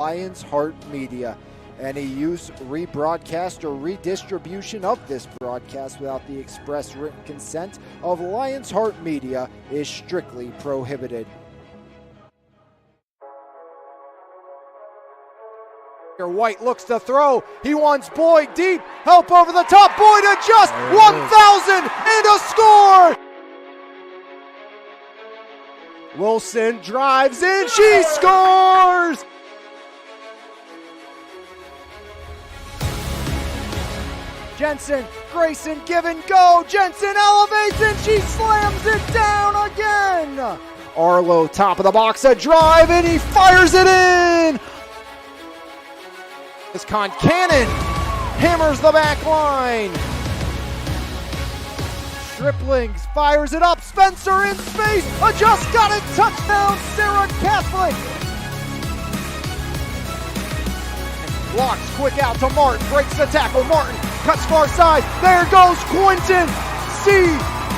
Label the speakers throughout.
Speaker 1: Lions Heart Media. Any use, rebroadcast, or redistribution of this broadcast without the express written consent of Lions Heart Media is strictly prohibited. White looks to throw. He wants Boyd deep. Help over the top. Boyd adjusts. 1,000 and a score. Wilson drives in. She scores. Jensen, Grayson, give and go. Jensen elevates and she slams it down again. Arlo, top of the box, a drive, and he fires it in. This Concannon hammers the back line. Striplings fires it up. Spencer in space. Just got it. Touchdown, Sarah Catholic. Blocks quick out to Martin. Breaks the tackle. Martin cuts far side. There goes Quinton. See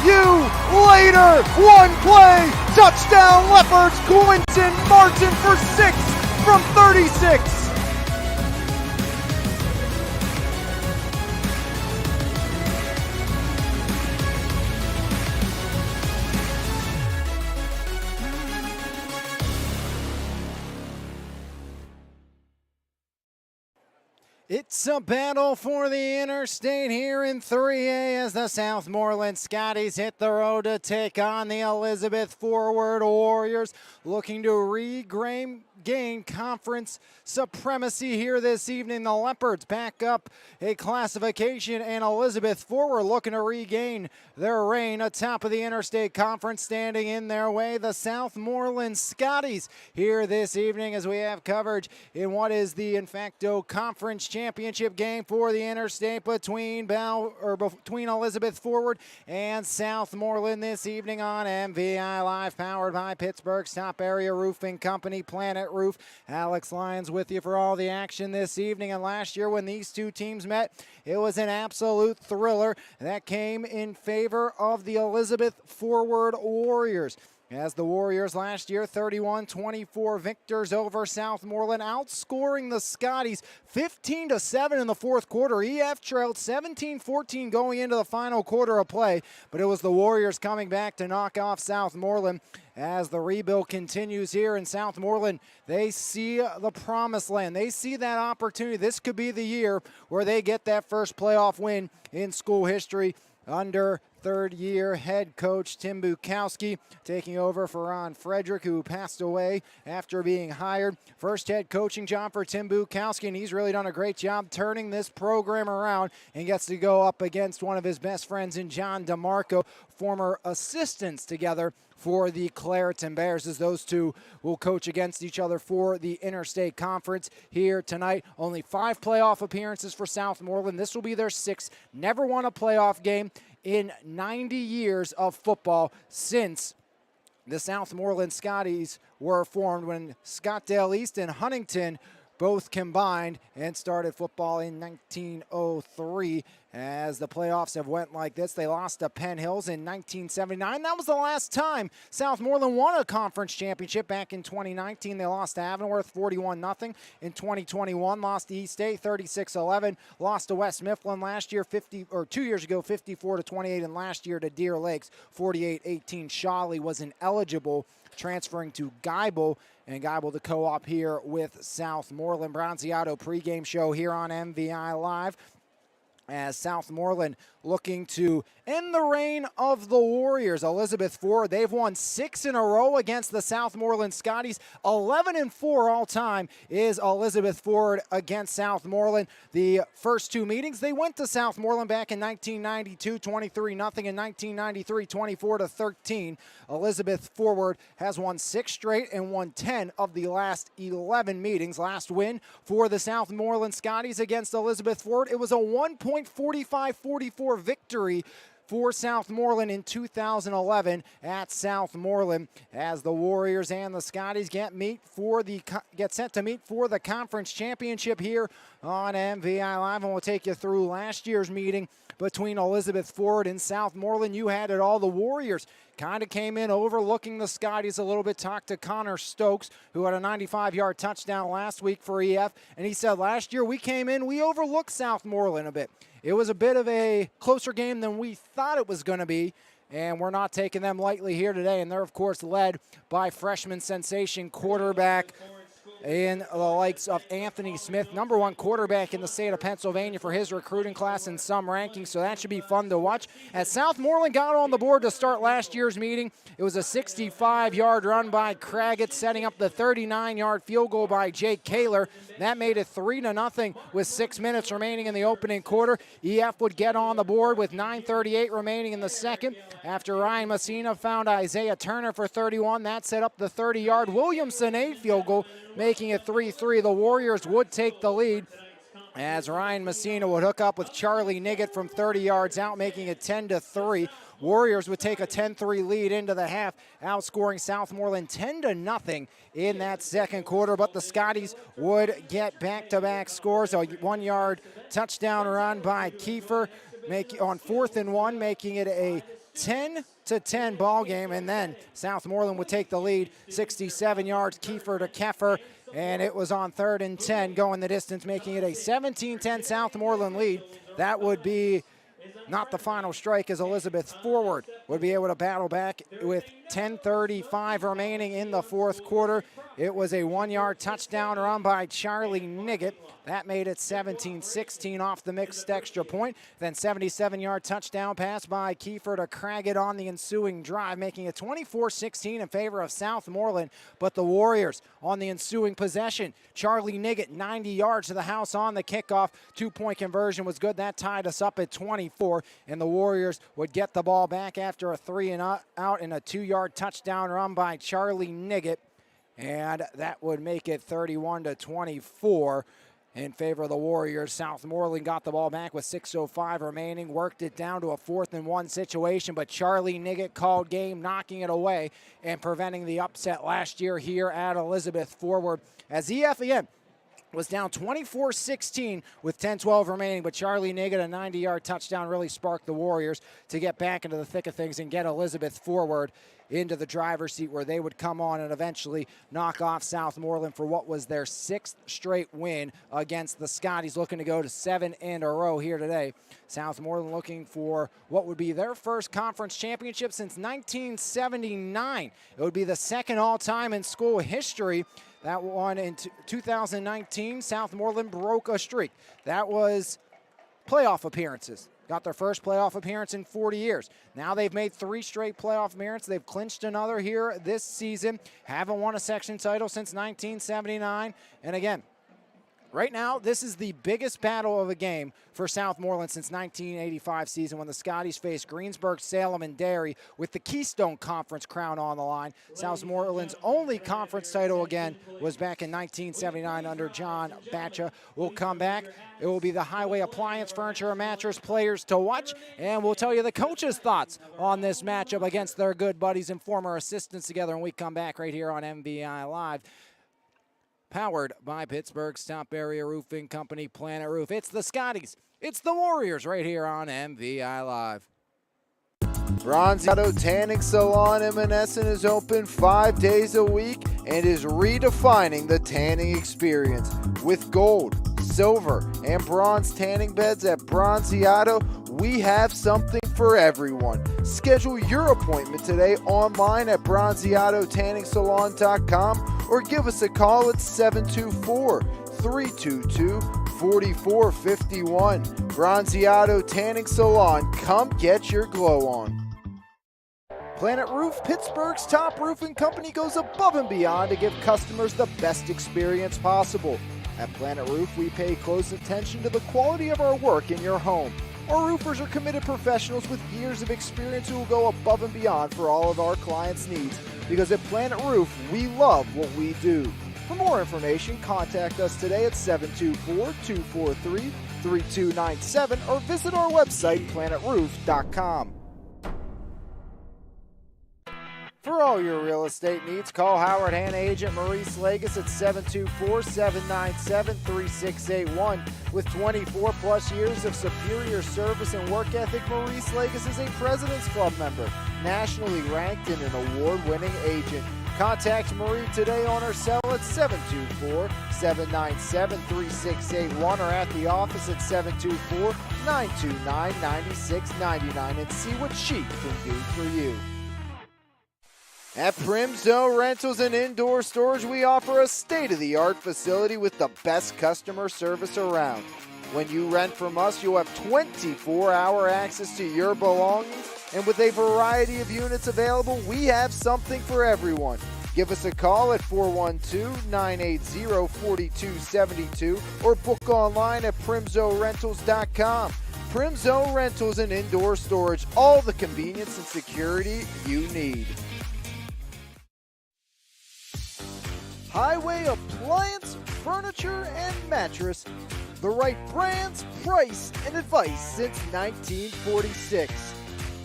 Speaker 1: you later. One play. Touchdown, Leopards. Quinton Martin for 6 from 36. It's a battle for the interstate here in 3A as the Southmoreland Scotties hit the road to take on the Elizabeth Forward Warriors, looking to regain conference supremacy here this evening. The Leopards back up a classification, and Elizabeth Forward looking to regain their reign atop of the Interstate Conference. Standing in their way, the Southmoreland Scotties here this evening as we have coverage in what is the in facto conference championship game for the Interstate between Elizabeth Forward and Southmoreland this evening on MVI Live, powered by Pittsburgh's top area roofing company, Planet Roof. Alex Lyons with you for all the action this evening. And last year when these two teams met, it was an absolute thriller that came in favor of the Elizabeth Forward Warriors. As the Warriors last year, 31-24 victors over Southmoreland, outscoring the Scotties 15-7 in the fourth quarter. EF trailed 17-14 going into the final quarter of play, but it was the Warriors coming back to knock off Southmoreland. As the rebuild continues here in Southmoreland, they see the promised land. They see that opportunity. This could be the year where they get that first playoff win in school history under third-year head coach Tim Bukowski, taking over for Ron Frederick, who passed away after being hired. First head coaching job for Tim Bukowski, and he's really done a great job turning this program around and gets to go up against one of his best friends in John DeMarco, former assistants together for the Clareton Bears, as those two will coach against each other for the Interstate Conference here tonight. Only 5 playoff appearances for Southmoreland. This will be their 6th. Never won a playoff game in 90 years of football since the Southmoreland Scotties were formed, when Scottdale East and Huntington both combined and started football in 1903. As the playoffs have went like this, they lost to Penn Hills in 1979. That was the last time Southmoreland won a conference championship. Back in 2019, they lost to Avonworth 41-0. In 2021, lost to East State 36-11. Lost to West Mifflin last year, 2 years ago, 54-28, and last year to Deer Lakes 48-18. Shawley was ineligible, transferring to Geibel, and Geibel the co-op here with Southmoreland. Bronziato pregame show here on MVI Live, as Southmoreland looking to end the reign of the Warriors. Elizabeth Forward, they've won 6 in a row against the Southmoreland Scotties. 11-4 all time is Elizabeth Forward against Southmoreland. The first 2 meetings, they went to Southmoreland back in 1992, 23-0, and 1993, 24-13. Elizabeth Forward has won 6 straight and won 10 of the last 11 meetings. Last win for the Southmoreland Scotties against Elizabeth Forward, it was a 1.45-44 victory for Southmoreland in 2011 at Southmoreland, as the Warriors and the Scotties get set to meet for the conference championship here on MVI Live. And we'll take you through last year's meeting between Elizabeth Forward and Southmoreland. You had it all. The Warriors kind of came in overlooking the Scotties a little bit. Talked to Connor Stokes, who had a 95-yard touchdown last week for EF, and he said last year we came in, we overlooked Southmoreland a bit. It was a bit of a closer game than we thought it was going to be, and we're not taking them lightly here today. And they're, of course, led by freshman sensation quarterback in the likes of Anthony Smith, #1 quarterback in the state of Pennsylvania for his recruiting class in some rankings, so that should be fun to watch. As Southmoreland got on the board to start last year's meeting, it was a 65-yard run by Craggett, setting up the 39-yard field goal by Jake Kaler. That made it 3-0 with 6 minutes remaining in the opening quarter. EF would get on the board with 9:38 remaining in the second after Ryan Messina found Isaiah Turner for 31. That set up the 30-yard Williamson A field goal, making it 3-3. The Warriors would take the lead as Ryan Messina would hook up with Charlie Niggett from 30 yards out, making it 10-3. Warriors would take a 10-3 lead into the half, outscoring Southmoreland 10-0 in that second quarter. But the Scotties would get back-to-back scores. A 1-yard touchdown run by Kiefer on 4th and 1, making it a 10-10 ball game, and then Southmoreland would take the lead, 67 yards, Kiefer to Keffer, and it was on 3rd and 10, going the distance, making it a 17-10 Southmoreland lead. That would be not the final strike, as Elizabeth Forward would be able to battle back with 10:35 remaining in the fourth quarter. It was a 1-yard touchdown run by Charlie Niggett. That made it 17-16 off the mixed extra point. Then 77-yard touchdown pass by Kiefer to Craggett on the ensuing drive, making it 24-16 in favor of Southmoreland. But the Warriors on the ensuing possession, Charlie Niggett 90 yards to the house on the kickoff. 2-point conversion was good. That tied us up at 24, and the Warriors would get the ball back after a 3-and-out and a 2-yard touchdown run by Charlie Niggett. And that would make it 31-24 in favor of the Warriors. Southmoreland got the ball back with 6:05 remaining, worked it down to a 4th and 1 situation, but Charlie Niggett called game, knocking it away and preventing the upset last year here at Elizabeth Forward. As EFEN was down 24-16 with 10-12 remaining, but Charlie Niggett, a 90-yard touchdown, really sparked the Warriors to get back into the thick of things and get Elizabeth Forward into the driver's seat, where they would come on and eventually knock off Southmoreland for what was their 6th straight win against the Scotties, looking to go to 7 in a row here today. Southmoreland looking for what would be their first conference championship since 1979. It would be the second all-time in school history. That one in 2019, Southmoreland broke a streak. That was playoff appearances. Got their first playoff appearance in 40 years. Now they've made 3 straight playoff appearances. They've clinched another here this season. Haven't won a section title since 1979. And again, right now, this is the biggest battle of a game for Southmoreland since 1985 season, when the Scotties faced Greensburg, Salem, and Derry with the Keystone Conference crown on the line. Southmoreland's only conference title again was back in 1979 under John Batcha. We'll come back. It will be the Highway Appliance Furniture and Mattress players to watch, and we'll tell you the coaches' thoughts on this matchup against their good buddies and former assistants together when we come back right here on MVI Live. Powered by Pittsburgh's top area roofing company, Planet Roof. It's the Scotties. It's the Warriors right here on MVI Live.
Speaker 2: Bronzeado Tanning Salon in Monessen is open 5 days a week and is redefining the tanning experience. With gold, silver, and bronze tanning beds at Bronzeado, we have something for everyone. Schedule your appointment today online at bronzeadotanningsalon.com or give us a call at 724-322-4451. Bronzeado Tanning Salon, come get your glow on. Planet Roof, Pittsburgh's top roofing company, goes above and beyond to give customers the best experience possible. At Planet Roof, we pay close attention to the quality of our work in your home. Our roofers are committed professionals with years of experience who will go above and beyond for all of our clients' needs, because at Planet Roof, we love what we do. For more information, contact us today at 724-243-3297 or visit our website, planetroof.com. For all your real estate needs, call Howard Hanna agent Maurice Lagus at 724-797-3681. With 24 plus years of superior service and work ethic, Maurice Lagus is a President's Club member, nationally ranked and an award-winning agent. Contact Marie today on her cell at 724-797-3681 or at the office at 724-929-9699 and see what she can do for you. At Primzo Rentals and Indoor Storage, we offer a state-of-the-art facility with the best customer service around. When you rent from us, you'll have 24-hour access to your belongings, and with a variety of units available, we have something for everyone. Give us a call at 412-980-4272 or book online at primzorentals.com. Primzo Rentals and Indoor Storage, all the convenience and security you need. Highway Appliance, Furniture, and Mattress. The right brands, price, and advice since 1946.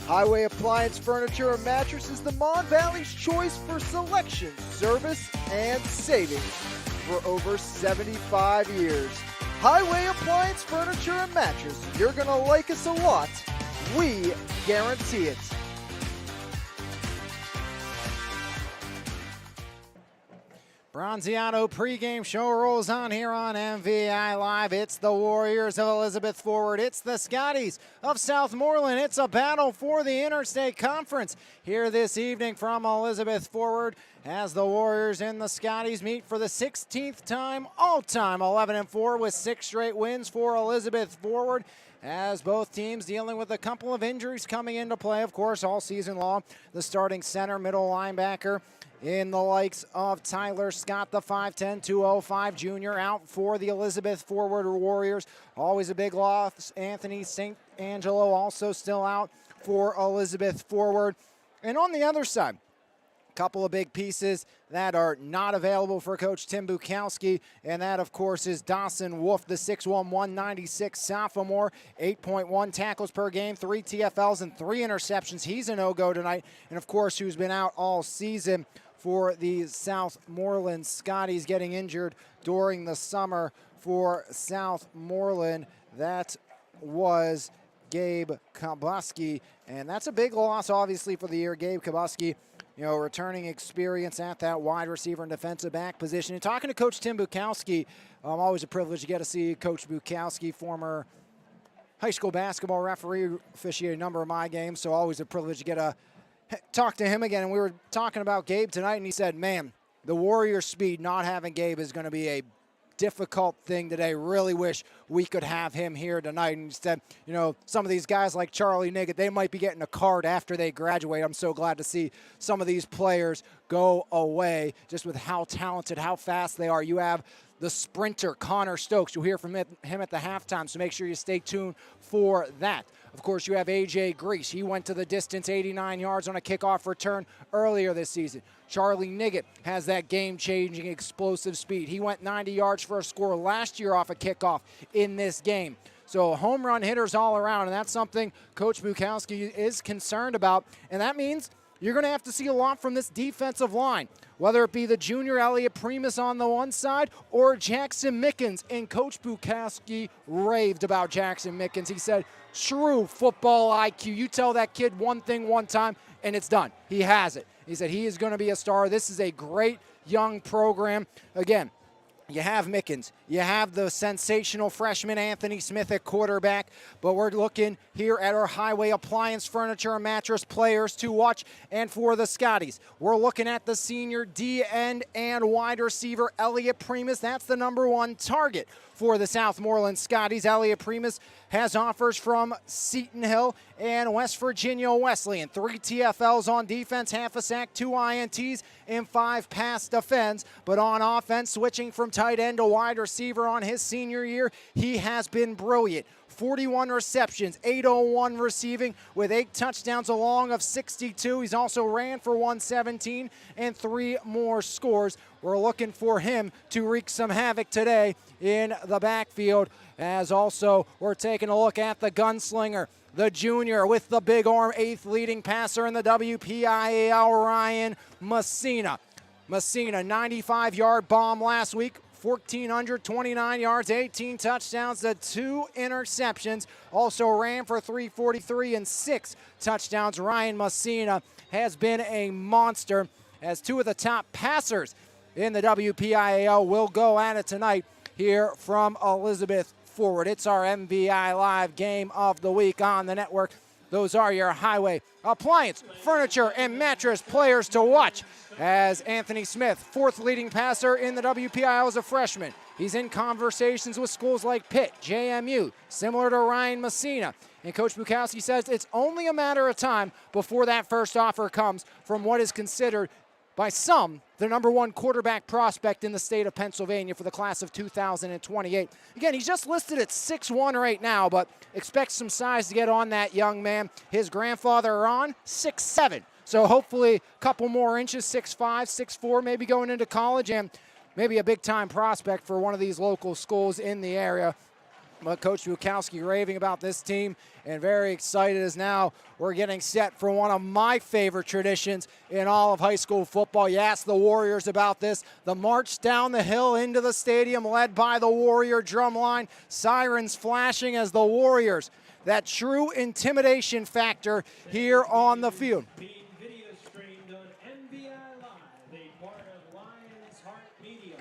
Speaker 2: Highway Appliance, Furniture, and Mattress is the Mon Valley's choice for selection, service, and savings for over 75 years. Highway Appliance, Furniture, and Mattress. You're going to like us a lot. We guarantee it.
Speaker 1: Bronziato pregame show rolls on here on MVI Live. It's the Warriors of Elizabeth forward. It's the Scotties of Southmoreland. It's a battle for the Interstate Conference here this evening from Elizabeth forward as the Warriors and the Scotties meet for the 16th time all-time 11-4 with 6 straight wins for Elizabeth forward, as both teams dealing with a couple of injuries coming into play, of course, all season long. The starting center, middle linebacker, in the likes of Tyler Scott, the 5'10", 205 junior, out for the Elizabeth forward Warriors. Always a big loss. Anthony St. Angelo also still out for Elizabeth forward. And on the other side, a couple of big pieces that are not available for Coach Tim Bukowski, and that, of course, is Dawson Wolf, the 6'1", 196 sophomore, 8.1 tackles per game, 3 TFLs, and 3 interceptions. He's a no-go tonight, and, of course, who's been out all season for the Southmoreland Scotties, getting injured during the summer for Southmoreland. That was Gabe Kabuski, and that's a big loss, obviously, for the year. Gabe Kabuski, you know, returning experience at that wide receiver and defensive back position. And talking to Coach Tim Bukowski, always a privilege to get to see Coach Bukowski, former high school basketball referee, officiated a number of my games, so always a privilege to get a talk to him again. And we were talking about Gabe tonight, and he said, man, the Warrior speed, not having Gabe is going to be a difficult thing today. Really wish we could have him here tonight. And he said, you know, some of these guys like Charlie Niggett, they might be getting a card after they graduate. I'm so glad to see some of these players go away just with how talented, how fast they are. You have the sprinter, Connor Stokes. You'll hear from him at the halftime, so make sure you stay tuned for that. Of course, you have A.J. Grease. He went to the distance, 89 yards on a kickoff return earlier this season. Charlie Niggett has that game-changing explosive speed. He went 90 yards for a score last year off a kickoff in this game. So home run hitters all around, and that's something Coach Bukowski is concerned about, and that means you're going to have to see a lot from this defensive line, whether it be the junior Elliot Primus on the one side or Jackson Mickens. And Coach Bukowski raved about Jackson Mickens. He said, true football IQ. You tell that kid one thing one time, and it's done. He has it. He said he is going to be a star. This is a great young program. Again, you have Mickens. You have the sensational freshman Anthony Smith at quarterback, but we're looking here at our Highway Appliance, Furniture, and Mattress players to watch. And for the Scotties, we're looking at the senior D-end and wide receiver Elliot Primus. That's the #1 target for the Southmoreland Scotties. Elliot Primus has offers from Seton Hill and West Virginia Wesleyan. 3 TFLs on defense, half a sack, 2 INTs, and 5 pass defense. But on offense, switching from tight end to wide receiver on his senior year, he has been brilliant. 41 receptions, 801 receiving with 8 touchdowns along of 62. He's also ran for 117 and 3 more scores. We're looking for him to wreak some havoc today in the backfield, as also we're taking a look at the gunslinger, the junior with the big arm, 8th leading passer in the WPIAL, Ryan Messina. Messina, 95-yard bomb last week, 1,429 yards, 18 touchdowns to 2 interceptions. Also ran for 343 and 6 touchdowns. Ryan Messina has been a monster, as 2 of the top passers in the WPIAL will go at it tonight here from Elizabeth forward. It's our MVI Live game of the week on the network. Those are your highway appliance, furniture, and mattress players to watch, as Anthony Smith, 4th leading passer in the WPIAL as a freshman. He's in conversations with schools like Pitt, JMU, similar to Ryan Messina. And Coach Bukowski says it's only a matter of time before that first offer comes from what is considered by some the #1 quarterback prospect in the state of Pennsylvania for the class of 2028. Again, he's just listed at 6'1" right now, but expects some size to get on that young man. His grandfather, Ron, 6'7". So hopefully a couple more inches, 6'5", 6'4", maybe going into college, and maybe a big-time prospect for one of these local schools in the area. But Coach Bukowski raving about this team and very excited, as now we're getting set for one of my favorite traditions in all of high school football. You asked the Warriors about this. The march down the hill into the stadium led by the Warrior drum line. Sirens flashing as the Warriors, that true intimidation factor here on the field.
Speaker 3: Being video streamed on MVI Live, a part of Lions Heart Media.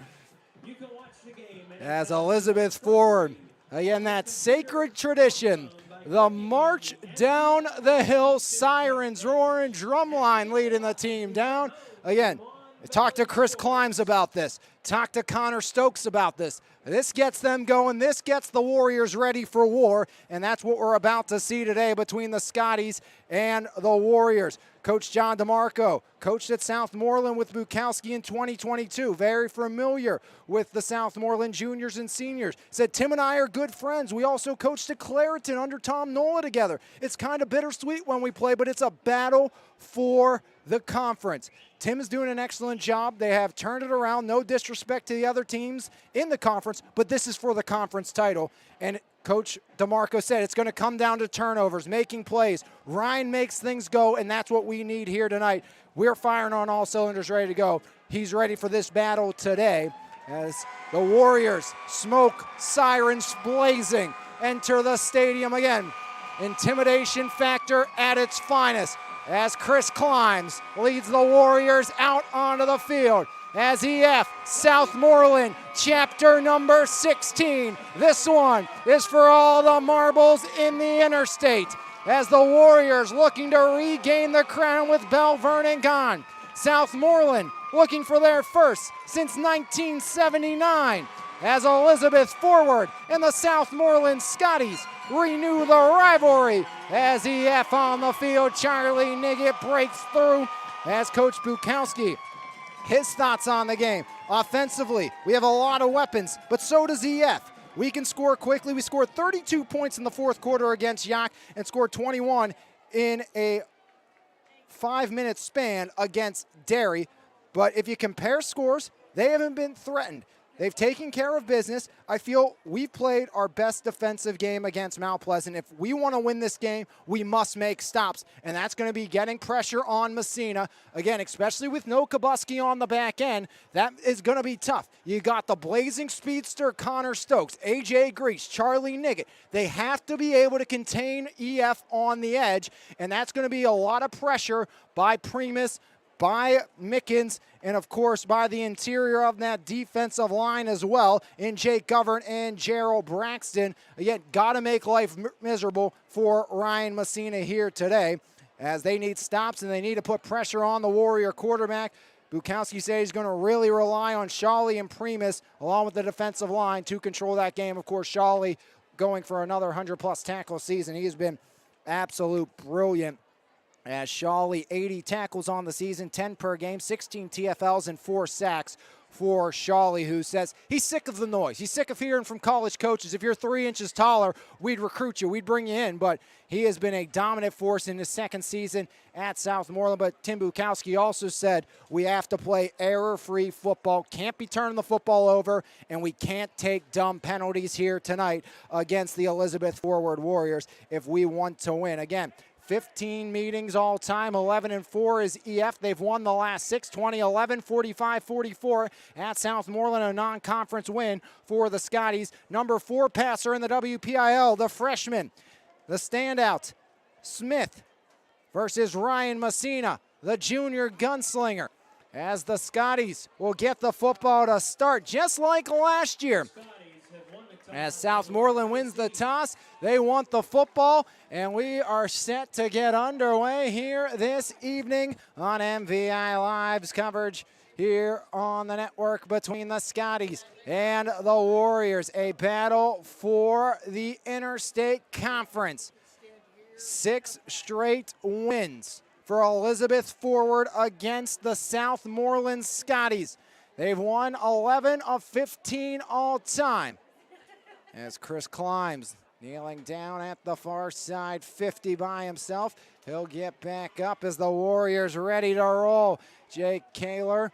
Speaker 3: You can watch the game
Speaker 1: As Elizabeth forward. Again, that sacred tradition, the march down the hill, sirens roaring, drumline leading the team down. Again, talk to Chris Climbs about this. Talk to Connor Stokes about this. This gets them going. This gets the Warriors ready for war, and that's what we're about to see today between the Scotties and the Warriors. Coach John DeMarco coached at Southmoreland with Bukowski in 2022. Very familiar with the Southmoreland juniors and seniors. Said, Tim and I are good friends. We also coached at Clareton under Tom Nola together. It's kind of bittersweet when we play, but it's a battle for the conference. Tim is doing an excellent job. They have turned it around. No disrespect to the other teams in the conference, but this is for the conference title. And Coach DeMarco said it's going to come down to turnovers, making plays. Ryan makes things go, and that's what we need here tonight. We're firing on all cylinders, ready to go. He's ready for this battle today as the Warriors, smoke, sirens blazing, enter the stadium again. Intimidation factor at its finest as Chris Climbs leads the Warriors out onto the field. As EF, Southmoreland, chapter number 16. This one is for all the marbles in the interstate. As the Warriors looking to regain the crown with Belle Vernon gone. Southmoreland looking for their first since 1979. As Elizabeth forward and the Southmoreland Scotties renew the rivalry. As EF on the field, Charlie Niggett breaks through. As Coach Bukowski, his thoughts on the game. Offensively, we have a lot of weapons, but so does EF. We can score quickly. We scored 32 points in the fourth quarter against Yacht and scored 21 in a 5-minute span against Derry. But if you compare scores, they haven't been threatened. They've taken care of business. I feel we've played our best defensive game against Mount Pleasant. If we want to win this game, we must make stops, and that's going to be getting pressure on Messina. Again, especially with no Kabuski on the back end, that is going to be tough. You got the blazing speedster Connor Stokes, AJ Grease, Charlie Niggett. They have to be able to contain EF on the edge, and that's going to be a lot of pressure by Primus, by Mickens, and of course by the interior of that defensive line as well in Jake Govern and Gerald Braxton. Again, got to make life miserable for Ryan Messina here today, as they need stops and they need to put pressure on the Warrior quarterback. Bukowski says he's going to really rely on Shawley and Primus along with the defensive line to control that game. Of course, Shawley going for another 100-plus tackle season. He has been absolute brilliant. As Shawley, 80 tackles on the season, 10 per game, 16 TFLs and 4 sacks for Shawley, who says he's sick of the noise. He's sick of hearing from college coaches, if you're 3 inches taller, we'd recruit you, we'd bring you in. But he has been a dominant force in his second season at Southmoreland. But Tim Bukowski also said we have to play error-free football, can't be turning the football over, and we can't take dumb penalties here tonight against the Elizabeth Forward Warriors if we want to win. Again, 15 meetings all time, 11-4 is EF. They've won the last 6, 20-11, 45-44 at Southmoreland, a non-conference win for the Scotties. Number 4 passer in the WPIL, the freshman, the standout, Smith versus Ryan Messina, the junior gunslinger, as the Scotties will get the football to start just like last year. As Southmoreland wins the toss, they want the football, and we are set to get underway here this evening on MVI Live's coverage here on the network between the Scotties and the Warriors. A battle for the Interstate Conference. 6 straight wins for Elizabeth Forward against the Southmoreland Scotties. They've won 11 of 15 all time. As Chris climbs, kneeling down at the far side, 50 by himself. He'll get back up as the Warriors ready to roll. Jake Kaler,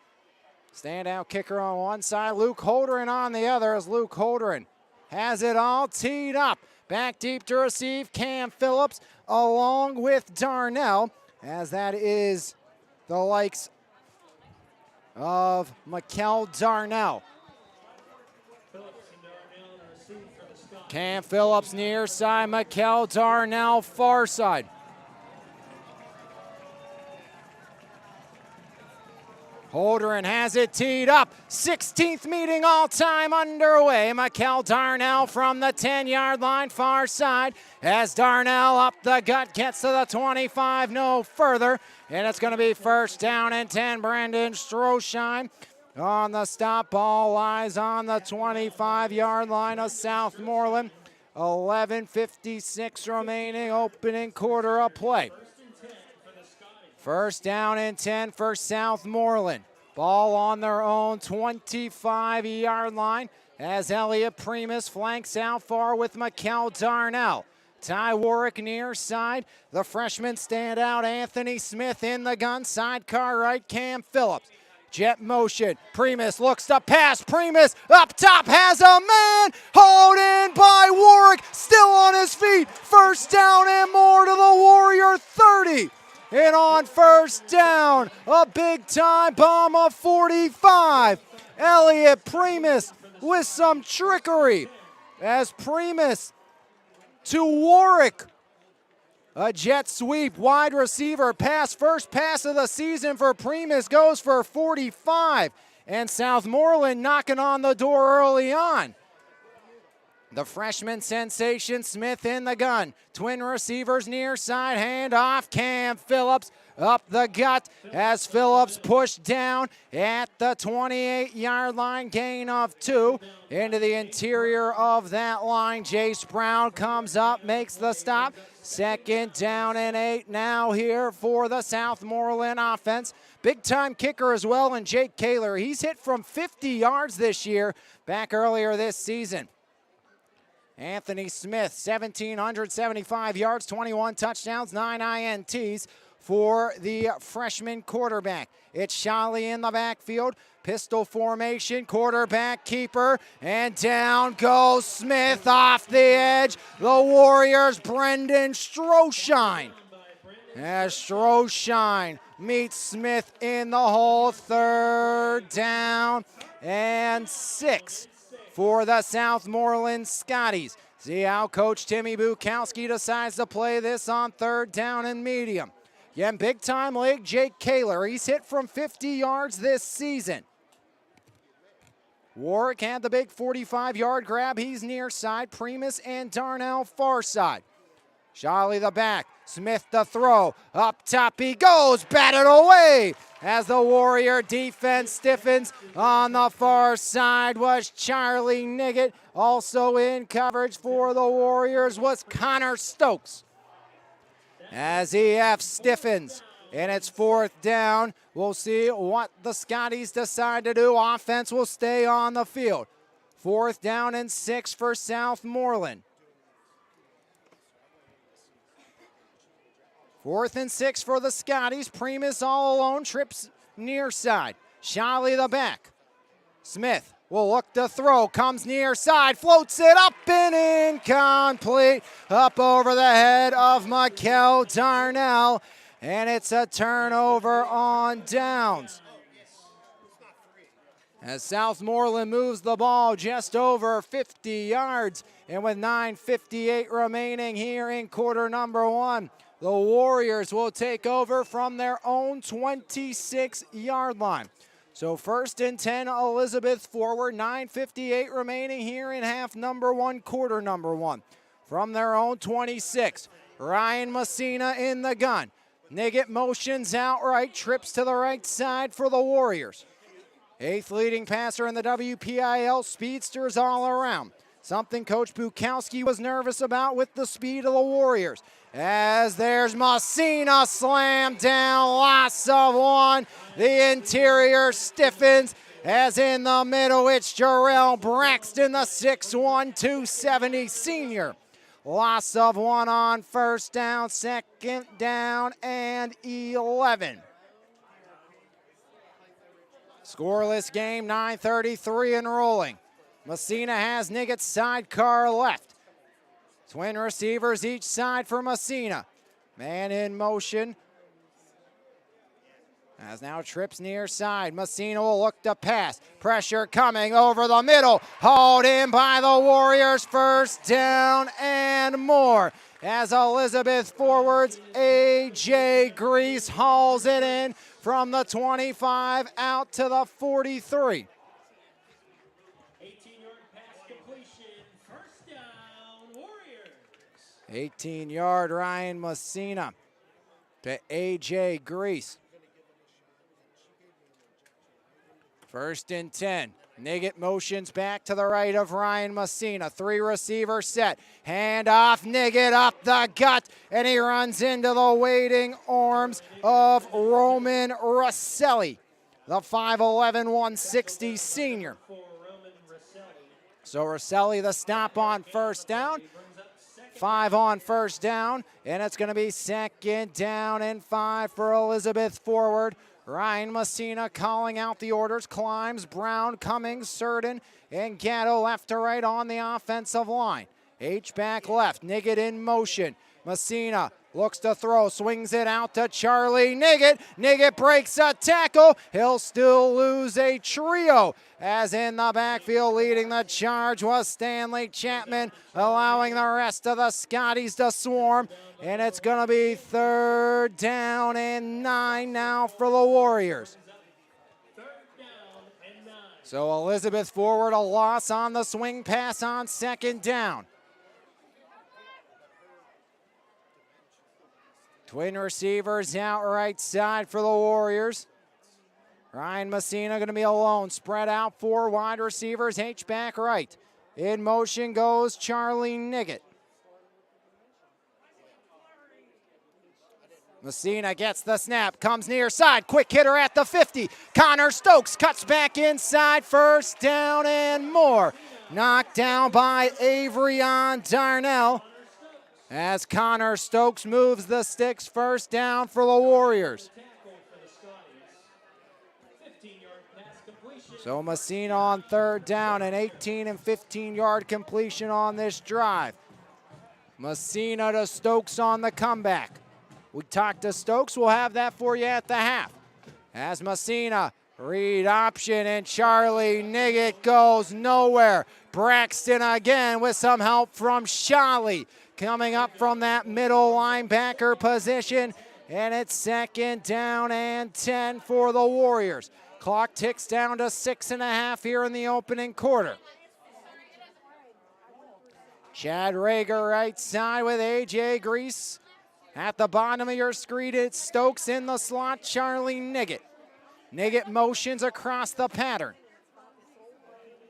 Speaker 1: standout kicker on one side. Luke Holderin on the other, as Luke Holderin has it all teed up. Back deep to receive Cam Phillips along with Darnell, as that is the likes of Mikel Darnell. Cam Phillips near side, Mikel Darnell far side. Holderin has it teed up. 16th meeting all time underway. Mikel Darnell from the 10-yard line far side. As Darnell up the gut gets to the 25, no further. And it's going to be first down and 10. Brandon Stroshine on the stop. Ball lies on the 25-yard line of Southmoreland. 11:56 remaining, opening quarter of play. First down and 10 for Southmoreland. Ball on their own 25-yard line as Elliot Primus flanks out far with Mikel Darnell. Ty Warwick near side. The freshman standout Anthony Smith in the gun. Sidecar right, Cam Phillips. Jet motion, Primus looks to pass, Primus up top has a man, hauled in by Warwick, still on his feet, first down and more to the Warrior 30. And on first down, a big time bomb of 45. Elliot Primus with some trickery as Primus to Warwick. A jet sweep, wide receiver pass, first pass of the season for Primus goes for 45. And Southmoreland knocking on the door early on. The freshman sensation, Smith in the gun. Twin receivers near side, handoff, Cam Phillips up the gut as Phillips pushed down at the 28-yard line, gain of 2. Into the interior of that line, Jace Brown comes up, makes the stop. Second down and 8 now here for the Southmoreland offense. Big-time kicker as well, and Jake Kaler. He's hit from 50 yards this year, back earlier this season. Anthony Smith, 1,775 yards, 21 touchdowns, 9 INTs for the freshman quarterback. It's Shawley in the backfield. Pistol formation, quarterback keeper, and down goes Smith off the edge. The Warriors, Brendan Stroshine. As Stroshine meets Smith in the hole, third down and 6 for the Southmoreland Scotties. See how Coach Timmy Bukowski decides to play this on third down and medium. Again, big-time league, Jake Kaler. He's hit from 50 yards this season. Warwick had the big 45-yard grab. He's near side. Primus and Darnell far side. Shawley the back. Smith the throw. Up top he goes. Batted away as the Warrior defense stiffens. On the far side was Charlie Niggett. Also in coverage for the Warriors was Connor Stokes. As EF stiffens and it's 4th down. We'll see what the Scotties decide to do. Offense will stay on the field. 4th down and 6 for Southmoreland. 4th and 6 for the Scotties. Primus all alone, trips near side. Shiley the back. Smith will look to throw, comes near side, floats it up and incomplete. Up over the head of Mikel Darnell, and it's a turnover on downs. As Southmoreland moves the ball just over 50 yards, and with 9:58 remaining here in quarter number 1, the Warriors will take over from their own 26-yard line. So 1st and 10, Elizabeth forward, 9:58 remaining here in half number 1, quarter number 1. From their own 26, Ryan Messina in the gun. Niggett motions outright, trips to the right side for the Warriors. 8th leading passer in the WPIL, speedsters all around. Something Coach Bukowski was nervous about with the speed of the Warriors. As there's Messina, slam down, loss of 1. The interior stiffens, as in the middle it's Jarrell Braxton, the 6'1", 270 senior. Loss of 1 on 1st down, 2nd down and 11. Scoreless game, 9:33 and rolling. Messina has Niggett's sidecar left. Twin receivers each side for Messina. Man in motion. As now trips near side. Messina will look to pass. Pressure coming over the middle. Hauled in by the Warriors. 1st down and more. As Elizabeth forwards, A.J. Grease hauls it in from the 25 out to the 43.
Speaker 3: 18-yard pass completion. 1st down, Warriors.
Speaker 1: 18-yard Ryan Messina to A.J. Grease. 1st and 10. Niggett motions back to the right of Ryan Messina. 3 receiver set. Hand off, Niggett up the gut, and he runs into the waiting arms of Roman Rosselli, the 5'11", 160 senior. So Rosselli the stop on 1st down. 5 on 1st down, and it's going to be 2nd down and 5 for Elizabeth forward. Ryan Messina calling out the orders. Climbs, Brown, Cummings, Surden, and Gatto left to right on the offensive line. H back left, Niggett in motion. Messina looks to throw, swings it out to Charlie Niggett. Niggett breaks a tackle. He'll still lose a trio. As in the backfield leading the charge was Stanley Chapman, allowing the rest of the Scotties to swarm. And it's going to be 3rd down and 9 now for the Warriors. So Elizabeth forward, a loss on the swing pass on 2nd down. Twin receivers out right side for the Warriors. Ryan Messina going to be alone. Spread out 4 wide receivers. H back right. In motion goes Charlie Niggett. Messina gets the snap, comes near side, quick hitter at the 50. Connor Stokes cuts back inside, 1st down and more. Knocked down by Avrion Darnell as Connor Stokes moves the sticks. 1st down for the Warriors. So Messina on 3rd down, an 18 and 15-yard completion on this drive. Messina to Stokes on the comeback. We talked to Stokes. We'll have that for you at the half. As Messina, read option, and Charlie Niggett goes nowhere. Braxton again with some help from Shiley coming up from that middle linebacker position. And it's 2nd down and 10 for the Warriors. Clock ticks down to 6.5 here in the opening quarter. Chad Rager right side with A.J. Grease. At the bottom of your screen, it's Stokes in the slot, Charlie Niggett. Niggett motions across the pattern.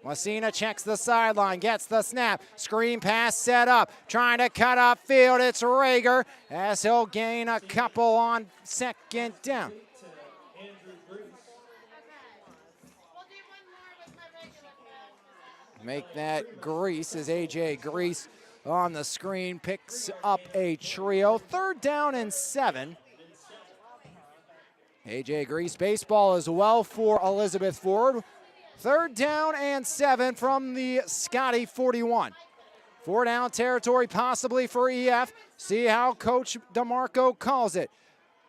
Speaker 1: Messina checks the sideline, gets the snap, screen pass set up, trying to cut up field. It's Rager as he'll gain a couple on second down. Make that Grease as AJ Grease on the screen picks up a trio. 3rd down and 7. AJ Grease baseball as well for Elizabeth Ford. 3rd down and 7 from the Scotty 41. 4-down territory possibly for EF. See how Coach DeMarco calls it.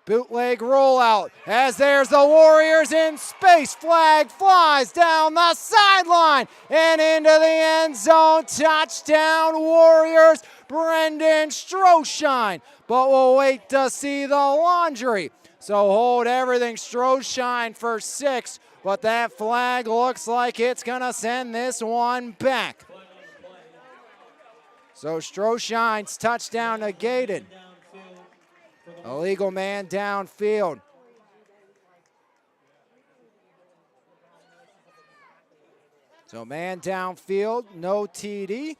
Speaker 1: Bootleg rollout as there's the Warriors in space. Flag flies down the sideline and into the end zone. Touchdown Warriors, Brendan Stroshine. But we'll wait to see the laundry. So hold everything Stroshine for 6. But that flag looks like it's going to send this one back. So Stroshine's touchdown negated. Illegal man downfield. So man downfield, no TD.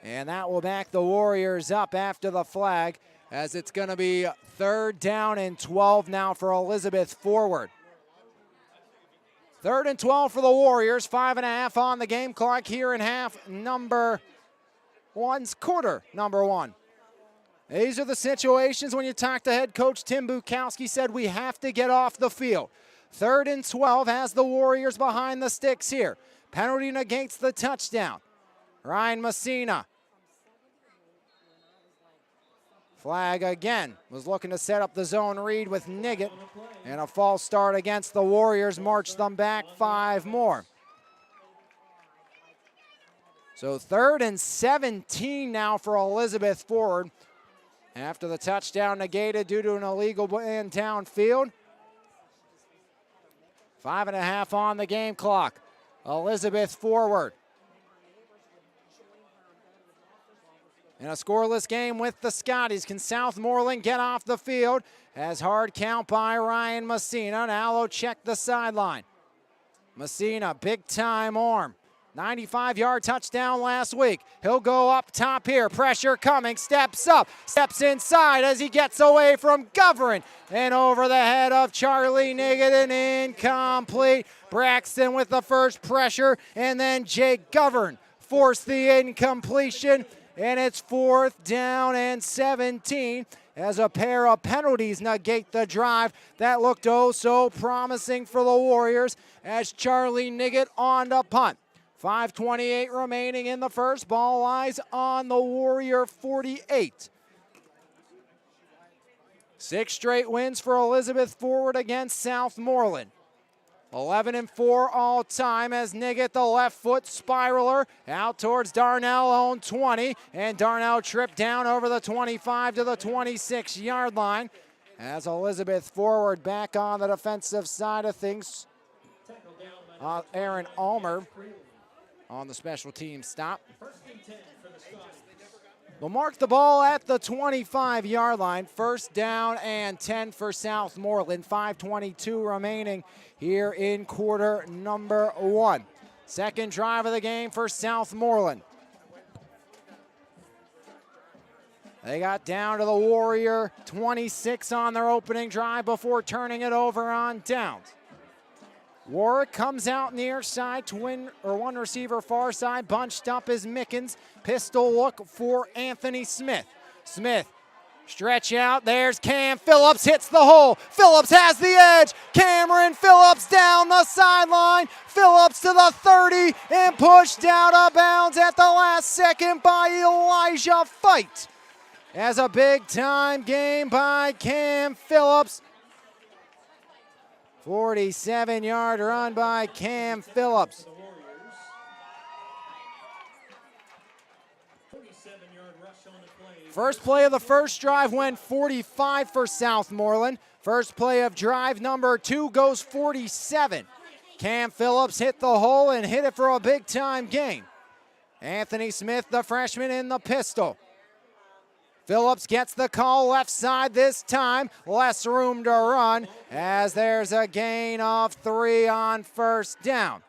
Speaker 1: And that will back the Warriors up after the flag, as it's going to be 3rd down and 12 now for Elizabeth Forward. 3rd and 12 for the Warriors. 5.5 on the game clock here in quarter number 1. These are the situations when you talk to head coach Tim Bukowski said we have to get off the field. 3rd and 12 has the Warriors behind the sticks here. Penalty negates the touchdown. Ryan Messina. Flag again. Was looking to set up the zone read with Niggett. And a false start against the Warriors. March them back 5 more. So 3rd and 17 now for Elizabeth Ford. After the touchdown negated due to an illegal man downfield. 5.5 on the game clock. Elizabeth forward. In a scoreless game with the Scotties, can Southmoreland get off the field? As hard count by Ryan Messina. Now they'll check the sideline. Messina, big time arm. 95-yard touchdown last week. He'll go up top here. Pressure coming. Steps up. Steps inside as he gets away from Govern. And over the head of Charlie Niggett, and incomplete. Braxton with the first pressure. And then Jake Govern forced the incompletion. And it's 4th down and 17 as a pair of penalties negate the drive. That looked oh so promising for the Warriors as Charlie Niggett on to punt. 5:28 remaining in the first. Ball lies on the Warrior 48. 6 straight wins for Elizabeth Forward against Southmoreland. 11-4 all time as Niggett, the left foot spiraler, out towards Darnell own 20. And Darnell tripped down over the 25 to the 26-yard line. As Elizabeth Forward back on the defensive side of things. Aaron Almer on the special team stop. They'll mark the ball at the 25-yard line. 1st down and 10 for Southmoreland. 5:22 remaining here in quarter number 1. Second drive of the game for Southmoreland. They got down to the Warrior 26 on their opening drive before turning it over on downs. Warwick comes out near side, one receiver far side, bunched up is Mickens. Pistol look for Anthony Smith. Smith, stretch out, there's Cam Phillips, hits the hole. Phillips has the edge. Cameron Phillips down the sideline. Phillips to the 30 and pushed out of bounds at the last second by Elijah Fight. As a big time game by Cam Phillips. 47-yard run by Cam Phillips. First play of the first drive went 45 for Southmoreland. First play of drive number 2 goes 47. Cam Phillips hit the hole and hit it for a big time gain. Anthony Smith, the freshman, in the pistol. Phillips gets the call left side this time. Less room to run as there's a gain of 3 on 1st down.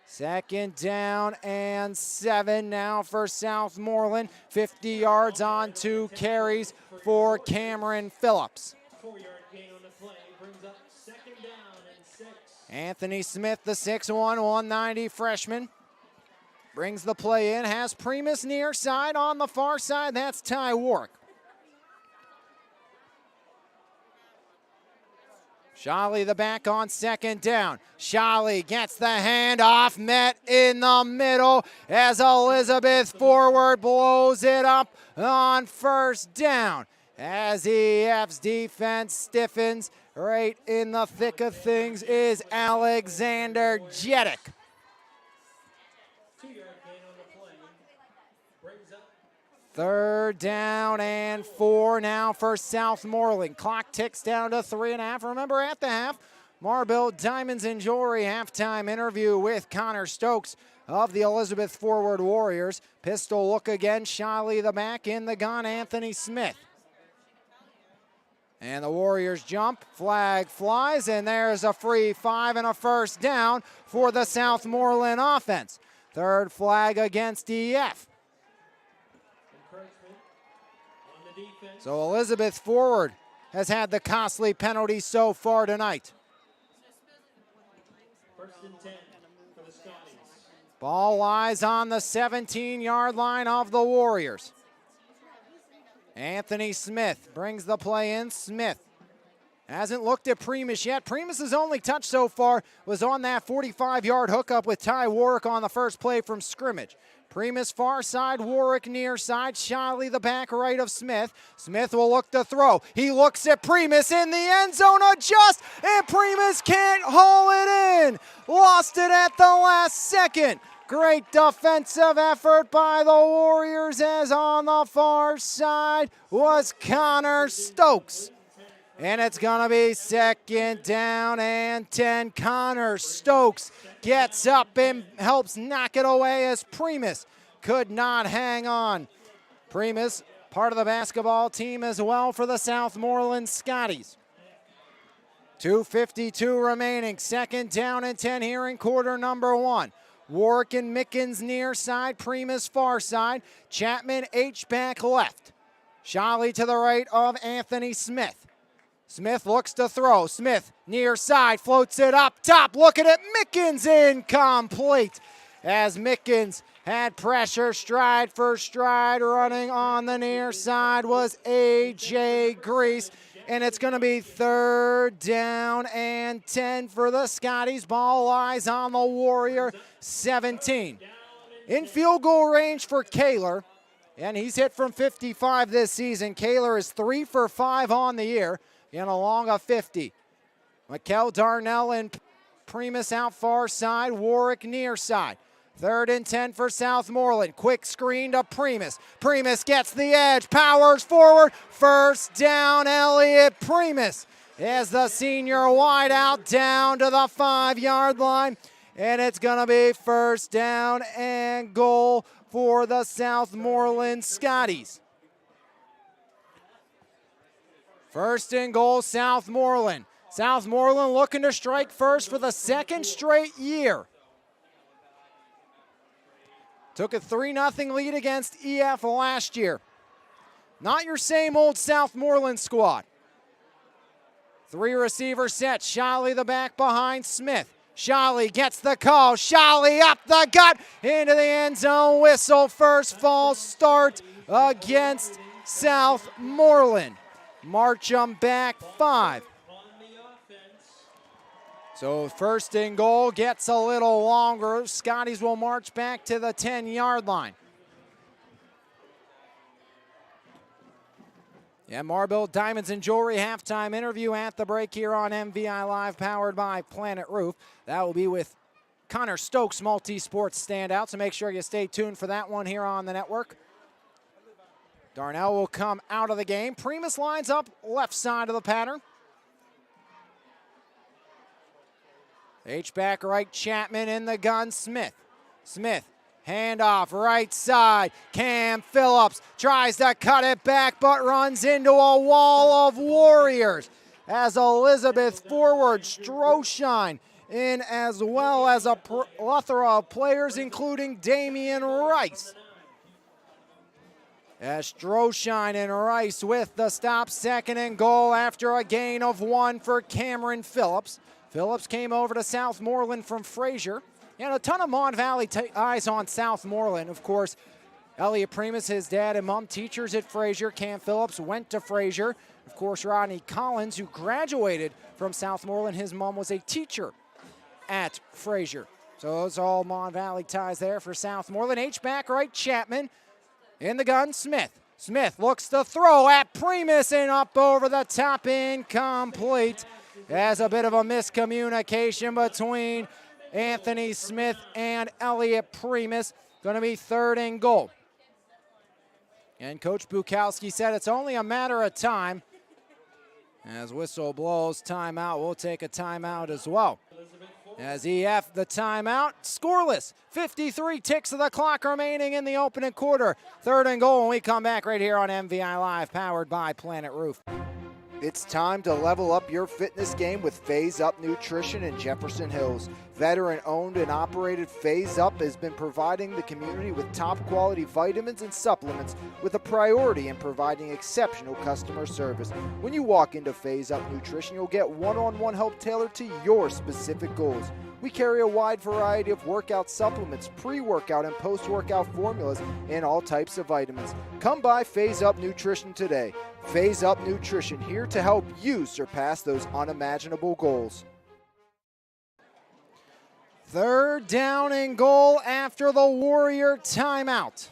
Speaker 1: Second down and 7 now for Southmoreland. 50 yards on 2 carries for Cameron Phillips.
Speaker 3: 4-yard gain on the play brings up second down and 6.
Speaker 1: Anthony Smith, the 6'1", 190 freshman, brings the play in, has Primus near side. On the far side, that's Ty Warwick. Shiley the back on second down. Shiley gets the handoff, met in the middle as Elizabeth forward blows it up on first down. As EF's defense stiffens, right in the thick of things is Alexander Jeddick.
Speaker 3: 2-yard gain on the play brings up
Speaker 1: Third down and 4 now for Southmoreland. Clock ticks down to 3.5. Remember, at the half, Marble Diamonds and Jewelry halftime interview with Connor Stokes of the Elizabeth Forward Warriors. Pistol look again, Shiley the back, in the gun, Anthony Smith. And the Warriors jump, flag flies, and there's a free 5 and a first down for the Southmoreland offense. Third flag against EF.
Speaker 3: encouragement on the defense.
Speaker 1: So Elizabeth Forward has had the costly penalty so far tonight.
Speaker 3: First and 10 for the Scotties.
Speaker 1: Ball lies on the 17-yard line of the Warriors. Anthony Smith brings the play in. Smith hasn't looked at Primus yet. Primus's only touch so far was on that 45-yard hookup with Ty Warwick on the first play from scrimmage. Primus far side, Warwick near side. Shiley the back right of Smith. Smith will look to throw. He looks at Primus in the end zone, adjust, and Primus can't haul it in. Lost it at the last second. Great defensive effort by the Warriors, as on the far side was Connor Stokes. And it's going to be second down and 10. Connor Stokes gets up and helps knock it away as Primus could not hang on. Primus, part of the basketball team as well for the Southmoreland Scotties. 2:52 remaining. Second down and 10 here in quarter number 1. Warwick and Mickens near side, Primus far side, Chapman H-back left. Shiley to the right of Anthony Smith. Smith looks to throw. Smith near side, floats it up top, looking at Mickens, incomplete. As Mickens had pressure stride for stride, running on the near side was A.J. Grease. And it's going to be third down and 10 for the Scotties. Ball lies on the Warrior 17. In field goal range for Kaler, and he's hit from 55 this season. Kaler is 3 for 5 on the year and along a 50. Mikkel Darnell and Primus out far side, Warwick near side. Third and 10 for Southmoreland. Quick screen to Primus. Primus gets the edge, powers forward. First down, Elliot Primus as the senior wideout down to the 5-yard line. And it's going to be first down and goal for the Southmoreland Scotties. First and goal, Southmoreland. Southmoreland looking to strike first for the second straight year. Took a 3-0 lead against EF last year. Not your same old Southmoreland squad. 3 receiver set. Shiley the back behind Smith. Shiley gets the call. Shiley up the gut into the end zone. Whistle, first false start against Southmoreland. March them back 5. So first and goal gets a little longer. Scotties will march back to the 10-yard line. Yeah, Marble Diamonds and Jewelry halftime interview at the break here on MVI Live, powered by Planet Roof. That will be with Connor Stokes, multi-sports standout, so make sure you stay tuned for that one here on the network. Darnell will come out of the game. Primus lines up left side of the pattern. H-back right, Chapman in the gun, Smith. Smith, handoff right side. Cam Phillips tries to cut it back, but runs into a wall of Warriors as Elizabeth forward, Stroshine in, as well as a plethora of players, including Damian Rice. As Stroshine and Rice with the stop, 2nd and goal after a gain of 1 for Cameron Phillips. Phillips came over to Southmoreland from Fraser. He had a ton of Mon Valley eyes on Southmoreland. Of course, Elliot Primus, his dad and mom, teachers at Fraser. Cam Phillips went to Fraser. Of course, Rodney Collins, who graduated from Southmoreland, his mom was a teacher at Fraser. So those are all Mon Valley ties there for Southmoreland. H-back right, Chapman. In the gun, Smith. Smith looks to throw at Primus and up over the top, incomplete. As a bit of a miscommunication between Anthony Smith and Elliot Primus. Going to be 3rd and goal. And Coach Bukowski said it's only a matter of time. As whistle blows, timeout. We'll take a timeout as well. As EF the timeout, scoreless. 53 ticks of the clock remaining in the opening quarter. 3rd and goal when we come back right here on MVI Live, powered by Planet Roof.
Speaker 2: It's time to level up your fitness game with Phase Up Nutrition in Jefferson Hills. Veteran-owned and operated Phase Up has been providing the community with top-quality vitamins and supplements with a priority in providing exceptional customer service. When you walk into Phase Up Nutrition, you'll get one-on-one help tailored to your specific goals. We carry a wide variety of workout supplements, pre-workout and post-workout formulas, and all types of vitamins. Come by Phase Up Nutrition today. Phase Up Nutrition, here to help you surpass those unimaginable goals.
Speaker 1: 3rd down and goal after the Warrior timeout.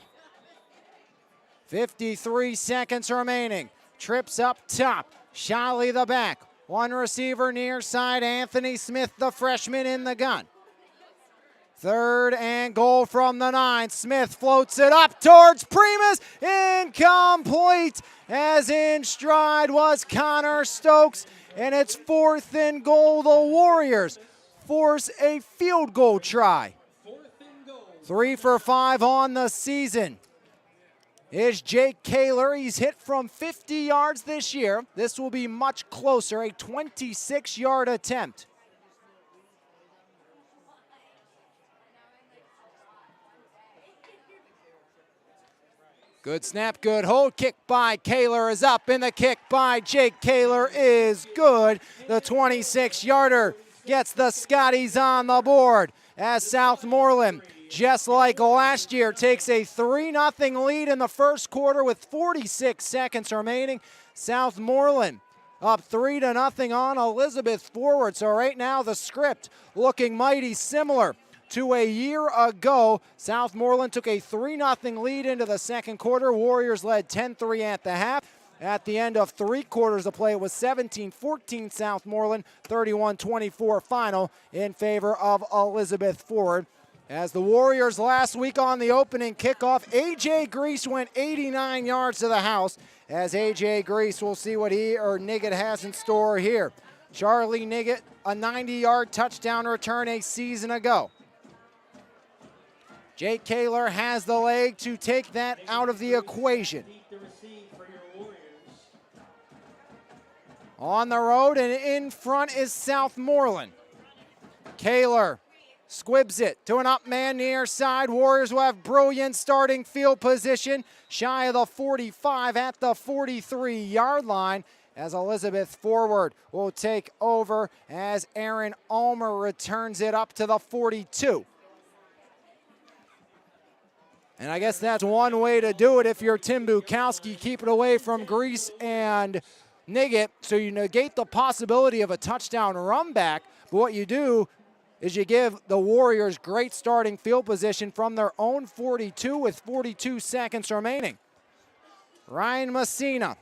Speaker 1: 53 seconds remaining. Trips up top. Shiley the back. One receiver near side. Anthony Smith, the freshman, in the gun. 3rd and goal from the 9. Smith floats it up towards Primus. Incomplete, as in stride was Connor Stokes. And it's 4th and goal. The Warriors force a field goal try. 3 for 5 on the season is Jake Kaler. He's hit from 50 yards this year. This will be much closer, a 26-yard attempt. Good snap, good hold. Kick by Kaler is up, and the kick by Jake Kaler is good. The 26-yarder gets the Scotties on the board as Southmoreland, just like last year, takes a 3-0 lead in the first quarter with 46 seconds remaining. Southmoreland up 3-0 on Elizabeth Forward. So right now the script looking mighty similar to a year ago. Southmoreland took a 3-0 lead into the second quarter. Warriors led 10-3 at the half. At the end of 3 quarters of play, it was 17-14 Southmoreland, 31-24 final in favor of Elizabeth Forward. As the Warriors last week on the opening kickoff, A.J. Grease went 89 yards to the house. As A.J. Grease, we'll see what he or Niggett has in store here. Charlie Niggett, a 90-yard touchdown return a season ago. Jake Kaler has the leg to take that out of the equation. On the road and in front is Southmoreland. Kaler squibs it to an up man near side. Warriors will have brilliant starting field position, shy of the 45 at the 43-yard line, as Elizabeth Forward will take over as Aaron Ulmer returns it up to the 42. And I guess that's one way to do it if you're Tim Bukowski. Keep it away from Grease and Niggett, so you negate the possibility of a touchdown run back. But what you do is you give the Warriors great starting field position from their own 42 with 42 seconds remaining. Ryan Messina,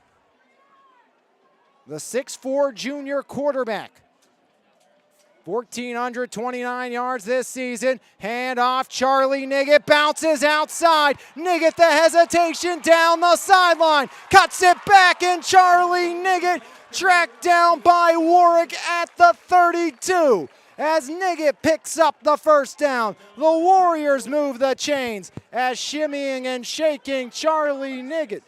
Speaker 1: the 6'4" junior quarterback. 1,429 yards this season. Hand off, Charlie Niggett bounces outside. Niggett, the hesitation down the sideline. Cuts it back, and Charlie Niggett tracked down by Warwick at the 32. As Niggett picks up the first down, the Warriors move the chains as shimmying and shaking Charlie Niggett.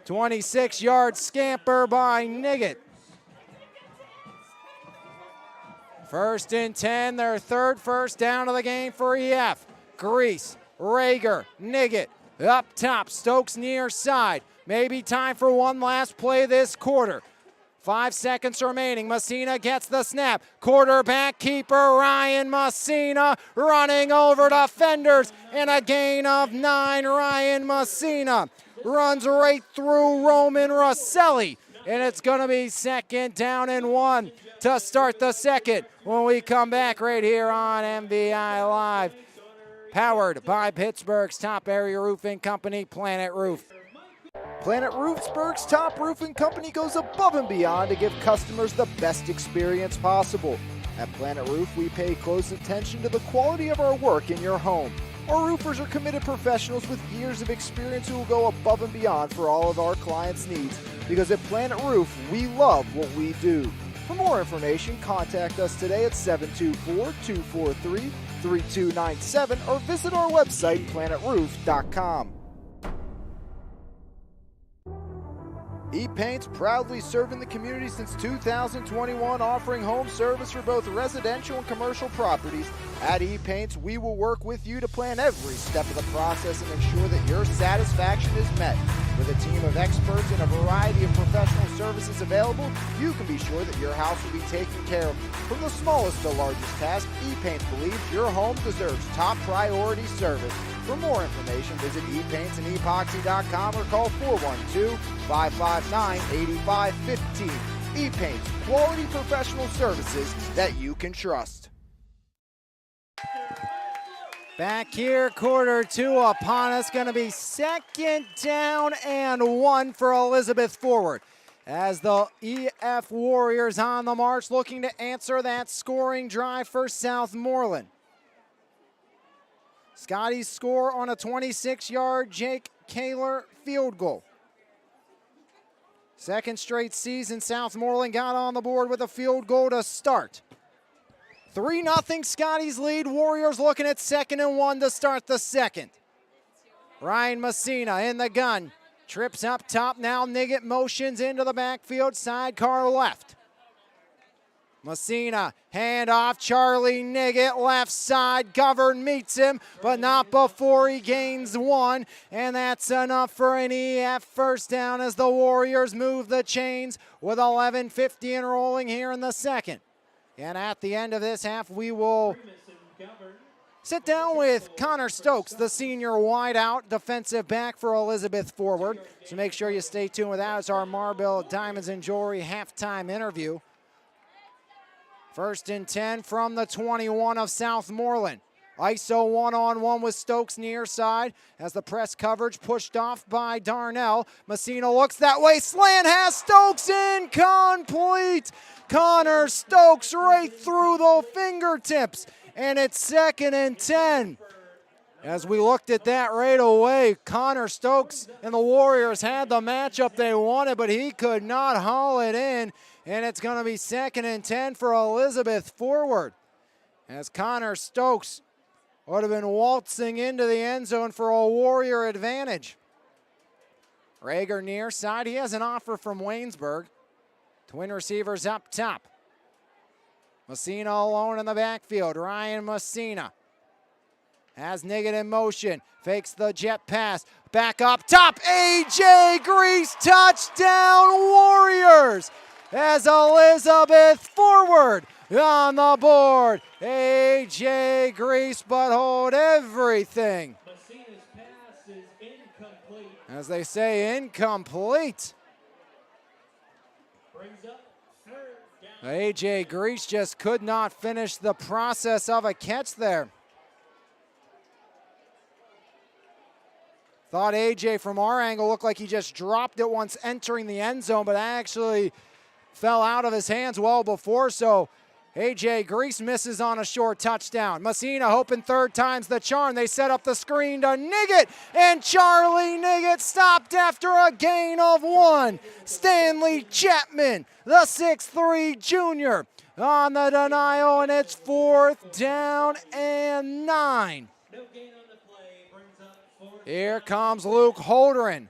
Speaker 1: 26-yard scamper by Niggett. First and 10, their third first down of the game for EF. Grease, Rager, Niggett, up top, Stokes near side. Maybe time for one last play this quarter. 5 seconds remaining. Messina gets the snap. Quarterback keeper Ryan Messina running over defenders and a gain of 9. Ryan Messina runs right through Roman Rosselli. And it's going to be second down and 1 to start the second when we come back right here on MVI Live. Powered by Pittsburgh's top area roofing company, Planet Roof.
Speaker 2: Planet Pittsburgh's top roofing company goes above and beyond to give customers the best experience possible. At Planet Roof, we pay close attention to the quality of our work in your home. Our roofers are committed professionals with years of experience who will go above and beyond for all of our clients' needs. Because at Planet Roof, we love what we do. For more information, contact us today at 724-243-3297 or visit our website, planetroof.com. E-Paint's proudly serving the community since 2021, offering home service for both residential and commercial properties. At E-Paint's, we will work with you to plan every step of the process and ensure that your satisfaction is met. With a team of experts and a variety of professional services available, you can be sure that your house will be taken care of. From the smallest to largest task, E-Paints believes your home deserves top priority service. For more information, visit epaintsandEpoxy.com or call 412-559-8515. E-Paints, quality professional services that you can trust.
Speaker 1: Back here, quarter 2 upon us. Going to be second down and 1 for Elizabeth forward. As the EF Warriors on the march looking to answer that scoring drive for Southmoreland. Scotty's score on a 26-yard Jake Kaler field goal. Second straight season, Southmoreland got on the board with a field goal to start. 3-0 Scotty's lead. Warriors looking at 2nd and 1 to start the second. Ryan Messina in the gun. Trips up top now. Niggett motions into the backfield. Sidecar left. Messina, handoff, Charlie Niggett, left side, Govern meets him, but not before he gains 1, and that's enough for an EF first down as the Warriors move the chains with 11:50 and rolling here in the second. And at the end of this half, we will sit down with Connor Stokes, the senior wideout defensive back for Elizabeth forward. So make sure you stay tuned with that. It's our Marble Diamonds and Jewelry halftime interview. First and 10 from the 21 of Southmoreland. ISO one-on-one with Stokes near side as the press coverage pushed off by Darnell. Messina looks that way. Slant has Stokes incomplete. Connor Stokes right through the fingertips. And it's 2nd and 10. As we looked at that right away, Connor Stokes and the Warriors had the matchup they wanted, but he could not haul it in. And it's going to be 2nd and 10 for Elizabeth forward. As Connor Stokes would have been waltzing into the end zone for a Warrior advantage. Rager near side. He has an offer from Waynesburg. Twin receivers up top. Messina alone in the backfield. Ryan Messina has Niggett in motion. Fakes the jet pass. Back up top. A.J. Grease, touchdown Warriors! As Elizabeth forward on the board. A.J. Grease, but hold everything.
Speaker 3: Messina's pass is incomplete.
Speaker 1: As they say, incomplete.
Speaker 3: Brings up 3rd down.
Speaker 1: A.J. Grease just could not finish the process of a catch there. Thought A.J. from our angle looked like he just dropped it once entering the end zone, but actually fell out of his hands well before, so A.J. Grease misses on a short touchdown. Messina hoping 3rd time's the charm. They set up the screen to Niggett, and Charlie Niggett stopped after a gain of 1. Stanley Chapman, the 6'3 junior, on the denial, and it's 4th down and 9.
Speaker 3: No gain on the play. Brings up 4th.
Speaker 1: Here comes Luke Holdren,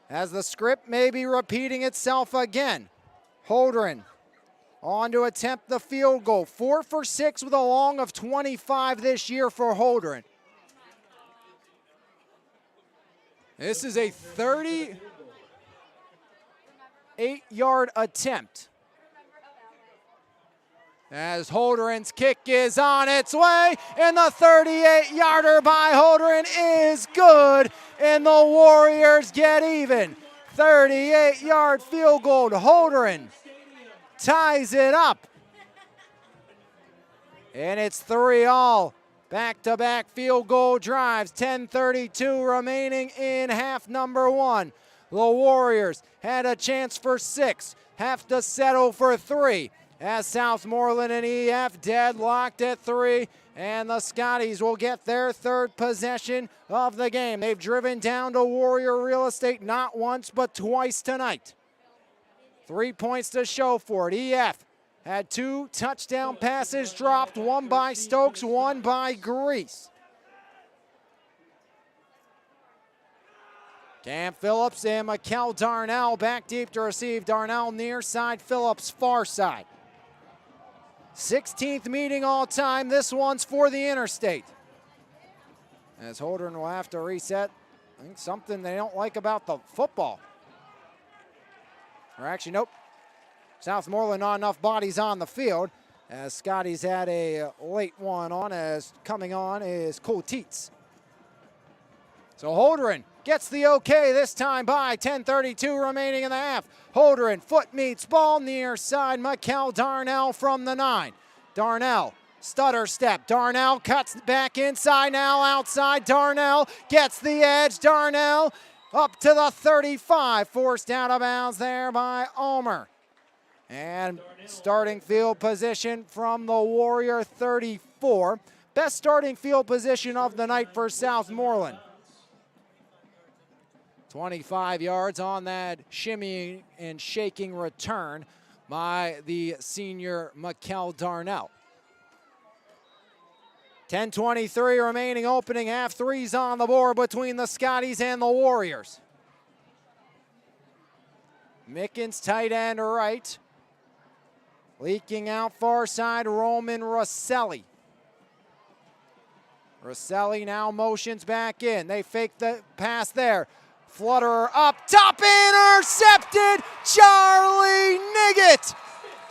Speaker 1: as the script may be repeating itself again. Holdren on to attempt the field goal. 4 for 6 with a long of 25 this year for Holdren. This is a 38-yard attempt. As Holdren's kick is on its way, and the 38-yarder by Holdren is good, and the Warriors get even. 38-yard field goal to Holdren ties it up. And it's 3-all. Back-to-back field goal drives. 10:32 remaining in half number 1. The Warriors had a chance for 6, have to settle for 3. As Southmoreland and EF deadlocked at 3, and the Scotties will get their 3rd possession of the game. They've driven down to Warrior real estate not once but twice tonight. 3 points to show for it. EF had 2 touchdown passes dropped, one by Stokes, one by Grease. Cam Phillips and Mikel Darnell back deep to receive. Darnell near side, Phillips far side. 16th meeting all time. This one's for the Interstate. As Holdren will have to reset. I think something they don't like about the football. Or actually, nope. Southmoreland not enough bodies on the field. As Scotty's had a late one on, as coming on is Cole Teets. So Holdren gets the okay this time by 10:32 remaining in the half. Holdren, foot meets ball near side. Mikel Darnell from the 9. Darnell, stutter step. Darnell cuts back inside, now outside. Darnell gets the edge. Darnell up to the 35. Forced out of bounds there by Omer. And starting field position from the Warrior 34. Best starting field position of the night for Southmoreland. 25 yards on that shimmying and shaking return by the senior Mikel Darnell. 10:23 remaining opening half. 3's on the board between the Scotties and the Warriors. Mickens tight end right. Leaking out far side, Roman Rosselli. Rosselli now motions back in. They fake the pass there. Flutterer up top, intercepted. Charlie Niggett,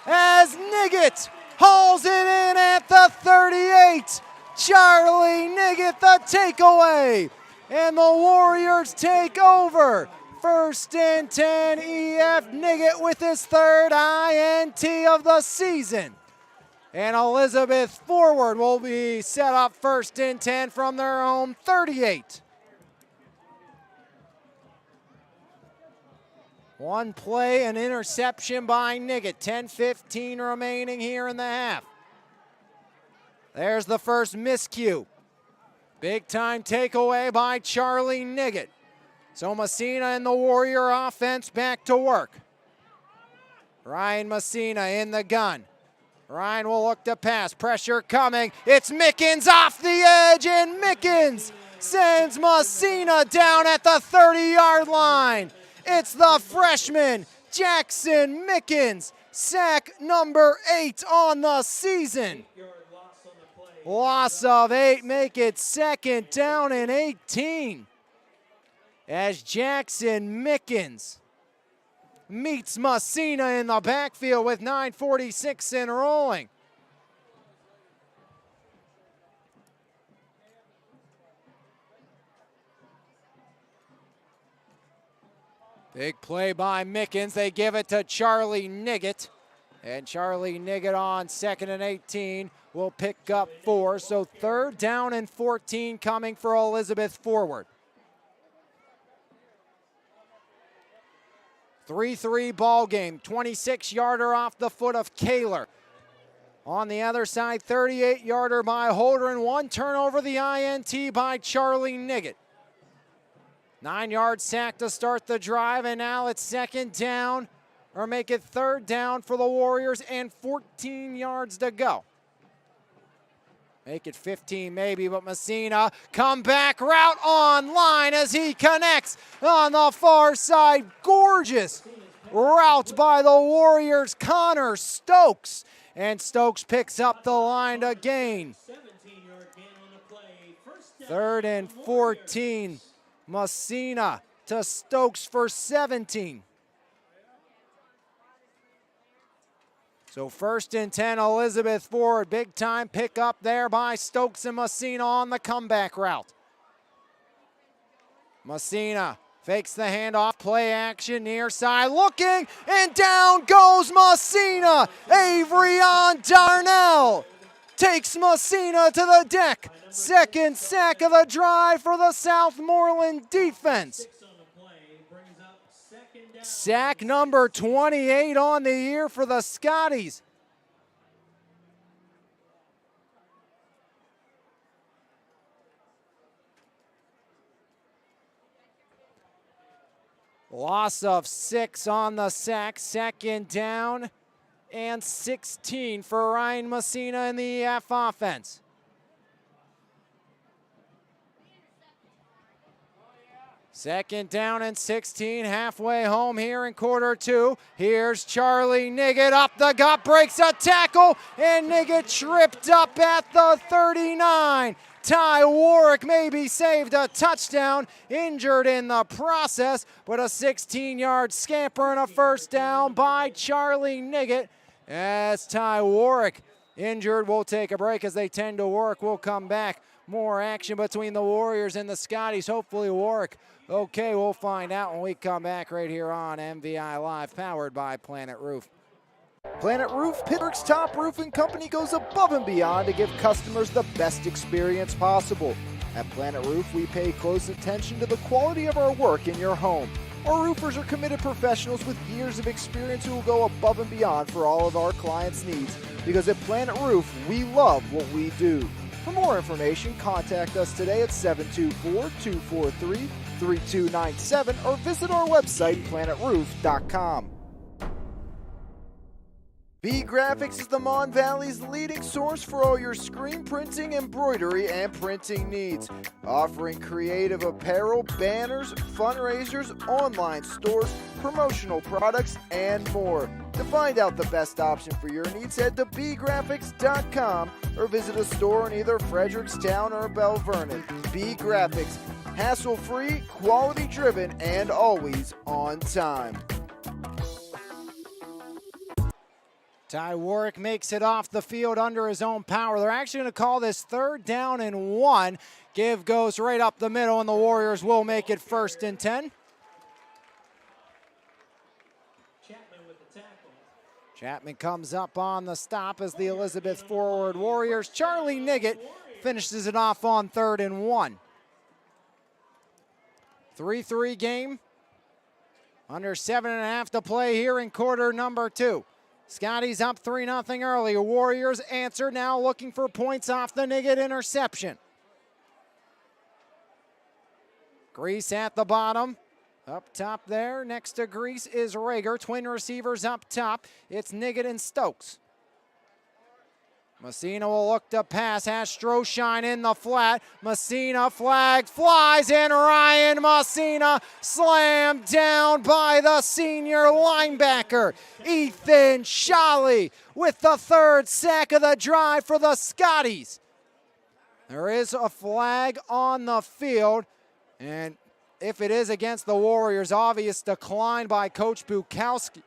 Speaker 1: as Niggett hauls it in at the 38. Charlie Niggett the takeaway, and the Warriors take over. 1st and 10, EF Niggett with his 3rd INT of the season. And Elizabeth Forward will be set up 1st and 10 from their own 38. One play, an interception by Niggett. 10:15 remaining here in the half. There's the first miscue. Big time takeaway by Charlie Niggett. So Messina and the Warrior offense back to work. Ryan Messina in the gun. Ryan will look to pass. Pressure coming. It's Mickens off the edge, and Mickens sends Messina down at the 30-yard line. It's the freshman, Jackson Mickens, sack number 8 on the season. Loss of 8, make it 2nd down and 18. As Jackson Mickens meets Messina in the backfield with 9:46 in rolling. Big play by Mickens. They give it to Charlie Niggett. And Charlie Niggett on 2nd and 18 will pick up 4. So 3rd down and 14 coming for Elizabeth Forward. 3-3 ball game. 26-yarder off the foot of Kaler. On the other side, 38-yarder by Holdren. 1 turnover, the INT by Charlie Niggett. 9-yard sack to start the drive, and now it's 2nd down, or make it 3rd down for the Warriors, and 14 yards to go. Make it 15 maybe, but Messina, comeback route online as he connects on the far side. Gorgeous route by the Warriors, Connor Stokes. And Stokes picks up the line to gain.
Speaker 3: 17-yard gain on the play. First down,
Speaker 1: 3rd and 14. Messina to Stokes for 17. So 1st and 10, Elizabeth Ford. Big time pick up there by Stokes and Messina on the comeback route. Messina fakes the handoff, play action, near side, looking, and down goes Messina. Avrion Darnell takes Messina to the deck. 2nd sack of the drive for the Southmoreland defense.
Speaker 3: 6 on the play brings up 2nd down.
Speaker 1: Sack number 28 on the year for the Scotties. Loss of 6 on the sack, 2nd down and 16 for Ryan Messina in the EF offense. Second down and 16, halfway home here in quarter 2. Here's Charlie Niggett up the gut, breaks a tackle, and Niggett tripped up at the 39. Ty Warwick maybe saved a touchdown, injured in the process, but a 16-yard scamper and a 1st down by Charlie Niggett. As Ty Warwick injured, we'll take a break as they tend to work. We'll come back. More action between the Warriors and the Scotties. Hopefully Warwick okay, we'll find out when we come back right here on MVI Live, powered by Planet Roof.
Speaker 2: Planet Roof, Pittsburgh's top roofing company, goes above and beyond to give customers the best experience possible. At Planet Roof, we pay close attention to the quality of our work in your home. Our roofers are committed professionals with years of experience who will go above and beyond for all of our clients' needs. Because at Planet Roof, we love what we do. For more information, contact us today at 724-243-3297 or visit our website, planetroof.com. B Graphics is the Mon Valley's leading source for all your screen printing, embroidery, and printing needs. Offering creative apparel, banners, fundraisers, online stores, promotional products, and more. To find out the best option for your needs, head to bgraphics.com or visit a store in either Frederickstown or Belle Vernon. B Graphics, hassle-free, quality-driven, and always on time.
Speaker 1: Ty Warwick makes it off the field under his own power. They're actually going to call this 3rd down and 1. Give goes right up the middle, and the Warriors will make it 1st and 10.
Speaker 3: Chapman with the tackle.
Speaker 1: Chapman comes up on the stop as the Elizabeth Forward Warriors. Charlie Niggett finishes it off on 3rd and 1. 3-3 game. Under 7.5 to play here in quarter number 2. Scotties up 3-0 early. Warriors answer now, looking for points off the Niggett interception. Grease at the bottom. Up top there, next to Grease is Rager. Twin receivers up top. It's Niggett and Stokes. Messina will look to pass, has Stroshine in the flat. Messina, flag flies, and Ryan Messina slammed down by the senior linebacker, Ethan Shawley, with the 3rd sack of the drive for the Scotties. There is a flag on the field, and if it is against the Warriors, obvious decline by Coach Bukowski.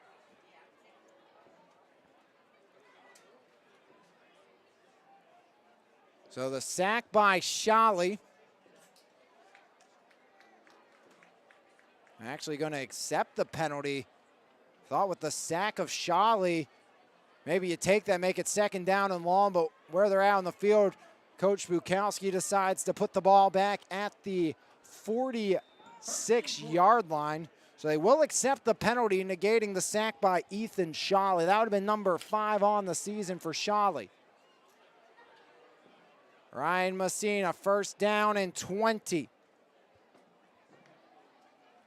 Speaker 1: So the sack by Shawley. Actually going to accept the penalty. Thought with the sack of Shawley, maybe you take that, make it 2nd down and long, but where they're out on the field, Coach Bukowski decides to put the ball back at the 46-yard line. So they will accept the penalty, negating the sack by Ethan Shawley. That would have been number 5 on the season for Shawley. Ryan Messina, 1st down and 20.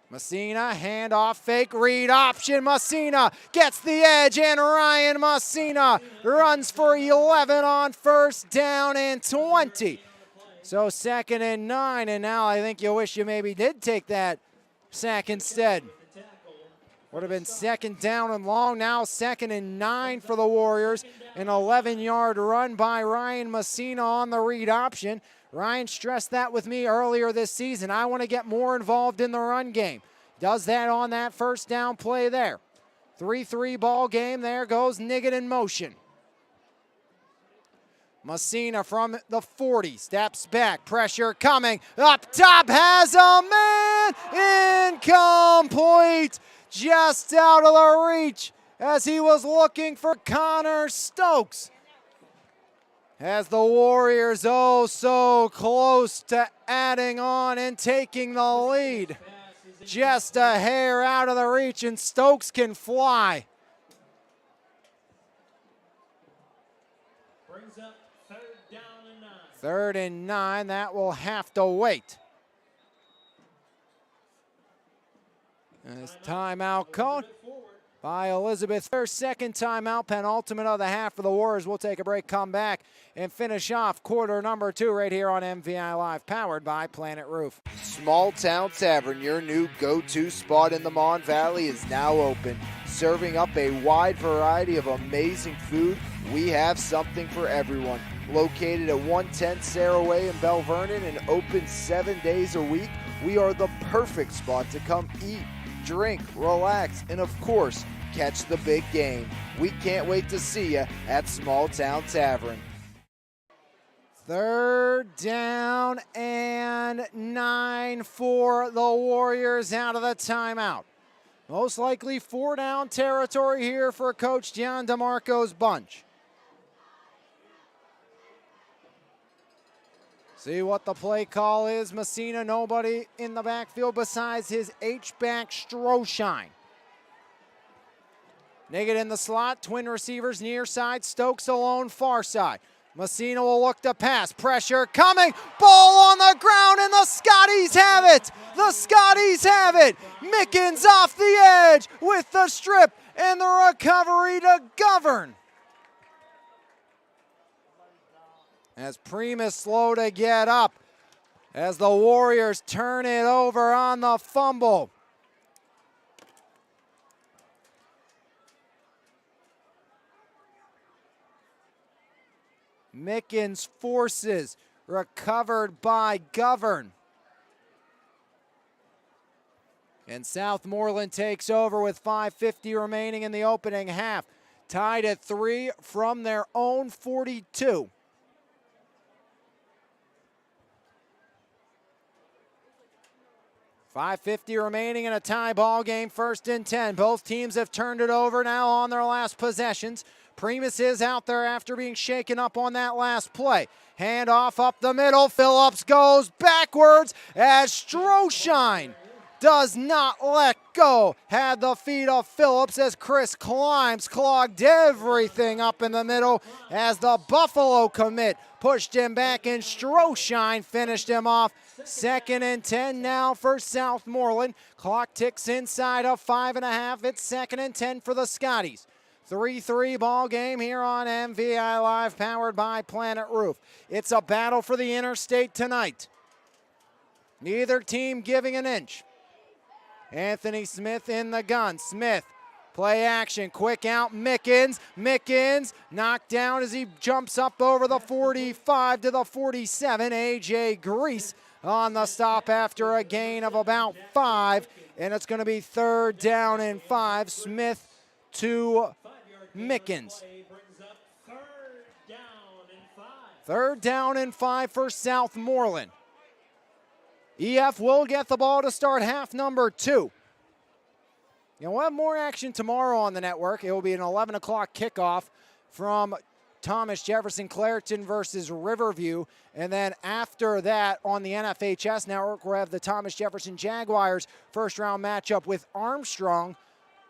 Speaker 1: Messina, handoff, fake read option. Messina gets the edge, and Ryan Messina runs for 11 on 1st down and 20. So 2nd and 9, and now I think you wish you maybe did take that sack instead. Would have been second down and long. Now 2nd and 9 for the Warriors. An 11-yard run by Ryan Messina on the read option. Ryan stressed that with me earlier this season. I want to get more involved in the run game. Does that on that first down play there. 3-3 ball game. There goes Niggett in motion. Messina from the 40, steps back, pressure coming, up top, has a man, incomplete, just out of the reach as he was looking for Connor Stokes. As the Warriors oh so close to adding on and taking the lead. Just a hair out of the reach, and Stokes can fly.
Speaker 3: Brings up 3rd down and 9.
Speaker 1: 3rd and 9, that will have to wait. As timeout called by Elizabeth. Their 2nd timeout, penultimate of the half for the Warriors. We'll take a break, come back, and finish off quarter number 2 right here on MVI Live, powered by Planet Roof.
Speaker 2: Small Town Tavern, your new go-to spot in the Mon Valley, is now open. Serving up a wide variety of amazing food, we have something for everyone. Located at 110 Sarah Way in Bell Vernon and open 7 days a week, we are the perfect spot to come eat, drink, relax, and of course, catch the big game. We can't wait to see you at Small Town Tavern.
Speaker 1: 3rd down and 9 for the Warriors out of the timeout. Most likely 4-down territory here for Coach John DeMarco's bunch. See what the play call is. Messina, nobody in the backfield besides his H-back Stroshine. Niggett in the slot, twin receivers near side, Stokes alone far side. Messina will look to pass, pressure coming, ball on the ground, and the Scotties have it! The Scotties have it! Mickens off the edge with the strip and the recovery to Govern. As Primus slow to get up, as the Warriors turn it over on the fumble. Mickens forces, recovered by Govern. And Southmoreland takes over with 5:50 remaining in the opening half. Tied at 3 from their own 42. .550 remaining in a tie ball game, 1st and 10. Both teams have turned it over now on their last possessions. Primus is out there after being shaken up on that last play. Handoff up the middle. Phillips goes backwards as Stroshine does not let go. Had the feet of Phillips as Chris Climbs clogged everything up in the middle as the Buffalo commit pushed him back, and Stroshine finished him off. 2nd and 10 now for Southmoreland. Clock ticks inside of 5.5. It's 2nd and 10 for the Scotties. 3-3 ball game here on MVI Live, powered by Planet Roof. It's a battle for the interstate tonight. Neither team giving an inch. Anthony Smith in the gun. Smith, play action, quick out, Mickens. Mickens knocked down as he jumps up over the 45 to the 47. A.J. Grease on the stop after a gain of about 5. And it's going to be 3rd down and 5. Smith to Mickens. 3rd down and 5 for Southmoreland. EF will get the ball to start half number 2. We'll have more action tomorrow on the network. It will be an 11 o'clock kickoff from Thomas Jefferson Clareton versus Riverview. And then after that on the NFHS network, we'll have the Thomas Jefferson Jaguars first round matchup with Armstrong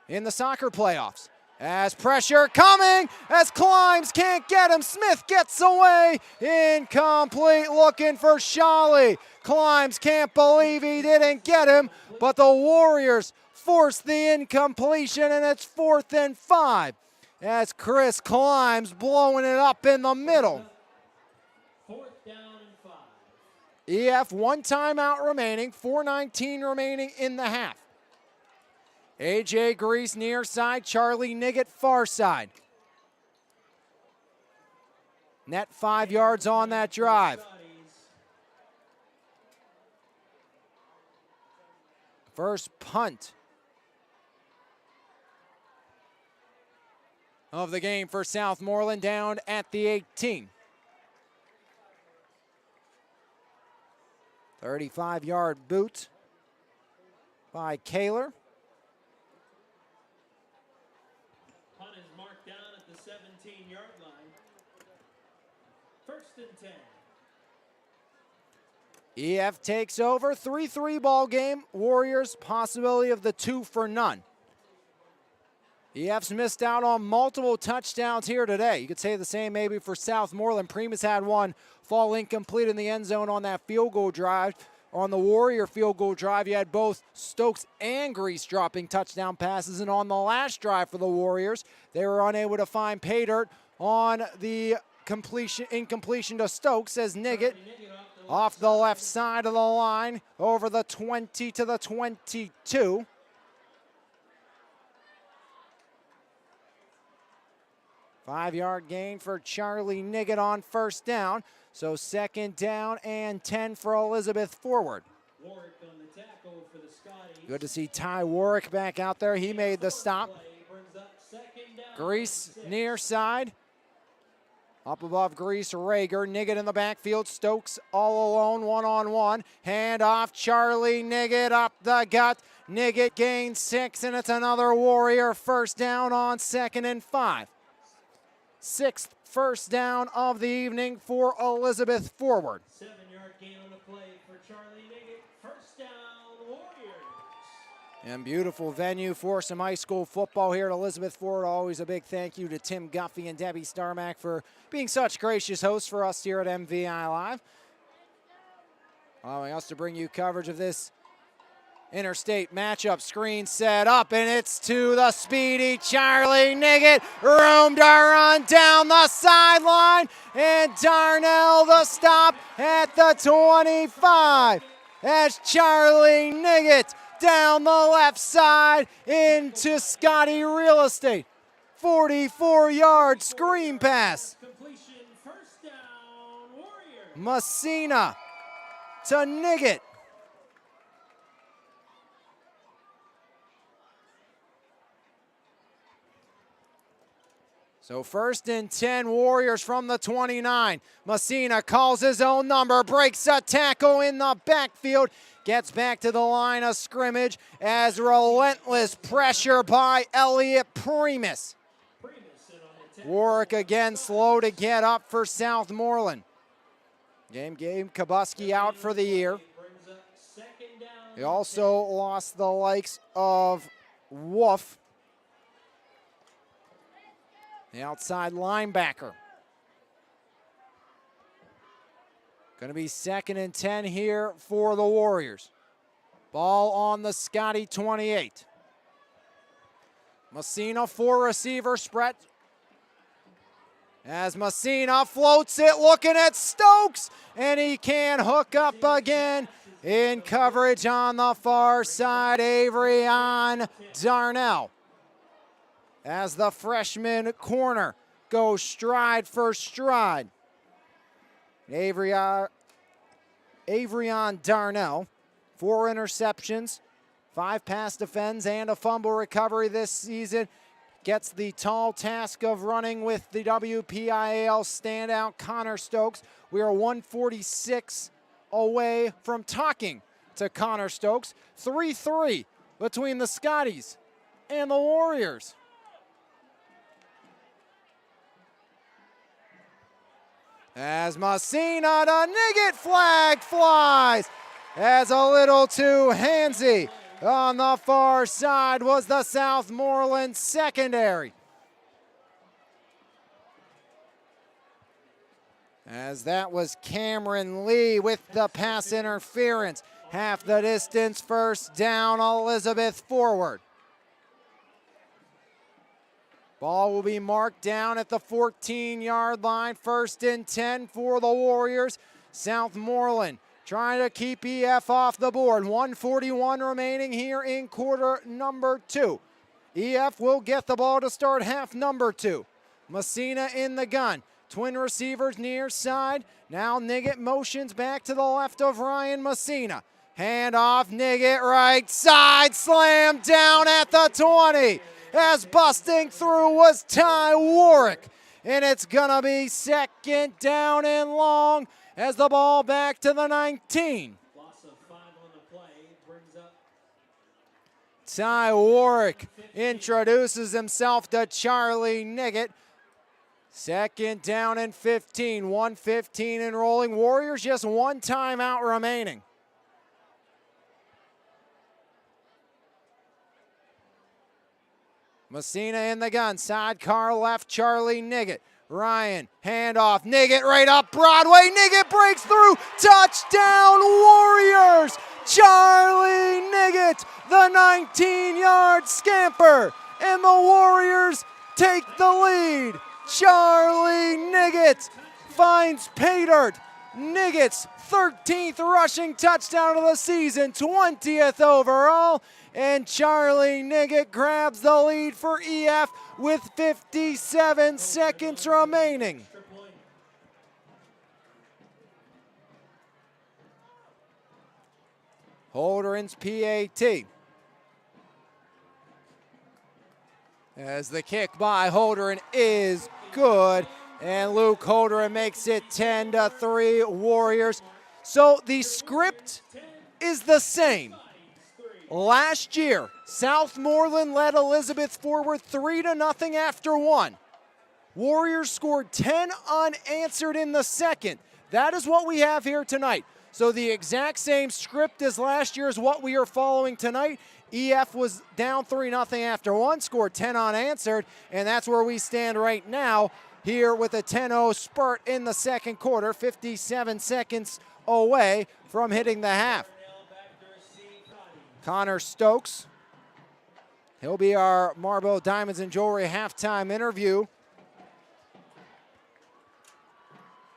Speaker 1: in the soccer playoffs. As pressure coming, as Climbs can't get him. Smith gets away. Incomplete, looking for Shawley. Climbs can't believe he didn't get him, but the Warriors force the incompletion, and it's 4th and 5. As Chris Climbs blowing it up in the middle.
Speaker 3: 4th down and 5.
Speaker 1: EF 1 timeout remaining, 4:19 remaining in the half. AJ Grease near side, Charlie Niggett far side. Net 5 yards on that drive. First punt of the game for Southmoreland, down at the 18. 35-yard boot by Kaler.
Speaker 3: Punt is marked down at the 17-yard line. First and 10.
Speaker 1: EF takes over, 3-3 ball game. Warriors, possibility of the 2 for none. EF's missed out on multiple touchdowns here today. You could say the same maybe for Southmoreland. Primus had one fall incomplete in the end zone on that field goal drive. On the Warrior field goal drive, you had both Stokes and Grease dropping touchdown passes. And on the last drive for the Warriors, they were unable to find pay dirt on the incompletion to Stokes as Niggett off the left side of the line over the 20 to the 22. Five-yard gain for Charlie Niggett on first down. So second down and 10 for Elizabeth forward.
Speaker 3: Warwick on the tackle for the Scotties.
Speaker 1: Good to see Ty Warwick back out there. He made the stop.
Speaker 3: Brings up second down
Speaker 1: Grease
Speaker 3: and 6.
Speaker 1: near side. Up above Grease, Rager. Niggett in the backfield. Stokes all alone, one-on-one. Hand off, Charlie Niggett up the gut. Niggett gains 6, and it's another Warrior first down on 2nd and 5. 6th first down of the evening for Elizabeth forward.
Speaker 3: 7-yard gain on the play for Charlie Niggett. First down, Warriors.
Speaker 1: And beautiful venue for some high school football here at Elizabeth Ford. Always a big thank you to Tim Guffey and Debbie Starmack for being such gracious hosts for us here at MVI Live. Allowing us to bring you coverage of this interstate matchup. Screen set up, and it's to the speedy Charlie Niggett. Room to run down the sideline, and Darnell the stop at the 25 as Charlie Niggett down the left side into Scotty Real Estate. 44-yard screen pass.
Speaker 3: Completion, first down, Warriors.
Speaker 1: Messina to Niggett. So first and 10, Warriors from the 29. Messina calls his own number, breaks a tackle in the backfield, gets back to the line of scrimmage as relentless pressure by Elliot Primus. Warwick again slow to get up for Southmoreland. Gabe Kabuski out for the year. He also lost the likes of Wolf, the outside linebacker. Going to be 2nd and 10 here for the Warriors. Ball on the Scotty 28. Messina, 4 receiver spread. As Messina floats it, looking at Stokes, and he can hook up again in coverage on the far side. Avery on Darnell. As the freshman corner goes stride for stride. Avery on Darnell, 4 interceptions, 5 pass defends, and a fumble recovery this season. Gets the tall task of running with the WPIAL standout Connor Stokes. We are 146 away from talking to Connor Stokes. 3-3 between the Scotties and the Warriors. As Messina to Niggett, flag flies. As a little too handsy on the far side was the Southmoreland secondary. As that was Cameron Lee with the pass interference. Half the distance, first down, Elizabeth forward. Ball will be marked down at the 14-yard line. 1st and 10 for the Warriors. Southmoreland trying to keep EF off the board. 1:41 remaining here in quarter number 2. EF will get the ball to start half number 2. Messina in the gun. Twin receivers near side. Now Niggett motions back to the left of Ryan Messina. Hand off, Niggett right side. Slam down at the 20. As busting through was Ty Warwick. And it's going to be second down and long as the ball back to the 19.
Speaker 3: Loss of 5 on the play brings up
Speaker 1: Ty Warwick introduces himself to Charlie Niggett. Second down and 15, 1:15 and rolling. Warriors just one timeout remaining. Messina in the gun, sidecar left, Charlie Niggett. Ryan, handoff, Niggett right up Broadway. Niggett breaks through, touchdown Warriors! Charlie Niggett, the 19-yard scamper, and the Warriors take the lead. Charlie Niggett finds pay dirt. Niggett's 13th rushing touchdown of the season, 20th overall, and Charlie Niggett grabs the lead for EF with 57 seconds remaining. Holdren's PAT. As the kick by Holdren is good, and Luke Holdren makes it 10-3 Warriors. So the script is the same. Last year, Southmoreland led Elizabeth forward 3-0 after 1. Warriors scored 10 unanswered in the second. That is what we have here tonight. So the exact same script as last year is what we are following tonight. EF was down 3-0 after 1, scored 10 unanswered, and that's where we stand right now here with a 10-0 spurt in the second quarter, 57 seconds away from hitting the half. Connor Stokes, he'll be our Marlboro Diamonds and Jewelry halftime interview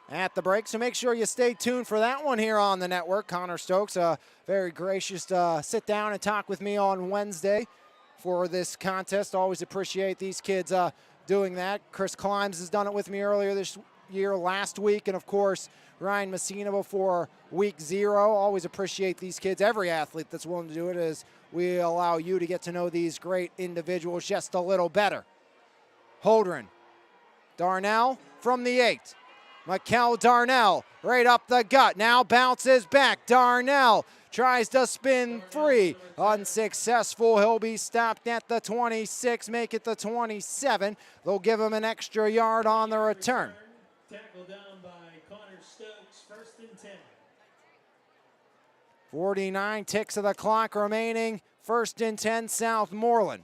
Speaker 1: at the break, so make sure you stay tuned for that one here on the network. Connor Stokes, very gracious to sit down and talk with me on Wednesday for this contest. Always appreciate these kids doing that. Chris Climbs has done it with me earlier this year, last week, and of course Ryan Messina before week 0. Always appreciate these kids, every athlete that's willing to do it, as we allow you to get to know these great individuals just a little better. Holdren, Darnell from the 8. Mikel Darnell right up the gut, now bounces back. Darnell tries to spin free, unsuccessful. He'll be stopped at the 26, make it the 27. They'll give him an extra yard on the return.
Speaker 3: Tackle down by Connor Stokes, 1st and 10.
Speaker 1: 49 ticks of the clock remaining, 1st and 10 Southmoreland.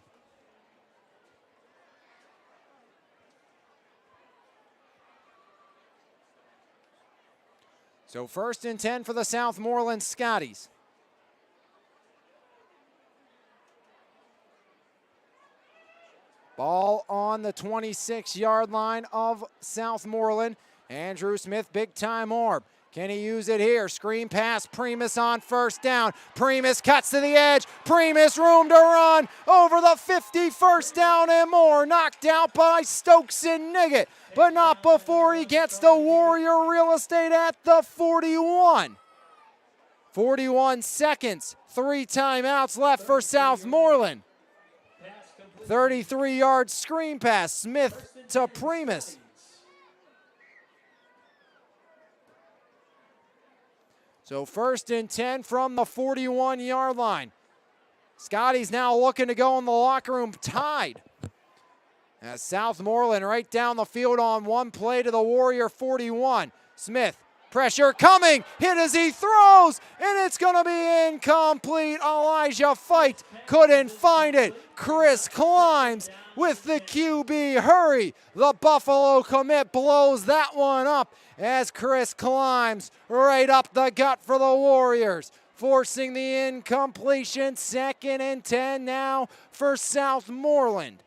Speaker 1: So 1st and 10 for the Southmoreland Scotties. Ball on the 26-yard line of Southmoreland. Andrew Smith, big time orb. Can he use it here? Screen pass, Primus on 1st down. Primus cuts to the edge. Primus room to run over the 50, 1st down and more. Knocked out by Stokes and Niggett, but not before he gets to Warrior real estate at the 41. 41 seconds, 3 timeouts left for Southmoreland. 33-yard screen pass, Smith to Primus. So 1st and 10 from the 41-yard line. Scotty's now looking to go in the locker room tied. As Southmoreland right down the field on one play to the Warrior 41. Smith, pressure coming, hit as he throws, and it's going to be incomplete. Elijah Fight couldn't find it. Chris Climbs with the QB hurry. The Buffalo commit blows that one up as Chris Climbs right up the gut for the Warriors, forcing the incompletion. 2nd and 10 now for Southmoreland.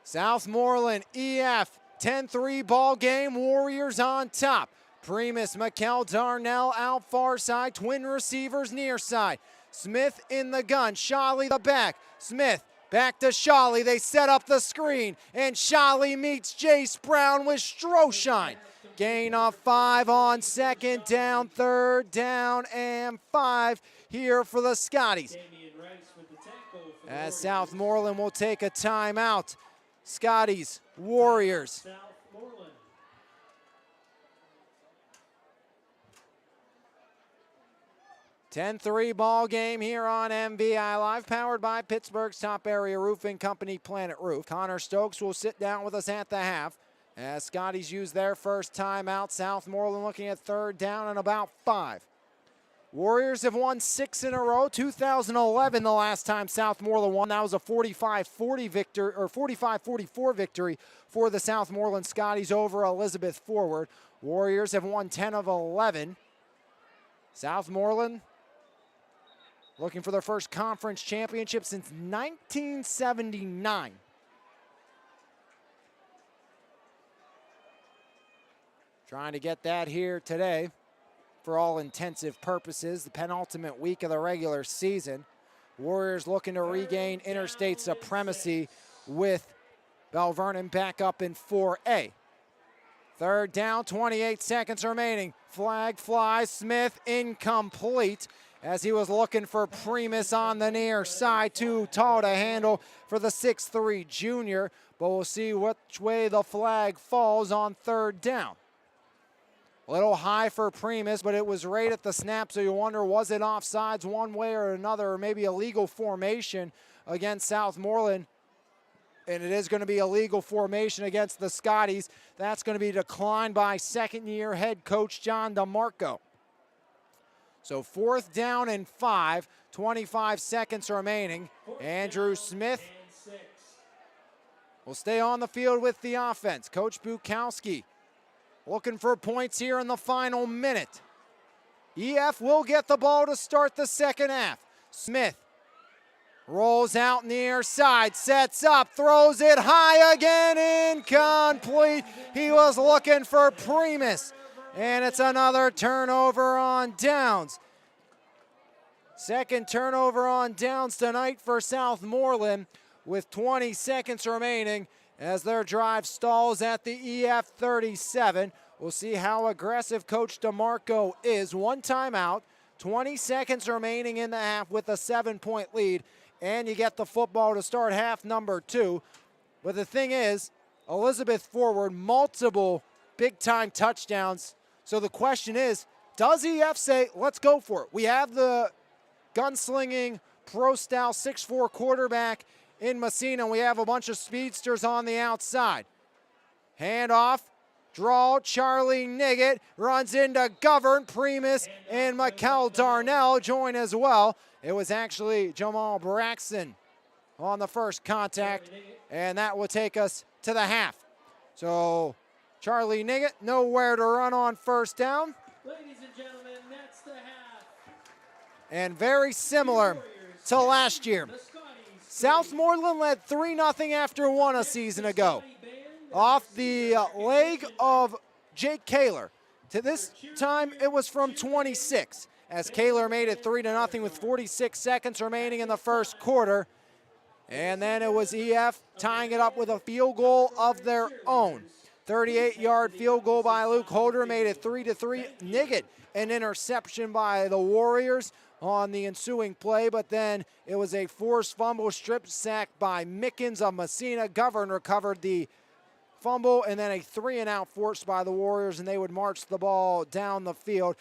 Speaker 1: Southmoreland EF 10-3 ball game. Warriors on top. Primus, Mikel Darnell out far side, twin receivers near side. Smith in the gun, Shawley the back. Smith back to Shawley, they set up the screen, and Shawley meets Jace Brown with Stroshine. Gain of 5 on second down, third down, and 5 here for the Scotties. As Southmoreland will take a timeout. Scotties, Warriors. 10-3 ball game here on MVI Live, powered by Pittsburgh's top area roofing company, Planet Roof. Connor Stokes will sit down with us at the half as Scotties use their first timeout. Southmoreland looking at third down and about 5. Warriors have won 6 in a row. 2011 the last time Southmoreland won. That was a 45-40 victory, or 45-44 victory for the Southmoreland Scotties over Elizabeth Forward. Warriors have won 10 of 11. Southmoreland looking for their first conference championship since 1979. Trying to get that here today for all intensive purposes, the penultimate week of the regular season. Warriors looking to regain interstate supremacy with Bell Vernon back up in 4A. Third down, 28 seconds remaining. Flag flies, Smith incomplete as he was looking for Primus on the near side. Too tall to handle for the 6'3 junior, but we'll see which way the flag falls on third down. A little high for Primus, but it was right at the snap, so you wonder, was it offsides one way or another, or maybe a legal formation against Southmoreland? And it is going to be a legal formation against the Scotties. That's going to be declined by second-year head coach John DeMarco. So fourth down and 5, 25 seconds remaining. Andrew Smith will stay on the field with the offense. Coach Bukowski looking for points here in the final minute. EF will get the ball to start the second half. Smith rolls out near side, sets up, throws it high again, incomplete. He was looking for Primus, and it's another turnover on downs. Second turnover on downs tonight for Southmoreland with 20 seconds remaining as their drive stalls at the EF 37. We'll see how aggressive Coach DeMarco is. One timeout, 20 seconds remaining in the half with a 7-point lead, and you get the football to start half number 2. But the thing is, Elizabeth Forward, multiple big-time touchdowns. So the question is, does EF say, let's go for it? We have the gunslinging, pro-style 6'4 quarterback in Messina. We have a bunch of speedsters on the outside. Handoff, draw, Charlie Niggett runs into Govern, Primus, and Mikel Darnell join as well. It was actually Jamal Braxton on the first contact, and that will take us to the half. So Charlie Niggett nowhere to run on first down.
Speaker 3: Ladies and gentlemen, that's the half.
Speaker 1: And very similar to last year. Southmoreland led 3-0 after one a season ago off the leg of Jake Kaler. To this time, it was from 26, as Kaler made it 3-0 with 46 seconds remaining in the first quarter. And then it was EF tying it up with a field goal of their own. 38-yard field goal by Luke Holder made it 3-3. Niggett, an interception by the Warriors on the ensuing play, but then it was a forced fumble strip sack by Mickens of Messina. Govern recovered the fumble, and then a 3-and-out forced by the Warriors, and they would march the ball down the field.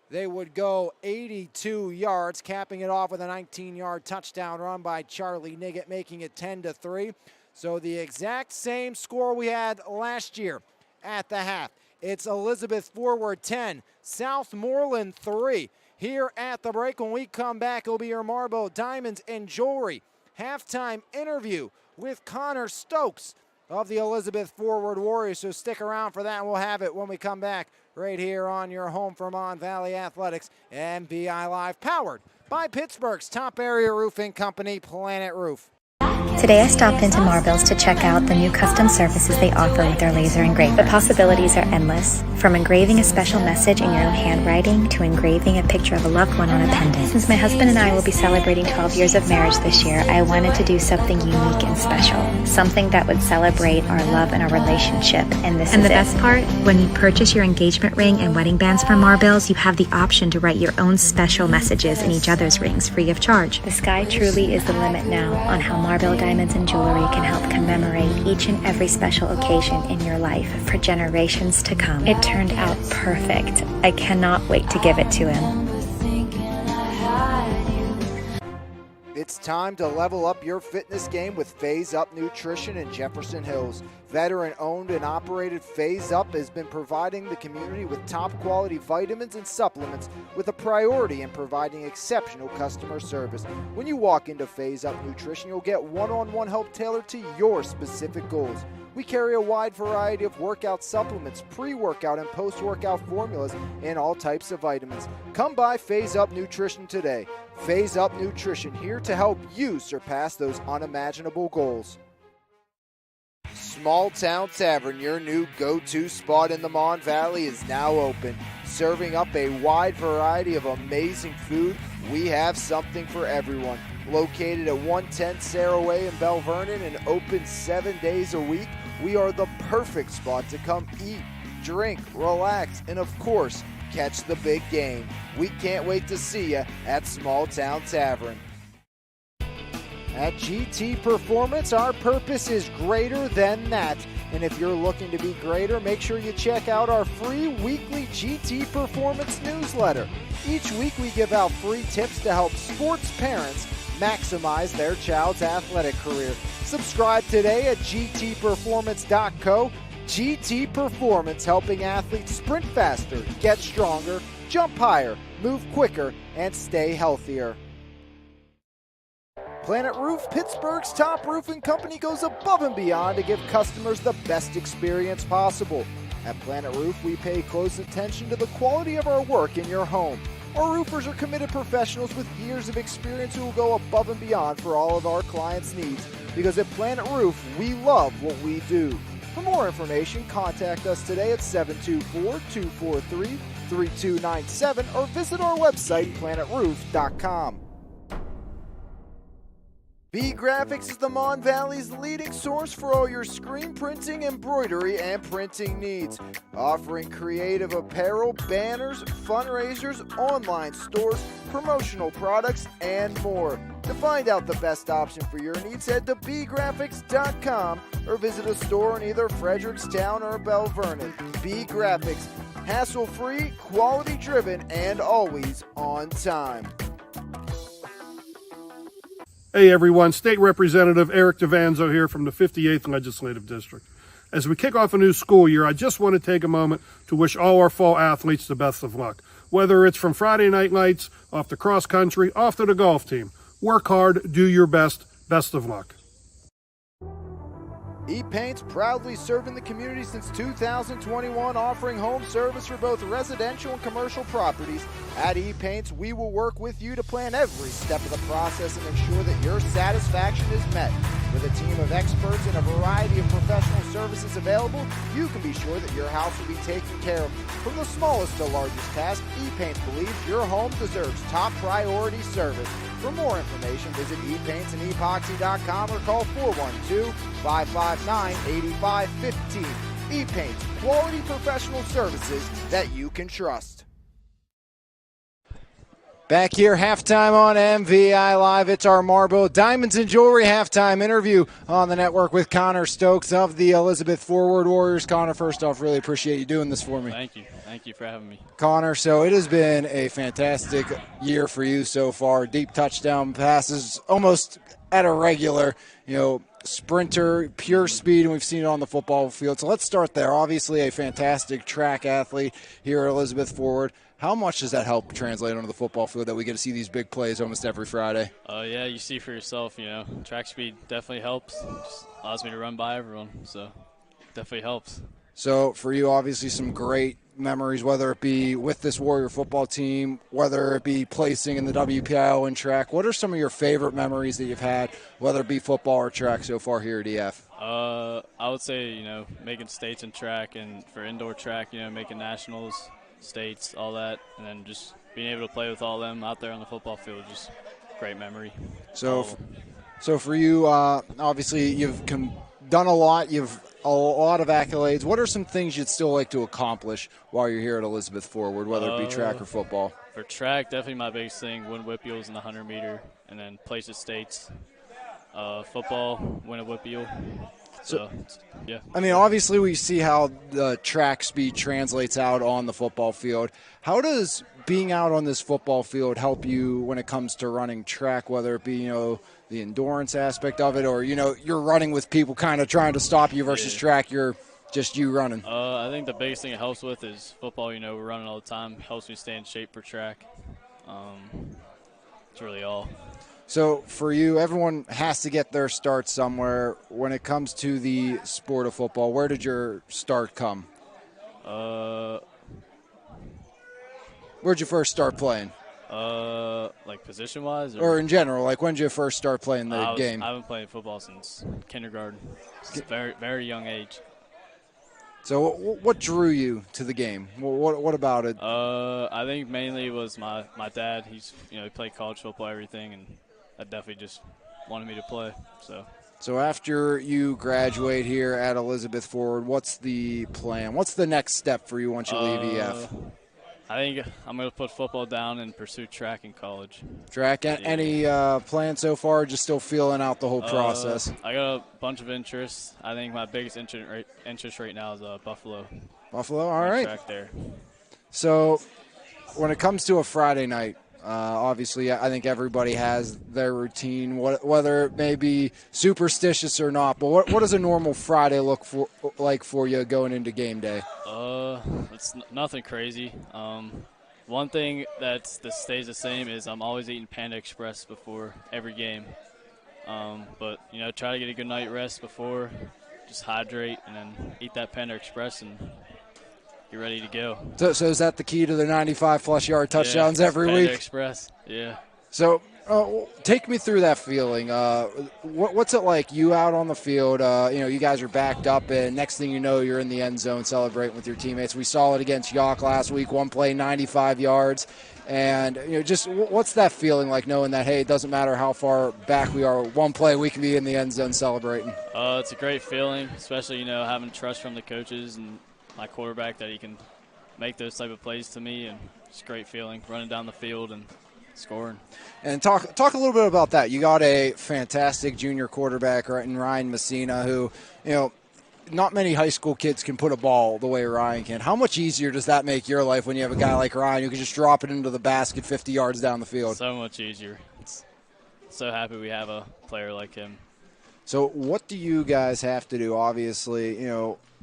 Speaker 1: They would go 82 yards, capping it off with a 19-yard touchdown run by Charlie Niggett, making it 10-3. So the exact same score we had last year at the half. It's Elizabeth Forward 10, Southmoreland 3. Here at the break, when we come back, it'll be your Marble Diamonds and Jewelry halftime interview with Connor Stokes of the Elizabeth Forward Warriors. So stick around for that. We'll have it when we come back right here on your home for Mon Valley Athletics, MVI Live, powered by Pittsburgh's top area roofing company, Planet Roof.
Speaker 4: Today I stopped into Marbills to check out the new custom services they offer with their laser engraver. The possibilities are endless, from engraving a special message in your own handwriting to engraving a picture of a loved one on a pendant. Since my husband and I will be celebrating 12 years of marriage this year, I wanted to do something unique and special, something that would celebrate our love and our relationship, and this is it. And the best part, when you purchase your engagement ring and wedding bands from Marbills, you have the option to write your own special messages in each other's rings free of charge. The sky truly is the limit now on how Marbill Diamonds and Jewelry can help commemorate each and every special occasion in your life for generations to come. It turned out perfect. I cannot wait to give it to him.
Speaker 2: It's time to level up your fitness game with Phase Up Nutrition in Jefferson Hills. Veteran-owned and operated Phase Up has been providing the community with top-quality vitamins and supplements with a priority in providing exceptional customer service. When you walk into Phase Up Nutrition, you'll get one-on-one help tailored to your specific goals. We carry a wide variety of workout supplements, pre-workout and post-workout formulas, and all types of vitamins. Come by Phase Up Nutrition today. Phase Up Nutrition, here to help you surpass those unimaginable goals. Small Town Tavern, your new go-to spot in the Mon Valley, is now open. Serving up a wide variety of amazing food, we have something for everyone. Located at 110 Sarah Way in Bell Vernon and open 7 days a week, we are the perfect spot to come eat, drink, relax, and of course, catch the big game. We can't wait to see you at Small Town Tavern. At GT Performance, our purpose is greater than that. And if you're looking to be greater, make sure you check out our free weekly GT Performance newsletter. Each week we give out free tips to help sports parents maximize their child's athletic career. Subscribe today at gtperformance.co. GT Performance, helping athletes sprint faster, get stronger, jump higher, move quicker, and stay healthier. Planet Roof, Pittsburgh's top roofing company, goes above and beyond to give customers the best experience possible. At Planet Roof, we pay close attention to the quality of our work in your home. Our roofers are committed professionals with years of experience who will go above and beyond for all of our clients' needs. Because at Planet Roof, we love what we do. For more information, contact us today at 724-243-3297 or visit our website, planetroof.com. B Graphics is the Mon Valley's leading source for all your screen printing, embroidery, and printing needs. Offering creative apparel, banners, fundraisers, online stores, promotional products, and more. To find out the best option for your needs, head to bgraphics.com or visit a store in either Frederickstown or Bell Vernon. B Graphics, hassle-free, quality-driven, and always on time.
Speaker 5: Hey everyone, State Representative Eric DeVanzo here from the 58th Legislative District. As we kick off a new school year, I just want to take a moment to wish all our fall athletes the best of luck. Whether it's from Friday night lights, off to cross country, off to the golf team. Work hard, do your best, best of luck.
Speaker 2: E-Paint's proudly serving the community since 2021, offering home service for both residential and commercial properties. At E-Paint's, we will work with you to plan every step of the process and ensure that your satisfaction is met. With a team of experts and a variety of professional services available, you can be sure that your house will be taken care of. From the smallest to largest task, E-Paints believes your home deserves top priority service. For more information, visit epaintsанdepoxy.com or call 412-559-8515. E-Paints, quality professional services that you can trust.
Speaker 1: Back here, halftime on MVI Live. It's our Marble Diamonds and Jewelry halftime interview on the network with Connor Stokes of the Elizabeth Forward Warriors. Connor, first off, really appreciate you doing this for me.
Speaker 6: Thank you. Thank you for having me.
Speaker 1: Connor, so it has been a fantastic year for you so far. Deep touchdown passes, almost at a regular, sprinter, pure speed, and we've seen it on the football field. So let's start there. Obviously a fantastic track athlete here at Elizabeth Forward. How much does that help translate onto the football field that we get to see these big plays almost every Friday?
Speaker 6: Yeah, you see for yourself, track speed definitely helps. Just allows me to run by everyone, so definitely helps.
Speaker 2: So for you, obviously some great memories, whether it be with this Warrior football team, whether it be placing in the WPIL in track. What are some of your favorite memories that you've had, whether it be football or track so far here at EF?
Speaker 6: I would say, making states in track, and for indoor track, making nationals, states, all that, and then just being able to play with all them out there on the football field, just great memory.
Speaker 2: So for you, obviously you've done a lot. You've a lot of accolades. What are some things you'd still like to accomplish while you're here at Elizabeth Forward, whether it be track or football?
Speaker 6: For track, definitely my biggest thing, win whip-eals in the 100-meter, and then place at states. Football, win a whip-eel. So, yeah.
Speaker 2: I mean, obviously we see how the track speed translates out on the football field. How does being out on this football field help you when it comes to running track, whether it be, the endurance aspect of it, or, you're running with people kind of trying to stop you versus track, you're just you running?
Speaker 6: I think the biggest thing it helps with is football. We're running all the time. Helps me stay in shape for track. That's really all.
Speaker 2: So for you, everyone has to get their start somewhere. When it comes to the sport of football, where did your start come? Where'd you first start playing?
Speaker 6: Like position-wise?
Speaker 2: Or in general, like when did you first start playing the game?
Speaker 6: I've been playing football since kindergarten. It's a very, very young age.
Speaker 2: So what drew you to the game? What about it?
Speaker 6: I think mainly it was my dad. He played college football, everything, and that definitely just wanted me to play. So
Speaker 2: after you graduate here at Elizabeth Forward, what's the plan? What's the next step for you once you leave EF?
Speaker 6: I think I'm going to put football down and pursue track in college.
Speaker 2: Track?
Speaker 6: Yeah.
Speaker 2: Any plans so far, just still feeling out the whole process?
Speaker 6: I got a bunch of interests. I think my biggest interest right now is Buffalo.
Speaker 2: Buffalo, all right.
Speaker 6: Track there.
Speaker 2: So when it comes to a Friday night, obviously I think everybody has their routine, whether it may be superstitious or not. But what does a normal Friday look like for you going into game day?
Speaker 6: It's nothing crazy. One thing that stays the same is I'm always eating Panda Express before every game. But try to get a good night rest before, just hydrate, and then eat that Panda Express and get ready to go.
Speaker 2: So is that the key to the 95-plus yard touchdowns every
Speaker 6: Panda
Speaker 2: week?
Speaker 6: Express, yeah.
Speaker 2: So take me through that feeling. What's it like? You out on the field, you guys are backed up, and next thing you know, you're in the end zone celebrating with your teammates. We saw it against York last week, one play, 95 yards. And, just what's that feeling like, knowing that, hey, it doesn't matter how far back we are, one play, we can be in the end zone celebrating?
Speaker 6: It's a great feeling, especially, having trust from the coaches and my quarterback that he can make those type of plays to me, and it's a great feeling running down the field and scoring.
Speaker 2: And talk a little bit about that. You got a fantastic junior quarterback in Ryan Messina who, not many high school kids can put a ball the way Ryan can. How much easier does that make your life when you have a guy like Ryan who can just drop it into the basket 50 yards down the field?
Speaker 6: So much easier. So happy we have a player like him.
Speaker 2: So what do you guys have to do? Obviously,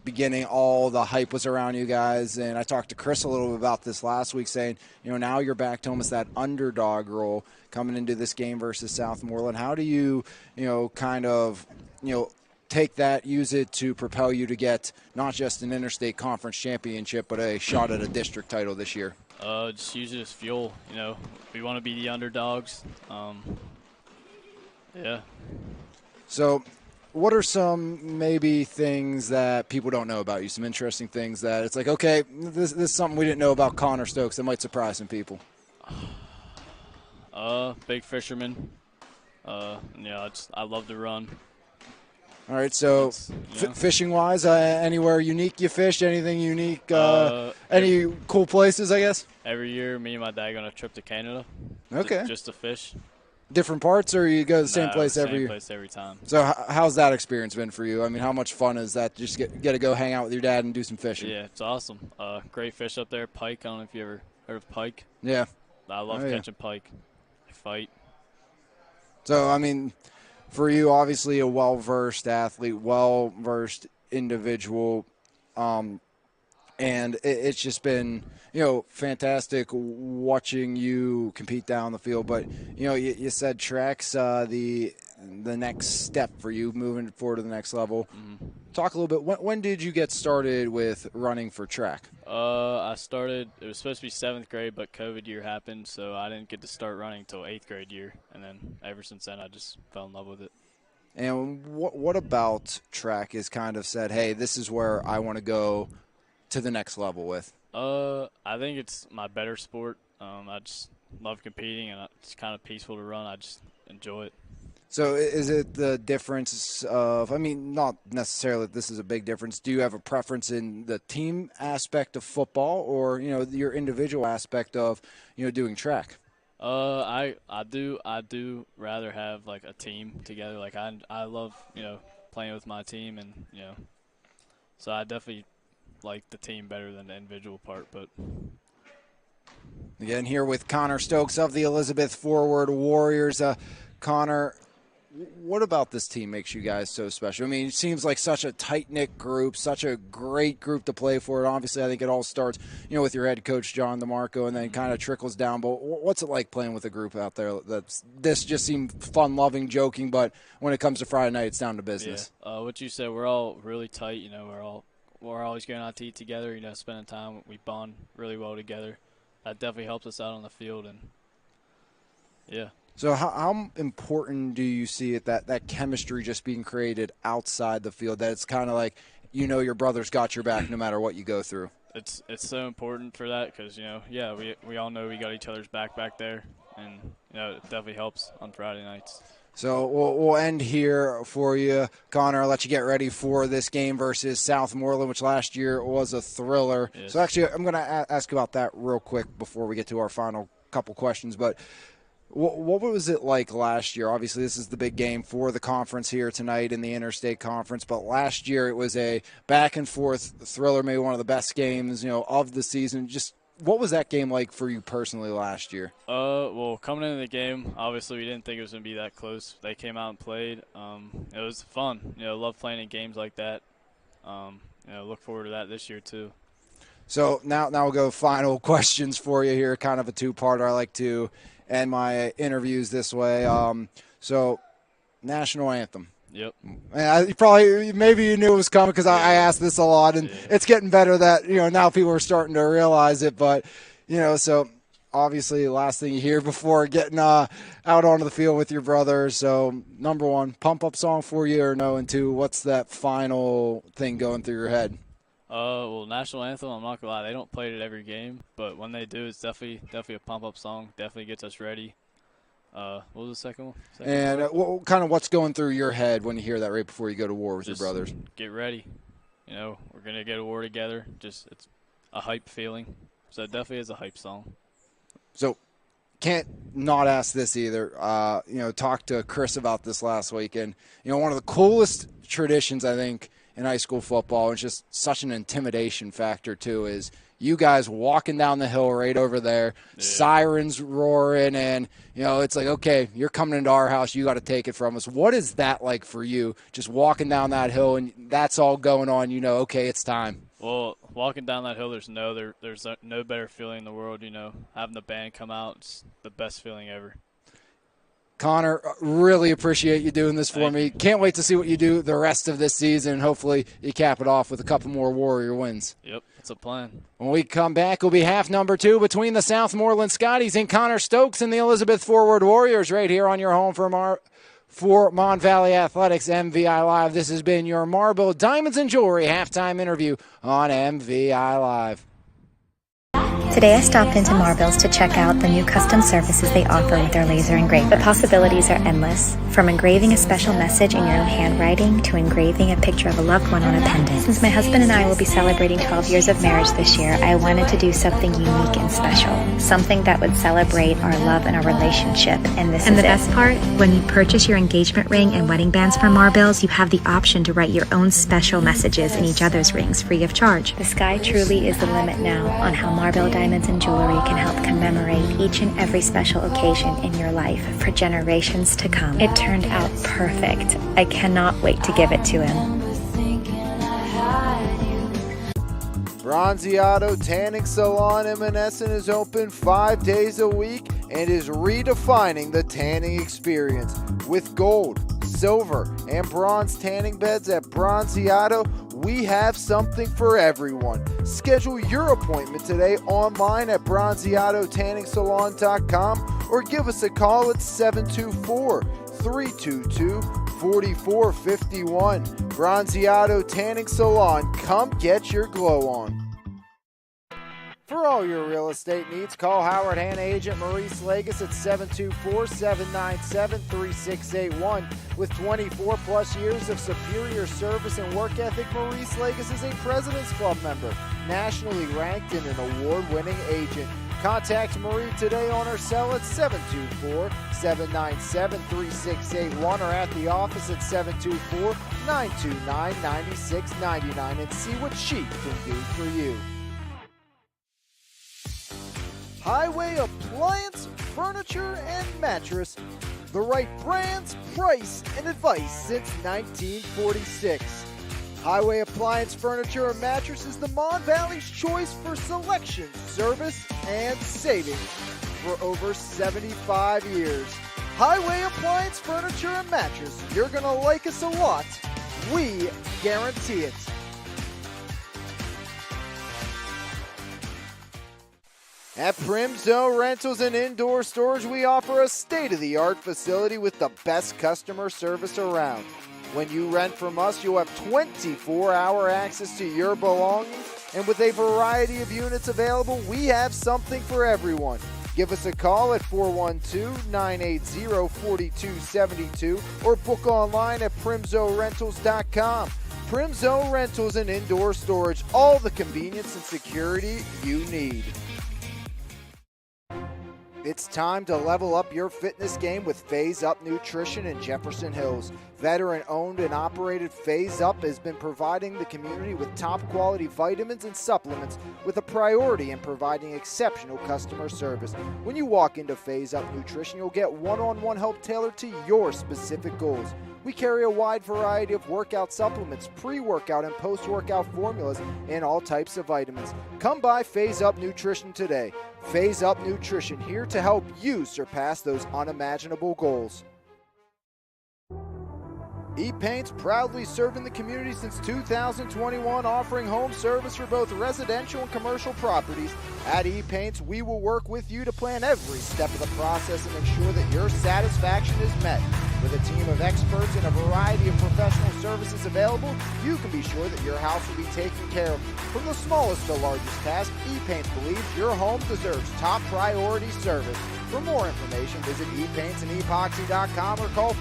Speaker 2: beginning, all the hype was around you guys, and I talked to Chris a little bit about this last week, saying, now you're back to almost that underdog role coming into this game versus Southmoreland. How do you, take that, use it to propel you to get not just an interstate conference championship, but a shot at a district title this year?
Speaker 6: Just use it as fuel. We want to be the underdogs. Yeah.
Speaker 2: So what are some maybe things that people don't know about you, some interesting things that it's like, okay, this is something we didn't know about Connor Stokes that might surprise some people?
Speaker 6: Big fisherman. I love to run.
Speaker 2: All right, so fishing-wise, anywhere unique you fished? Anything unique? Any cool places, I guess?
Speaker 6: Every year, me and my dad go on a trip to Canada.
Speaker 2: Okay.
Speaker 6: Just to fish.
Speaker 2: Different parts, or you go to the same place every year?
Speaker 6: Same place every time.
Speaker 2: So how's that experience been for you? I mean, how much fun is that? Just get to go hang out with your dad and do some fishing?
Speaker 6: Yeah, it's awesome. Great fish up there. Pike. I don't know if you ever heard of pike.
Speaker 2: Yeah.
Speaker 6: I love catching pike. I fight.
Speaker 2: So, I mean, for you, obviously a well-versed athlete, well-versed individual, and it's just been, fantastic watching you compete down the field. But, you said track's the next step for you moving forward to the next level.
Speaker 6: Mm-hmm.
Speaker 2: Talk a little bit. When did you get started with running for track?
Speaker 6: I started, it was supposed to be 7th grade, but COVID year happened, so I didn't get to start running until 8th grade year. And then ever since then, I just fell in love with it.
Speaker 2: And what about track is kind of said, hey, this is where I want to go to the next level with?
Speaker 6: I think it's my better sport. I just love competing, and it's kind of peaceful to run. I just enjoy it.
Speaker 2: So is it the difference of, I mean, not necessarily that this is a big difference. Do you have a preference in the team aspect of football or, your individual aspect of, doing track?
Speaker 6: I do rather have like a team together. Like I love, playing with my team, and, so I definitely like the team better than the individual part. But
Speaker 2: again, here with Connor Stokes of the Elizabeth Forward Warriors. Connor, what about this team makes you guys so special? I mean, it seems like such a tight-knit group, such a great group to play for. And obviously, I think it all starts, with your head coach, John DeMarco, and then kind of trickles down. But what's it like playing with a group out there? This just seemed fun-loving, joking, but when it comes to Friday night, it's down to business.
Speaker 6: Yeah. What you said, we're all really tight. We're always going out to eat together. Spending time. We bond really well together. That definitely helps us out on the field, and yeah.
Speaker 2: So how important do you see it, that chemistry just being created outside the field, that it's kind of like, your brother's got your back no matter what you go through?
Speaker 6: It's so important for that because, we all know we got each other's back there, and, it definitely helps on Friday nights.
Speaker 2: So we'll end here for you, Connor. I'll let you get ready for this game versus Southmoreland, which last year was a thriller.
Speaker 6: Yes.
Speaker 2: So actually, I'm going to ask about that real quick before we get to our final couple questions, but what was it like last year? Obviously, this is the big game for the conference here tonight in the Interstate Conference, but last year it was a back-and-forth thriller, maybe one of the best games, of the season. Just what was that game like for you personally last year?
Speaker 6: Well, coming into the game, obviously we didn't think it was going to be that close. They came out and played. It was fun. Love playing in games like that. Look forward to that this year too. So
Speaker 2: now we'll go final questions for you here, kind of a two-parter. I like to end my interviews this way. So, national anthem.
Speaker 6: Yep.
Speaker 2: And maybe you knew it was coming because I asked this a lot, and it's getting better that, now people are starting to realize it. But, so obviously the last thing you hear before getting out onto the field with your brother. So, number one, pump-up song for you or no? And two, what's that final thing going through your head?
Speaker 6: Well, national anthem, I'm not gonna lie, they don't play it at every game, but when they do, it's definitely a pump-up song. Definitely gets us ready. What was the second one?
Speaker 2: What's going through your head when you hear that right before you go to war with your brothers?
Speaker 6: Get ready. We're gonna go to war together. It's a hype feeling. So it definitely is a hype song.
Speaker 2: So can't not ask this either. Talked to Chris about this last week, and one of the coolest traditions I think in high school football, it's just such an intimidation factor too, is you guys walking down the hill right over there, sirens roaring, and, it's like, okay, you're coming into our house, you got to take it from us. What is that like for you, just walking down that hill, and that's all going on, okay, it's time?
Speaker 6: Well, walking down that hill, there's no better feeling in the world, having the band come out, it's the best feeling ever.
Speaker 2: Connor, really appreciate you doing this for me. Can't wait to see what you do the rest of this season, and hopefully you cap it off with a couple more Warrior wins.
Speaker 6: Yep, that's a plan.
Speaker 2: When we come back, it'll be half number 2 between the Southmoreland Scotties and Connor Stokes and the Elizabeth Forward Warriors right here on your home for Mon Valley Athletics MVI Live. This has been your Marble Diamonds and Jewelry halftime interview on MVI Live.
Speaker 4: Today I stopped into Marbills to check out the new custom services they offer with their laser engraving. The possibilities are endless, from engraving a special message in your own handwriting to engraving a picture of a loved one on a pendant. Since my husband and I will be celebrating 12 years of marriage this year, I wanted to do something unique and special, something that would celebrate our love and our relationship. And the best part, when you purchase your engagement ring and wedding bands from Marbills, you have the option to write your own special messages in each other's rings free of charge. The sky truly is the limit now on how Marble Diamonds and Jewelry can help commemorate each and every special occasion in your life for generations to come. It turned out perfect. I cannot wait to give it to him.
Speaker 2: Bronzeado Tanning Salon in Menneson is open 5 days a week and is redefining the tanning experience with gold, silver, and bronze tanning beds at Bronzeado, we have something for everyone. Schedule your appointment today online at bronzeadotanningsalon.com or give us a call at 724-322-4451. Bronzeado Tanning Salon, come get your glow on. For all your real estate needs, call Howard Hanna agent Maurice Lagus at 724-797-3681. With 24 plus years of superior service and work ethic, Maurice Lagus is a President's Club member, nationally ranked and an award-winning agent. Contact Marie today on her cell at 724-797-3681 or at the office at 724-929-9699 and see what she can do for you. Highway Appliance, Furniture, and Mattress. The right brands, price, and advice since 1946. Highway Appliance, Furniture, and Mattress is the Mon Valley's choice for selection, service, and savings for over 75 years. Highway Appliance, Furniture, and Mattress. You're going to like us a lot. We guarantee it. At Primzo Rentals and Indoor Storage, we offer a state-of-the-art facility with the best customer service around. When you rent from us, you'll have 24-hour access to your belongings, and with a variety of units available, we have something for everyone. Give us a call at 412-980-4272 or book online at primzorentals.com. Primzo Rentals and Indoor Storage, all the convenience and security you need. It's time to level up your fitness game with Phase Up Nutrition in Jefferson Hills. Veteran-owned and operated Phase Up has been providing the community with top-quality vitamins and supplements with a priority in providing exceptional customer service. When you walk into Phase Up Nutrition, you'll get one-on-one help tailored to your specific goals. We carry a wide variety of workout supplements, pre-workout and post-workout formulas, and all types of vitamins. Come by Phase Up Nutrition today. Phase Up Nutrition, here to help you surpass those unimaginable goals. E-Paint's proudly serving the community since 2021, offering home service for both residential and commercial properties. At E-Paint's, we will work with you to plan every step of the process and ensure that your satisfaction is met. With a team of experts and a variety of professional services available, you can be sure that your house will be taken care of. From the smallest to largest task, E-Paints believes your home deserves top priority service. For more information, visit epaintsанdepoxy.com or call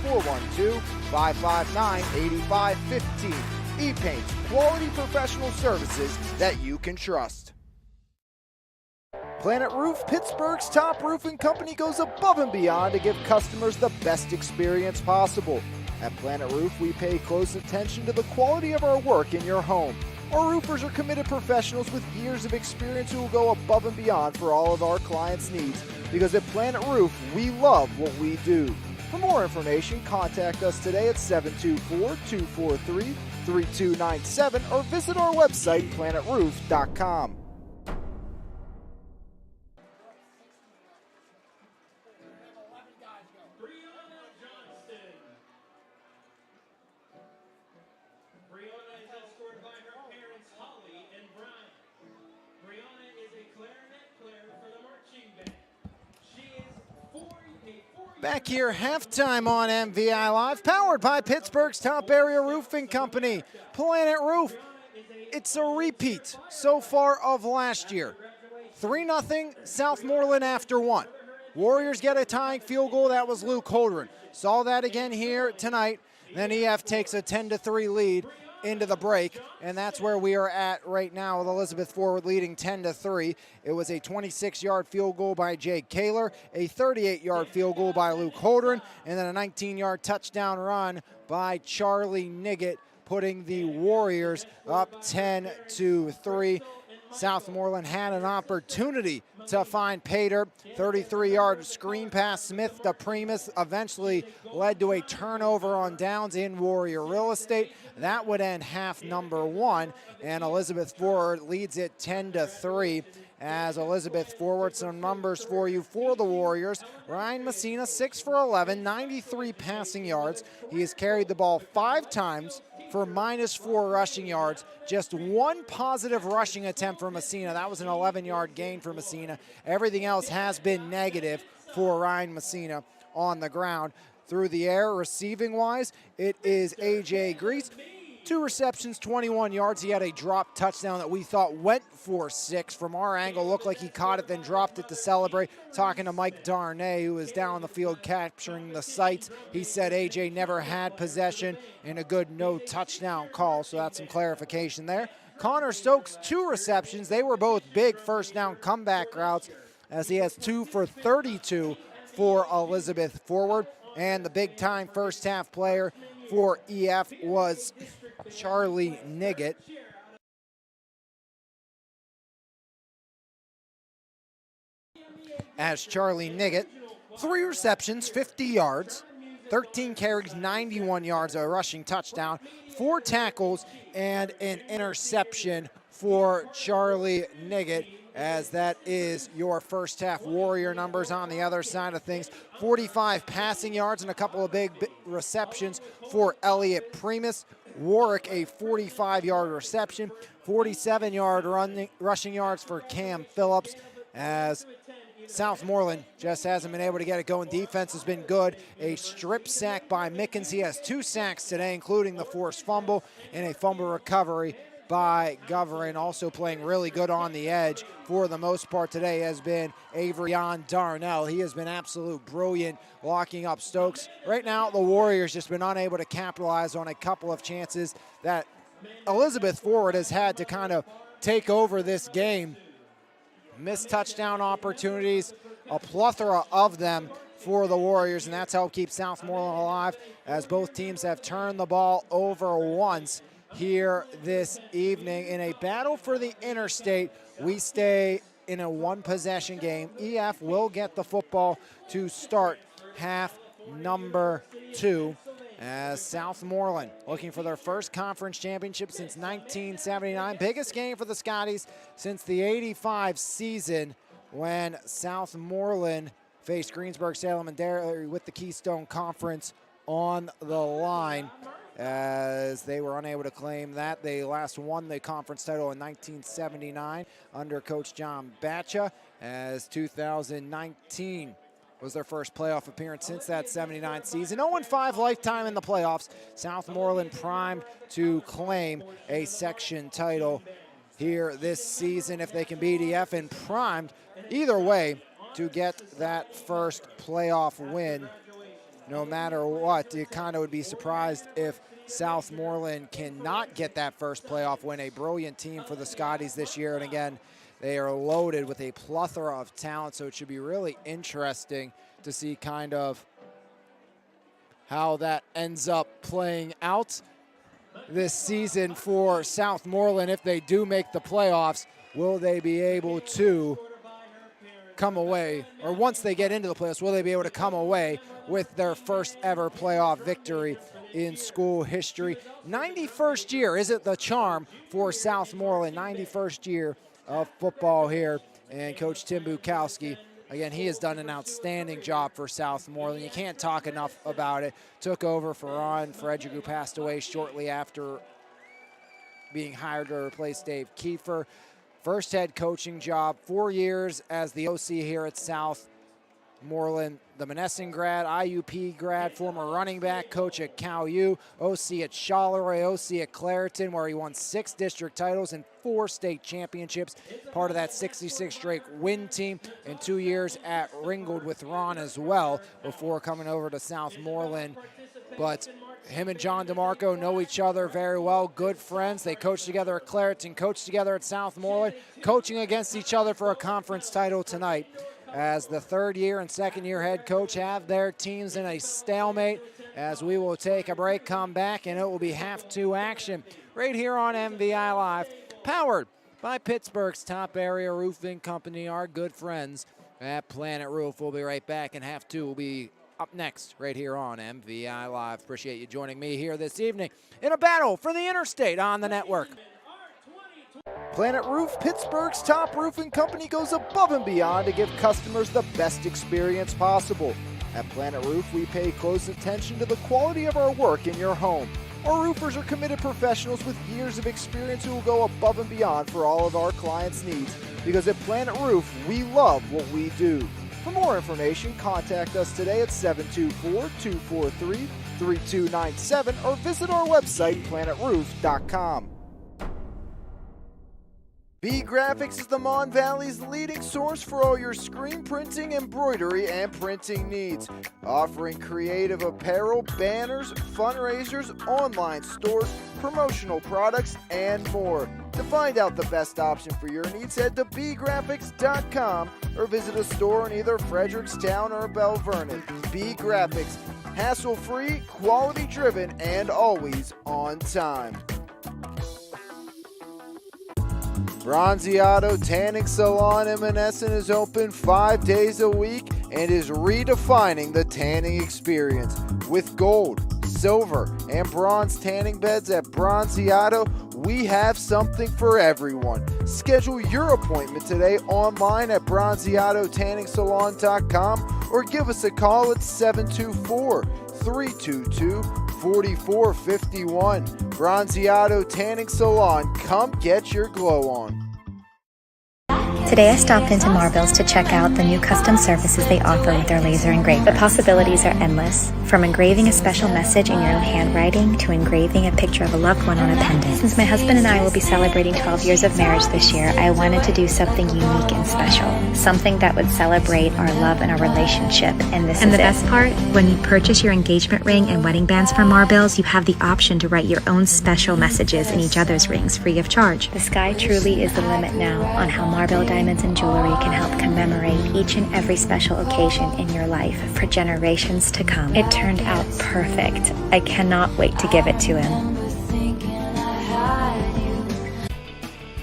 Speaker 2: 412-559-8515. E-Paints, quality professional services that you can trust. Planet Roof, Pittsburgh's top roofing company, goes above and beyond to give customers the best experience possible. At Planet Roof, we pay close attention to the quality of our work in your home. Our roofers are committed professionals with years of experience who will go above and beyond for all of our clients' needs. Because at Planet Roof, we love what we do. For more information, contact us today at 724-243-3297 or visit our website, planetroof.com.
Speaker 1: Back here, halftime on MVI Live, powered by Pittsburgh's top area roofing company, Planet Roof. It's a repeat so far of last year. 3-0 Southmoreland after one. Warriors get a tying field goal. That was Luke Holdren. Saw that again here tonight. Then EF takes a 10-3 lead into the break, and that's where we are at right now with Elizabeth Forward leading 10-3. It was a 26-yard field goal by Jake Kaler, a 38-yard field goal by Luke Holdren, and then a 19-yard touchdown run by Charlie Niggett, putting the Warriors up 10-3. Southmoreland had an opportunity to find Pater. 33-yard screen pass, Smith to Primus, eventually led to a turnover on downs in Warrior Real Estate. That would end half number one, and Elizabeth Forward leads it 10-3. As Elizabeth Forward, some numbers for you for the Warriors. Ryan Messina, 6 for 11, 93 passing yards. He has carried the ball 5 times for -4 rushing yards. Just one positive rushing attempt for Messina. That was an 11-yard gain for Messina. Everything else has been negative for Ryan Messina on the ground. Through the air, receiving-wise, it is A.J. Grease. 2 receptions, 21 yards. He had a drop touchdown that we thought went for 6. From our angle, looked like he caught it, then dropped it to celebrate. Talking to Mike Darnay, who was down the field capturing the sights, he said AJ never had possession and a good no touchdown call, so that's some clarification there. Connor Stokes, 2 receptions. They were both big first down comeback routes, as he has 2 for 32 for Elizabeth Forward. And the big time first half player for EF was Charlie Niggett. As Charlie Niggett, 3 receptions, 50 yards, 13 carries, 91 yards, a rushing touchdown, 4 tackles, and an interception for Charlie Niggett, as that is your first half Warrior numbers. On the other side of things, 45 passing yards and a couple of big receptions for Elliot Primus. Warwick, a 45-yard reception, 47-yard rushing yards for Cam Phillips, as Southmoreland just hasn't been able to get it going. Defense has been good. A strip sack by Mickens. He has 2 sacks today, including the forced fumble and a fumble recovery by Goverin. Also playing really good on the edge for the most part today has been Avrion Darnell. He has been absolute brilliant locking up Stokes. Right now, the Warriors just been unable to capitalize on a couple of chances that Elizabeth Forward has had to kind of take over this game. Missed touchdown opportunities, a plethora of them for the Warriors, and that's helped keep Southmoreland alive, as both teams have turned the ball over once here this evening. In a battle for the interstate, we stay in a 1-possession game. EF will get the football to start half number 2, as Southmoreland looking for their first conference championship since 1979. Biggest game for the Scotties since the '85 season, when Southmoreland faced Greensburg-Salem and Derry with the Keystone Conference on the line, as they were unable to claim that. They last won the conference title in 1979 under Coach John Batcha, as 2019 was their first playoff appearance since that 79 season. 0-5 lifetime in the playoffs. Southmoreland primed to claim a section title here this season if they can beat EF, and primed either way to get that first playoff win. No matter what, you kind of would be surprised if Southmoreland cannot get that first playoff win. A brilliant team for the Scotties this year, and again, they are loaded with a plethora of talent, so it should be really interesting to see kind of how that ends up playing out this season for Southmoreland. If they do make the playoffs, will they be able to come away, or once they get into the playoffs, will they be able to come away with their first ever playoff victory in school history? 91st year, is it the charm for Southmoreland? 91st year of football here, and Coach Tim Bukowski, again, he has done an outstanding job for Southmoreland. You can't talk enough about it. Took over for Ron Frederick, who passed away shortly after being hired to replace Dave Kiefer. First head coaching job, 4 years as the OC here at Southmoreland. The Monessen grad, IUP grad, former running back coach at Cal U, OC at Charleroi, OC at Clareton, where he won 6 district titles and 4 state championships, part of that 66 straight win team, and 2 years at Ringgold with Ron as well before coming over to Southmoreland. But him and John DeMarco know each other very well, good friends. They coached together at Clareton, coached together at Southmoreland, coaching against each other for a conference title tonight, as the 3rd year and 2nd year head coach have their teams in a stalemate. As we will take a break, come back, and it will be half 2 action right here on MVI Live, powered by Pittsburgh's top area roofing company, our good friends at Planet Roof. We'll be right back, and half two will be up next right here on MVI Live. Appreciate you joining me here this evening in a battle for the Interstate on the network.
Speaker 2: Planet Roof, Pittsburgh's top roofing company, goes above and beyond to give customers the best experience possible. At Planet Roof, we pay close attention to the quality of our work in your home. Our roofers are committed professionals with years of experience who will go above and beyond for all of our clients' needs. Because at Planet Roof, we love what we do. For more information, contact us today at 724-243-3297 or visit our website, planetroof.com. B Graphics is the Mon Valley's leading source for all your screen printing, embroidery, and printing needs. Offering creative apparel, banners, fundraisers, online stores, promotional products, and more. To find out the best option for your needs, head to bgraphics.com or visit a store in either Frederickstown or Belle Vernon. B Graphics, hassle-free, quality-driven, and always on time. Bronziato Tanning Salon in Menneson is open 5 days a week and is redefining the tanning experience. With gold, silver, and bronze tanning beds at Bronziato, we have something for everyone. Schedule your appointment today online at bronziatotanningsalon.com or give us a call at 724-322-4451. Bronziato Tanning Salon, come get your glow on.
Speaker 4: Today I stopped into Marville's to check out the new custom services they offer with their laser engraver. The possibilities are endless, from engraving a special message in your own handwriting to engraving a picture of a loved one on a pendant. Since my husband and I will be celebrating 12 years of marriage this year, I wanted to do something unique and special, something that would celebrate our love and our relationship. And the best part, when you purchase your engagement ring and wedding bands from Marville's, you have the option to write your own special messages in each other's rings free of charge. The sky truly is the limit now on how Marville diamonds and jewelry can help commemorate each and every special occasion in your life for generations to come. It turned out perfect. I cannot wait to give it to him.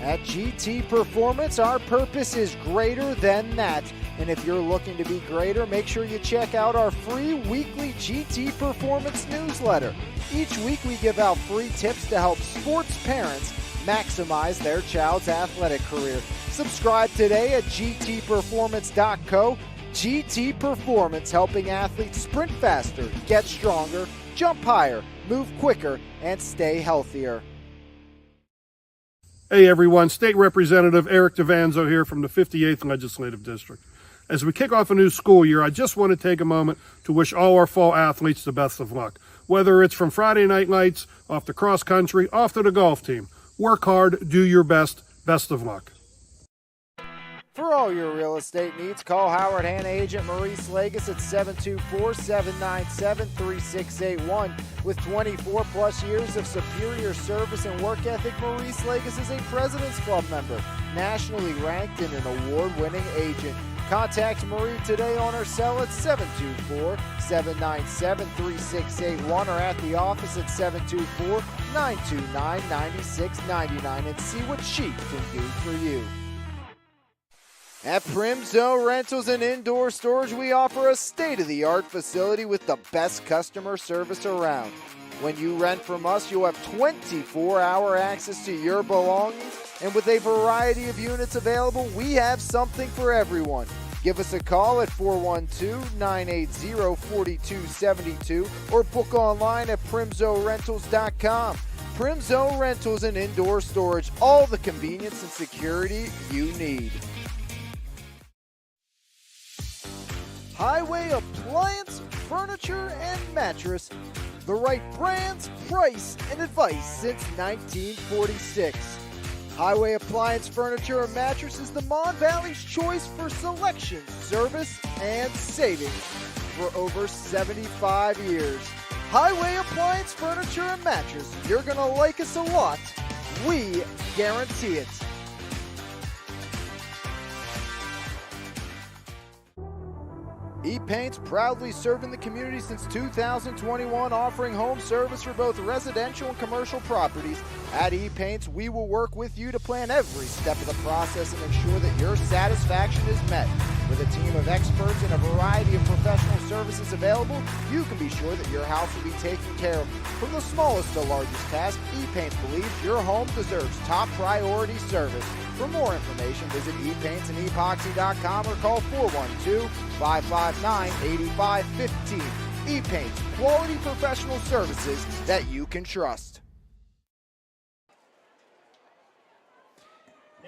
Speaker 2: At GT Performance, our purpose is greater than that. And if you're looking to be greater, make sure you check out our free weekly GT Performance newsletter. Each week we give out free tips to help sports parents maximize their child's athletic career. Subscribe today at gtperformance.co. GT Performance, helping athletes sprint faster, get stronger, jump higher, move quicker, and stay healthier.
Speaker 5: Hey everyone, State Representative Eric DeVanzo here from the 58th Legislative District. As we kick off a new school year, I just want to take a moment to wish all our fall athletes the best of luck. Whether it's from Friday night lights, off to cross country, off to the golf team. Work hard, do your best, best of luck.
Speaker 2: For all your real estate needs, call Howard Hanna agent Maurice Lagus at 724-797-3681. With 24 plus years of superior service and work ethic, Maurice Lagus is a President's Club member, nationally ranked and an award-winning agent. Contact Marie today on her cell at 724-797-3681 or at the office at 724-929-9699 and see what she can do for you. At Primzo Rentals and Indoor Storage, we offer a state-of-the-art facility with the best customer service around. When you rent from us, you'll have 24-hour access to your belongings, and with a variety of units available, we have something for everyone. Give us a call at 412-980-4272 or book online at primzorentals.com. Primzo Rentals and Indoor Storage, all the convenience and security you need. Highway Appliance, Furniture, and Mattress. The right brands, price, and advice since 1946. Highway Appliance, Furniture, and Mattress is the Mon Valley's choice for selection, service, and savings for over 75 years. Highway Appliance, Furniture, and Mattress. You're going to like us a lot. We guarantee it. E-Paint's proudly serving the community since 2021, offering home service for both residential and commercial properties. At E-Paint's, we will work with you to plan every step of the process and ensure that your satisfaction is met. With a team of experts and a variety of professional services available, you can be sure that your house will be taken care of. From the smallest to largest task, E-Paint believes your home deserves top priority service. For more information, visit epaintssandepoxy.com or call 412-559-8515. E-Paints, quality professional services that you can trust.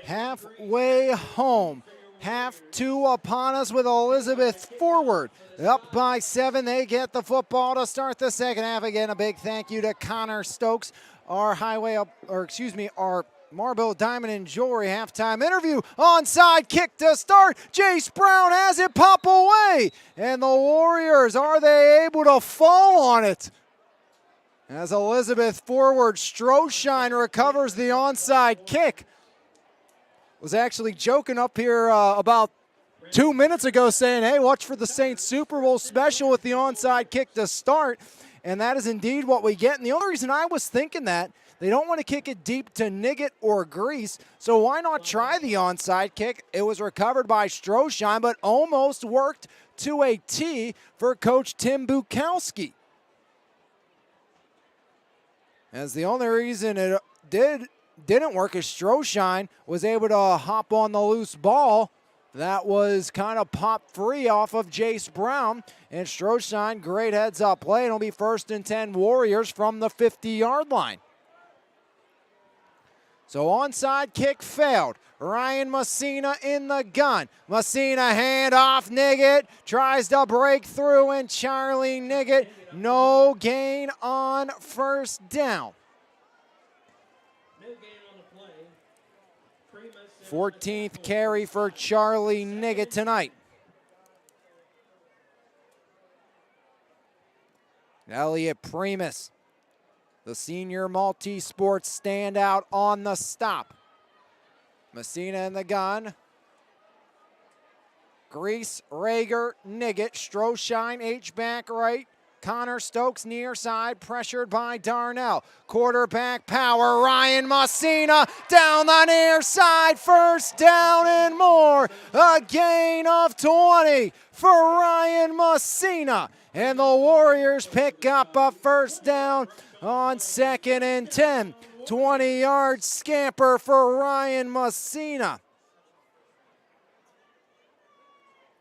Speaker 1: Halfway home. Half two upon us with Elizabeth forward. Up by 7, they get the football to start the second half. Again, a big thank you to Connor Stokes, our Marble Diamond and Jewelry halftime interview. Onside kick to start. Jace Brown has it pop away. And the Warriors, are they able to fall on it? As Elizabeth forward, Stroshine recovers the onside kick. Was actually joking up here about 2 minutes ago saying, hey, watch for the Saints Super Bowl special with the onside kick to start. And that is indeed what we get. And the only reason I was thinking that, they don't want to kick it deep to Niggett or Grease, so why not try the onside kick? It was recovered by Stroshine, but almost worked to a T for Coach Tim Bukowski. As the only reason it didn't work is Stroshine was able to hop on the loose ball. That was kind of popped free off of Jace Brown. And Stroshine, great heads-up play. It'll be 1st and 10 Warriors from the 50-yard line. So onside kick failed. Ryan Messina in the gun. Messina hand off. Niggett tries to break through, and Charlie Niggett, no gain on first down. 14th carry for Charlie Niggett tonight. Elliot Primus, the senior multi-sports standout, on the stop. Messina in the gun. Grease, Rager, Niggett, Stroshine, H-back right. Connor Stokes near side, pressured by Darnell. Quarterback power, Ryan Messina down the near side, 1st down and more. A gain of 20 for Ryan Messina. And the Warriors pick up a 1st down on 2nd and 10. 20-yard scamper for Ryan Messina.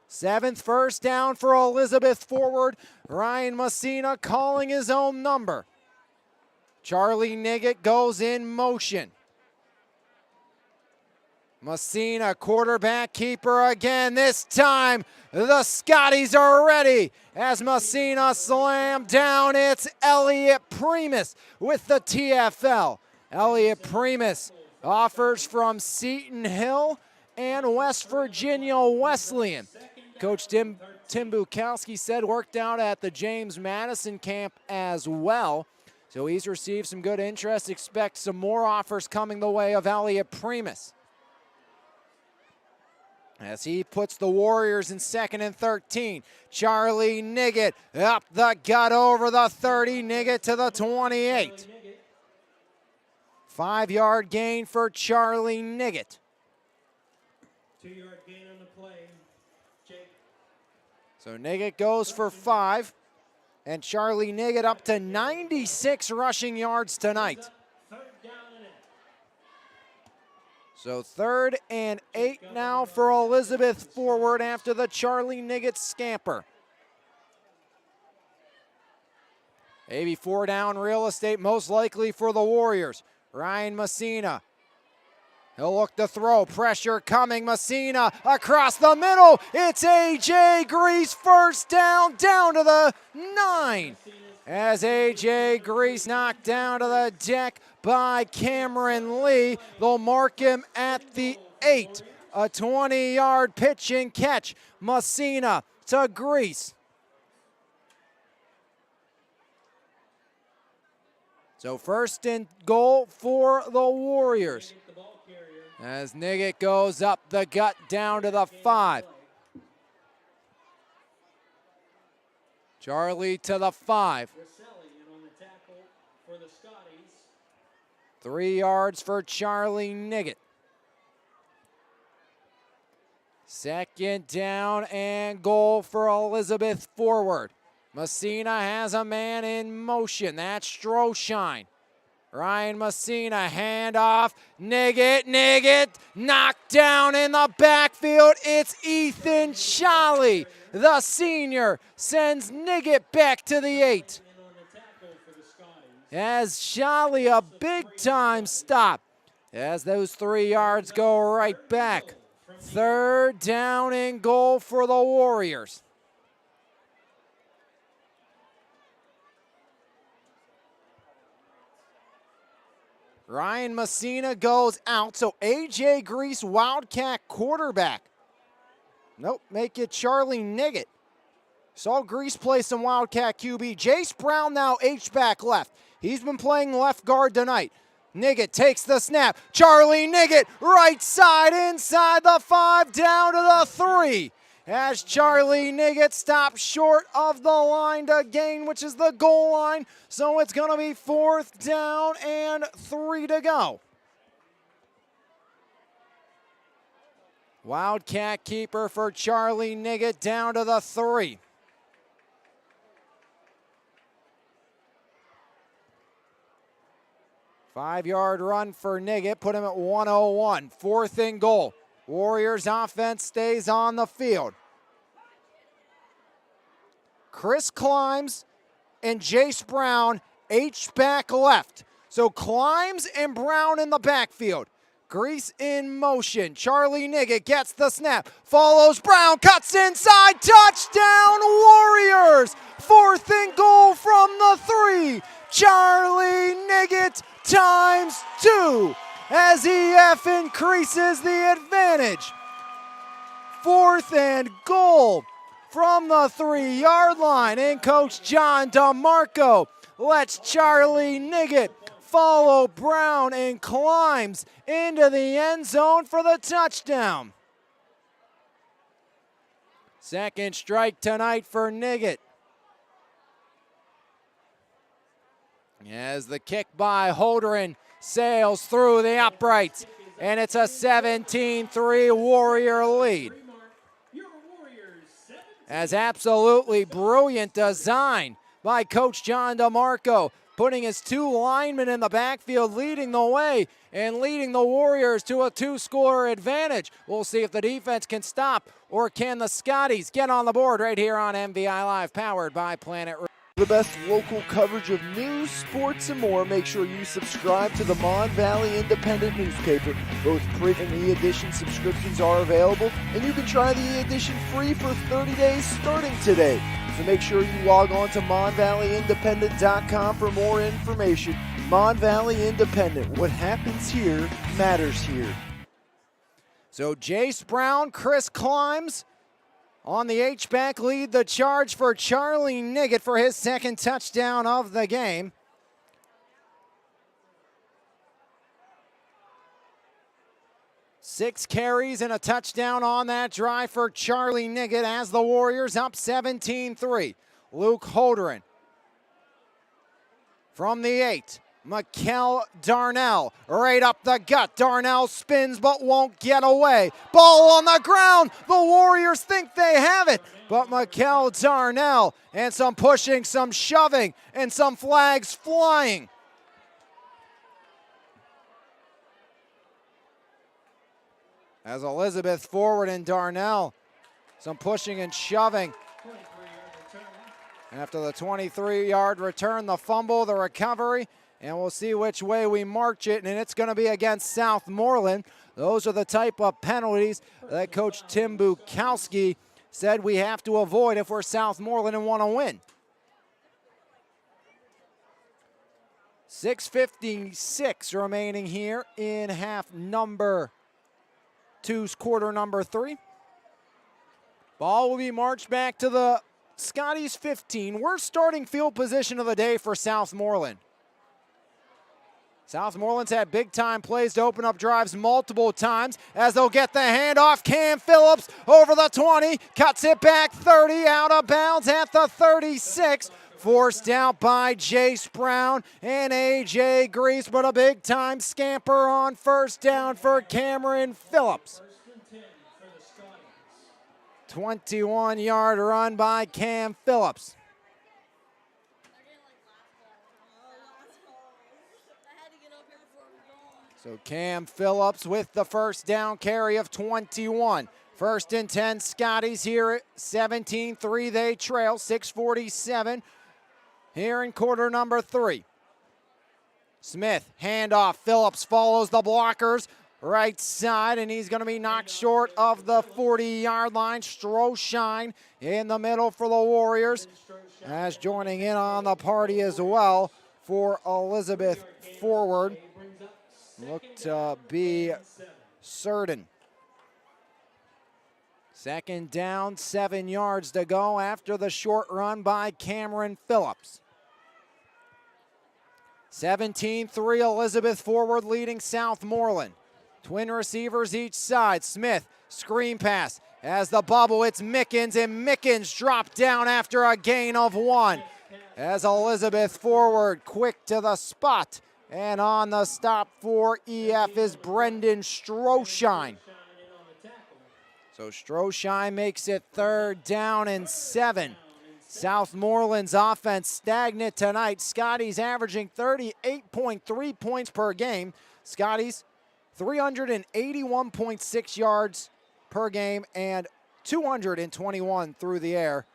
Speaker 1: 7th 1st down for Elizabeth forward. Ryan Messina calling his own number. Charlie Niggett goes in motion. Messina, quarterback keeper again. This time the Scotties are ready. As Messina slammed down, it's Elliot Primus with the TFL. Elliot Primus offers from Seton Hill and West Virginia Wesleyan. Coach Tim Bukowski said worked out at the James Madison camp as well. So he's received some good interest. Expect some more offers coming the way of Elliot Primus, as he puts the Warriors in 2nd and 13. Charlie Niggett up the gut over the 30. Niggett to the 28. 5-yard gain for Charlie Niggett.
Speaker 3: 2-yard gain on the play. Jake.
Speaker 1: So Niggett goes for 5. And Charlie Niggett up to 96 rushing yards tonight.
Speaker 3: 3rd down and 8.
Speaker 1: So 3rd and 8 now for Elizabeth forward after the Charlie Niggett scamper. Maybe 4 down real estate, most likely for the Warriors. Ryan Messina. He'll look to throw. Pressure coming. Messina across the middle. It's A.J. Grease, 1st down to the 9. As A.J. Grease knocked down to the deck by Cameron Lee. They'll mark him at the 8. A 20-yard pitch and catch. Messina to Grease. So 1st and goal for the Warriors. As Niggett goes up the gut down to the 5. Charlie to the 5.
Speaker 3: Rosselli in on the tackle for the Scotties.
Speaker 1: 3 yards for Charlie Niggett. Second down and goal for Elizabeth forward. Messina has a man in motion. That's Stroshine. Ryan Messina, handoff. Niggett, knocked down in the backfield. It's Ethan Shally. The senior sends Niggett back to the 8. As Shally, a big-time stop. As those 3 yards go right back. Third down and goal for the Warriors. Ryan Messina goes out, so A.J. Grease, Wildcat quarterback. Nope, make it Charlie Niggett. Saw Grease play some Wildcat QB. Jace Brown now H-back left. He's been playing left guard tonight. Niggett takes the snap. Charlie Niggett, right side, inside the 5, down to the 3. As Charlie Niggett stops short of the line to gain, which is the goal line. So it's going to be 4th down and 3 to go. Wildcat keeper for Charlie Niggett down to the 3. Five-yard run for Niggett, put him at 101. 4th and goal. Warriors offense stays on the field. Chris Climbs and Jace Brown, H-back left. So Climbs and Brown in the backfield. Grease in motion. Charlie Niggett gets the snap. Follows Brown, cuts inside. Touchdown Warriors! 4th and goal from the 3. Charlie Niggett times 2 as EF increases the advantage. 4th and goal from the 3-yard line. And Coach John DeMarco lets Charlie Niggett follow Brown and climbs into the end zone for the touchdown. Second strike tonight for Niggett. As the kick by Holderin sails through the uprights, and it's a 17-3 Warrior lead. As absolutely brilliant design by Coach John DeMarco, putting his 2 linemen in the backfield, leading the way and leading the Warriors to a 2-score advantage. We'll see if the defense can stop, or can the Scotties get on the board right here on MVI Live, powered by Planet Roof.
Speaker 2: The best local coverage of news, sports, and more. Make sure you subscribe to the Mon Valley Independent newspaper. Both print and e-edition subscriptions are available, and you can try the e-edition free for 30 days starting today. So make sure you log on to MonValleyIndependent.com for more information. Mon Valley Independent, what happens here matters here.
Speaker 1: So Jace Brown, Chris Climbs on the H-back lead the charge for Charlie Niggett for his 2nd touchdown of the game. Six carries and a touchdown on that drive for Charlie Niggett as the Warriors up 17-3. Luke Holderin from the 8. Mikkel Darnell right up the gut. Darnell spins but won't get away. Ball on the ground. The Warriors think they have it, but Mikkel Darnell, and some pushing, some shoving, and some flags flying. As Elizabeth forward and Darnell, some pushing and shoving. After the 23-yard return, the fumble, the recovery, and we'll see which way we march it, and it's going to be against Southmoreland. Those are the type of penalties that Coach Tim Bukowski said we have to avoid if we're Southmoreland and want to win. 6:56 remaining here in half number 2's quarter number 3. Ball will be marched back to the Scotties 15. Worst starting field position of the day for Southmoreland. Southmoreland's had big-time plays to open up drives multiple times as they'll get the handoff. Cam Phillips over the 20, cuts it back 30, out of bounds at the 36. Forced out by Jace Brown and A.J. Grease, but a big-time scamper on first down for Cameron Phillips. 21-yard run by Cam Phillips. So Cam Phillips with the first down carry of 21. First and 10, Scotties here at 17-3. They trail, 6:47 here in quarter number 3. Smith, handoff. Phillips follows the blockers right side, and he's going to be knocked short of the 40-yard line. Stroshine in the middle for the Warriors, as joining in on the party as well for Elizabeth forward. Looked to be Certain. Second down, 7 yards to go after the short run by Cameron Phillips. 17-3, Elizabeth forward leading Southmoreland. Twin receivers each side. Smith, screen pass. As the bubble, it's Mickens, and Mickens dropped down after a gain of 1. As Elizabeth forward, quick to the spot. And on the stop for EF is Brendan Stroshine. So Stroshine makes it 3rd down and 7. Southmoreland's offense stagnant tonight. Scotties averaging 38.3 points per game. Scotties 381.6 yards per game and 221 through the air.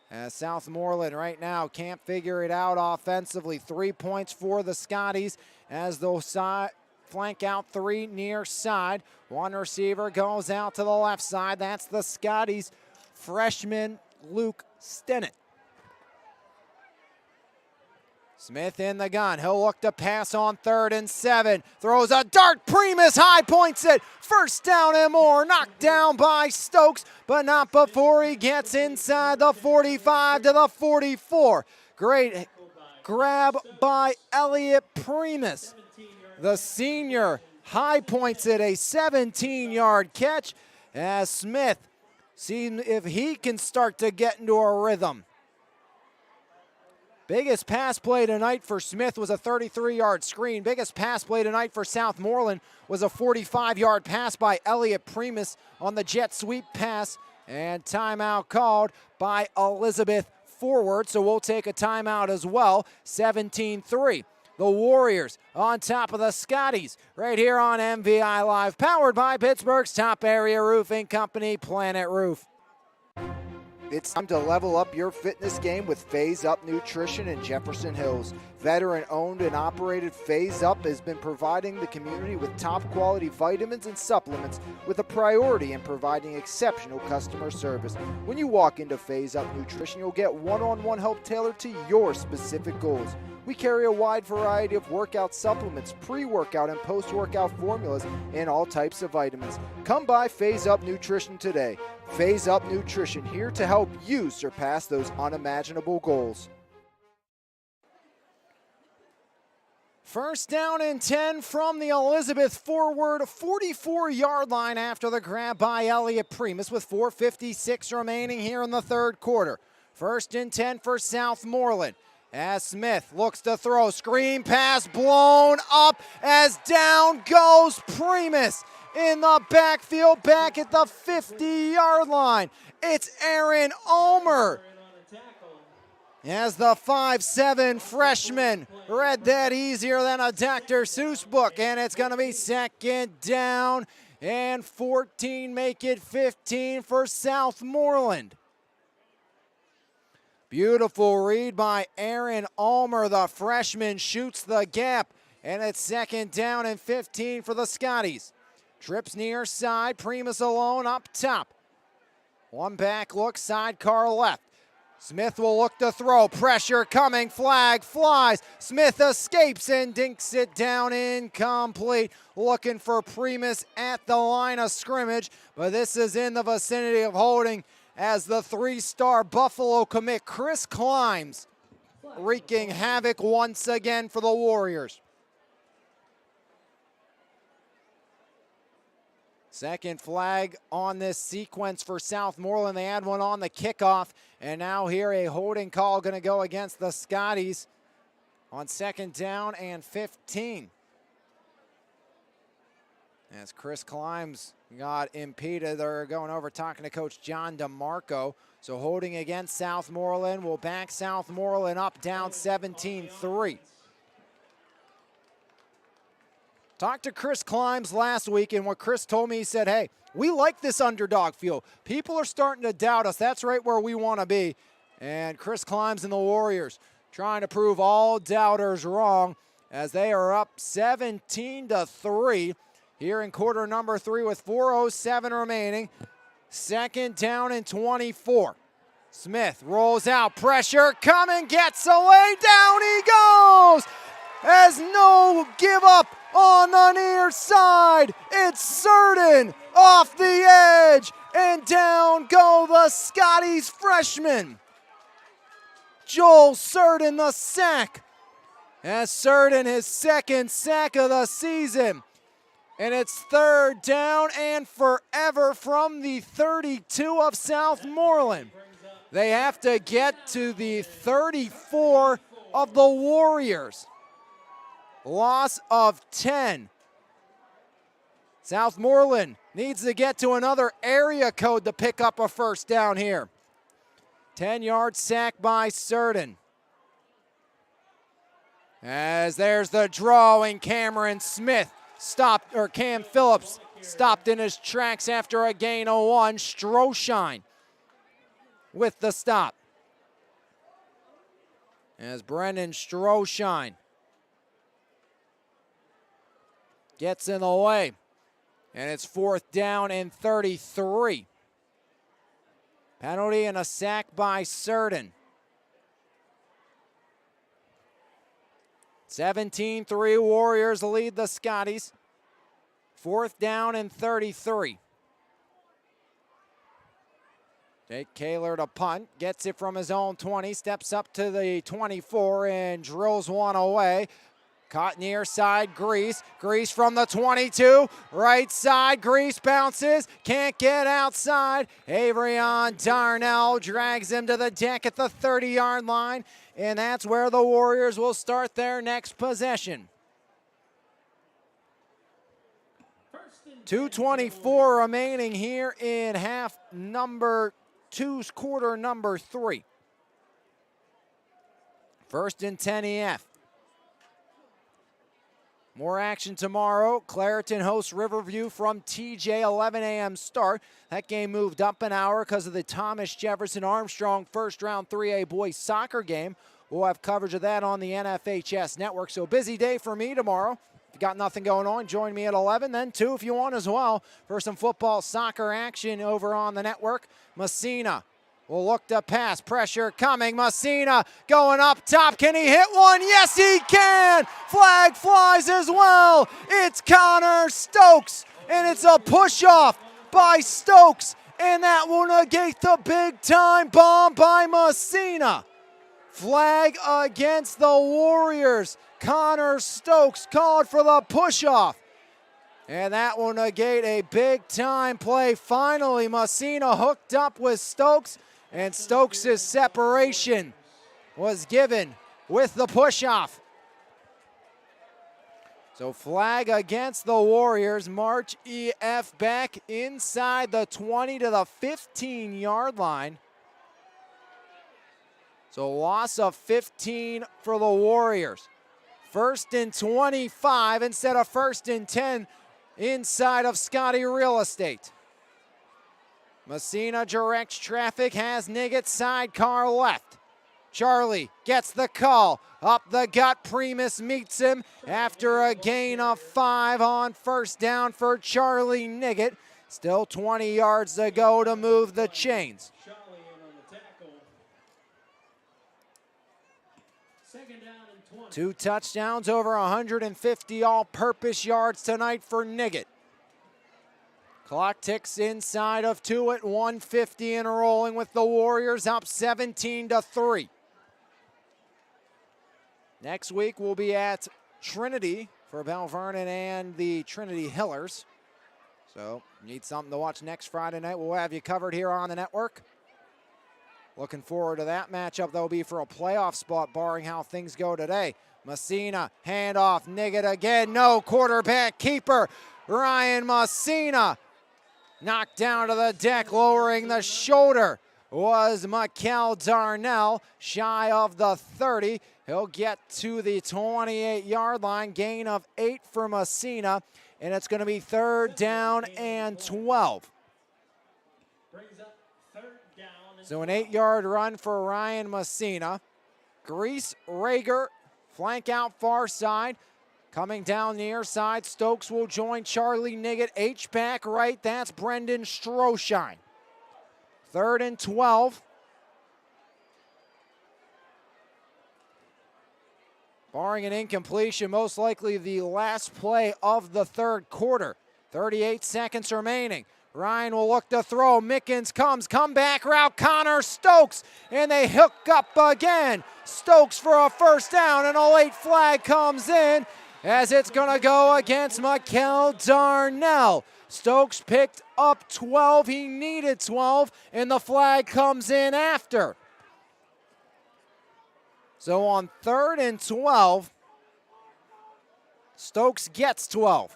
Speaker 1: As Southmoreland right now can't figure it out offensively. 3 points for the Scotties as they'll flank out 3 near side. One receiver goes out to the left side. That's the Scotties freshman Luke Stennett. Smith in the gun. He'll look to pass on 3rd and 7. Throws a dart. Primus high points it. First down and more. Knocked down by Stokes, but not before he gets inside the 45 to the 44. Great grab by Elliot Primus. The senior high points it, a 17-yard catch as Smith sees if he can start to get into a rhythm. Biggest pass play tonight for Smith was a 33-yard screen. Biggest pass play tonight for Southmoreland was a 45-yard pass by Elliot Primus on the jet sweep pass. And timeout called by Elizabeth forward, so we'll take a timeout as well. 17-3. The Warriors on top of the Scotties right here on MVI Live, powered by Pittsburgh's top area roofing company, Planet Roof.
Speaker 2: It's time to level up your fitness game with Phase Up Nutrition in Jefferson Hills. Veteran-owned and operated Phase Up has been providing the community with top-quality vitamins and supplements with a priority in providing exceptional customer service. When you walk into Phase Up Nutrition, you'll get one-on-one help tailored to your specific goals. We carry a wide variety of workout supplements, pre-workout and post-workout formulas, and all types of vitamins. Come by Phase Up Nutrition today. Phase Up Nutrition, here to help you surpass those unimaginable goals.
Speaker 1: First down and 10 from the Elizabeth forward, 44-yard line after the grab by Elliot Primus with 4:56 remaining here in the 3rd quarter. First and 10 for Southmoreland. As Smith looks to throw, screen pass blown up as down goes Primus in the backfield, back at the 50-yard line. It's Aaron Ulmer. As the 5'7" freshman read that easier than a Dr. Seuss book, and it's going to be 2nd down and 14, make it 15 for Southmoreland. Beautiful read by Aaron Ulmer. The freshman shoots the gap, and it's 2nd down and 15 for the Scotties. Trips near side, Primus alone up top. One back look, sidecar left. Smith will look to throw, pressure coming, flag flies. Smith escapes and dinks it down, incomplete. Looking for Primus at the line of scrimmage, but this is in the vicinity of holding as the 3-star Buffalo commit Chris Climbs wreaking havoc once again for the Warriors. Second flag on this sequence for Southmoreland. They had one on the kickoff, and now here a holding call going to go against the Scotties on 2nd down and 15. As Chris Climbs got impeded, they're going over talking to Coach John DeMarco. So holding against Southmoreland will back Southmoreland up down 17-3. Talked to Chris Climbs last week, and what Chris told me, he said, hey, we like this underdog feel. People are starting to doubt us. That's right where we want to be. And Chris Climbs and the Warriors trying to prove all doubters wrong as they are up 17-3 here in quarter number 3 with 4:07 remaining. 2nd down and 24. Smith rolls out, pressure coming, gets away, down he goes! As no give up on the near side, it's Certain off the edge, and down go the Scotties freshman. Joel Certain the sack, as Certain his 2nd sack of the season. And it's 3rd down and forever from the 32 of Southmoreland. They have to get to the 34 of the Warriors. Loss of 10. Southmoreland needs to get to another area code to pick up a 1st down here. 10-yard sack by Certain. As there's the draw, and Cameron Smith stopped, or Cam Phillips stopped in his tracks after a gain of 1. Stroshine with the stop. As Brendan Stroshine gets in the way, and it's 4th down and 33. Penalty and a sack by Certain. 17-3 Warriors lead the Scotties. 4th down and 33. Jake Kaler to punt, gets it from his own 20, steps up to the 24 and drills one away. Caught near side, Grease. Grease from the 22. Right side, Grease bounces. Can't get outside. Averion Darnell drags him to the deck at the 30-yard line. And that's where the Warriors will start their next possession. 2:24 remaining here in half number 2's quarter number 3. 1st and 10 EF. More action tomorrow. Clareton hosts Riverview from TJ, 11 a.m. start. That game moved up an hour because of the Thomas Jefferson Armstrong first round 3A boys soccer game. We'll have coverage of that on the NFHS network. So busy day for me tomorrow. If you got nothing going on, join me at 11, then 2 if you want as well for some football soccer action over on the network. Messina will look to pass. Pressure coming. Messina going up top. Can he hit one? Yes, he can. Flag flies as well. It's Connor Stokes, and it's a push-off by Stokes, and that will negate the big-time bomb by Messina. Flag against the Warriors. Connor Stokes called for the push-off, and that will negate a big-time play. Finally, Messina hooked up with Stokes, and Stokes' separation was given with the push-off. So flag against the Warriors. March EF back inside the 20 to the 15-yard line. So loss of 15 for the Warriors. 1st and 25 instead of 1st and 10 inside of Scotty Real Estate. Messina directs traffic, has Niggett sidecar left. Charlie gets the call. Up the gut, Primus meets him after a gain of 5 on 1st down for Charlie Niggett. Still 20 yards to go to move the chains.
Speaker 3: Charlie in on the tackle. 2nd down and 20.
Speaker 1: 2 touchdowns, over 150 all-purpose yards tonight for Niggett. Clock ticks inside of 2 at 1:50 and rolling with the Warriors up 17-3. Next week we'll be at Trinity for Bell Vernon and the Trinity Hillers. So, need something to watch next Friday night. We'll have you covered here on the network. Looking forward to that matchup. That'll be for a playoff spot, barring how things go today. Messina, handoff, Niggett again. No, quarterback keeper. Ryan Messina knocked down to the deck, lowering the shoulder. Was Mikel Darnell, shy of the 30. He'll get to the 28-yard line, gain of 8 for Messina, and it's going to be 3rd down and 12. So an 8-yard run for Ryan Messina. Grease, Rager, flank out far side. Coming down near side, Stokes will join Charlie Niggett. H-back right, that's Brendan Stroshine. 3rd and 12. Barring an incompletion, most likely the last play of the 3rd quarter. 38 seconds remaining. Ryan will look to throw. Mickens comes, comeback route, Connor Stokes, and they hook up again. Stokes for a 1st down, and a late flag comes in as it's going to go against Mikel Darnell. Stokes picked up 12. He needed 12, and the flag comes in after. So on 3rd and 12, Stokes gets 12.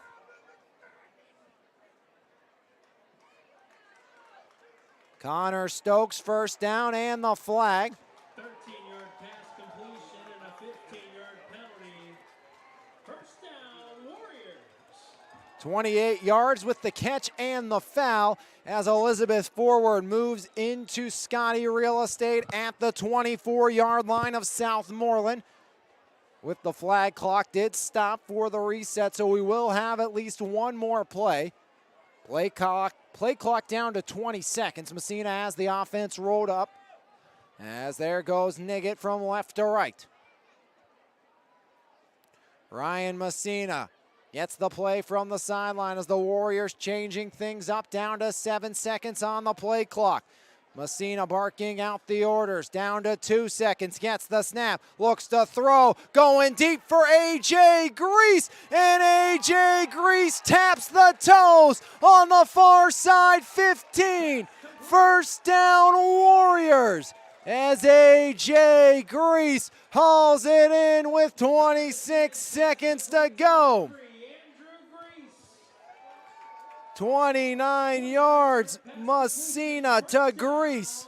Speaker 1: Connor Stokes, 1st down and the flag.
Speaker 3: 13-yard pass completion and a 15-yard penalty. 1st down, Warriors.
Speaker 1: 28 yards with the catch and the foul as Elizabeth Forward moves into Scotty Real Estate at the 24-yard line of Southmoreland. With the flag clock did stop for the reset, so we will have at least one more play. Play clock down to 20 seconds. Messina has the offense rolled up. As there goes Niggett from left to right. Ryan Messina gets the play from the sideline as the Warriors changing things up, down to 7 seconds on the play clock. Messina barking out the orders, down to 2 seconds, gets the snap, looks to throw, going deep for A.J. Grease, and A.J. Grease taps the toes on the far side, 15. 1st down, Warriors, as A.J. Grease hauls it in with 26 seconds to go. 29 yards, Messina to Grease.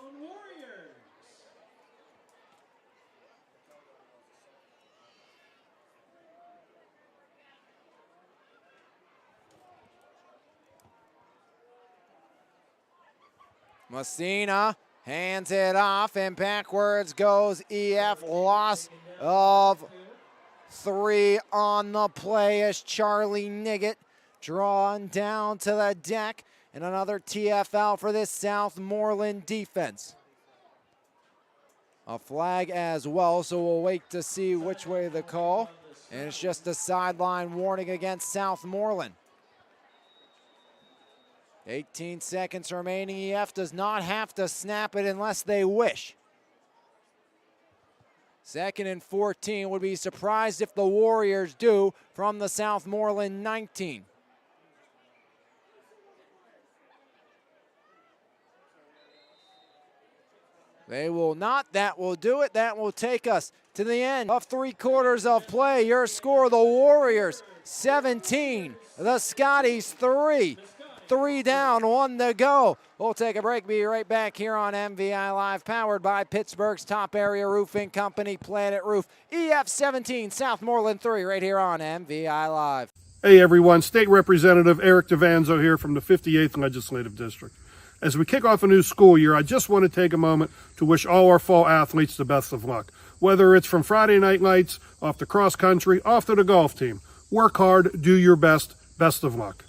Speaker 1: Messina hands it off, and backwards goes EF. Loss of 3 on the play as Charlie Niggett drawn down to the deck, and another TFL for this Southmoreland defense. A flag as well, so we'll wait to see which way the call. And it's just a sideline warning against Southmoreland. 18 seconds remaining. EF does not have to snap it unless they wish. 2nd and 14. Would be surprised if the Warriors do from the Southmoreland 19. They will not. That will do it. That will take us to the end of 3 quarters of play. Your score, the Warriors 17, the Scotties 3. 3 down, 1 to go. We'll take a break. Be right back here on MVI Live, powered by Pittsburgh's top area roofing company, Planet Roof. EF 17, Southmoreland 3, right here on MVI Live.
Speaker 5: Hey everyone, State Representative Eric Devanzo here from the 58th Legislative District. As we kick off a new school year, I just want to take a moment to wish all our fall athletes the best of luck. Whether it's from Friday night lights, off to cross country, off to the golf team. Work hard, do your best. Best of luck.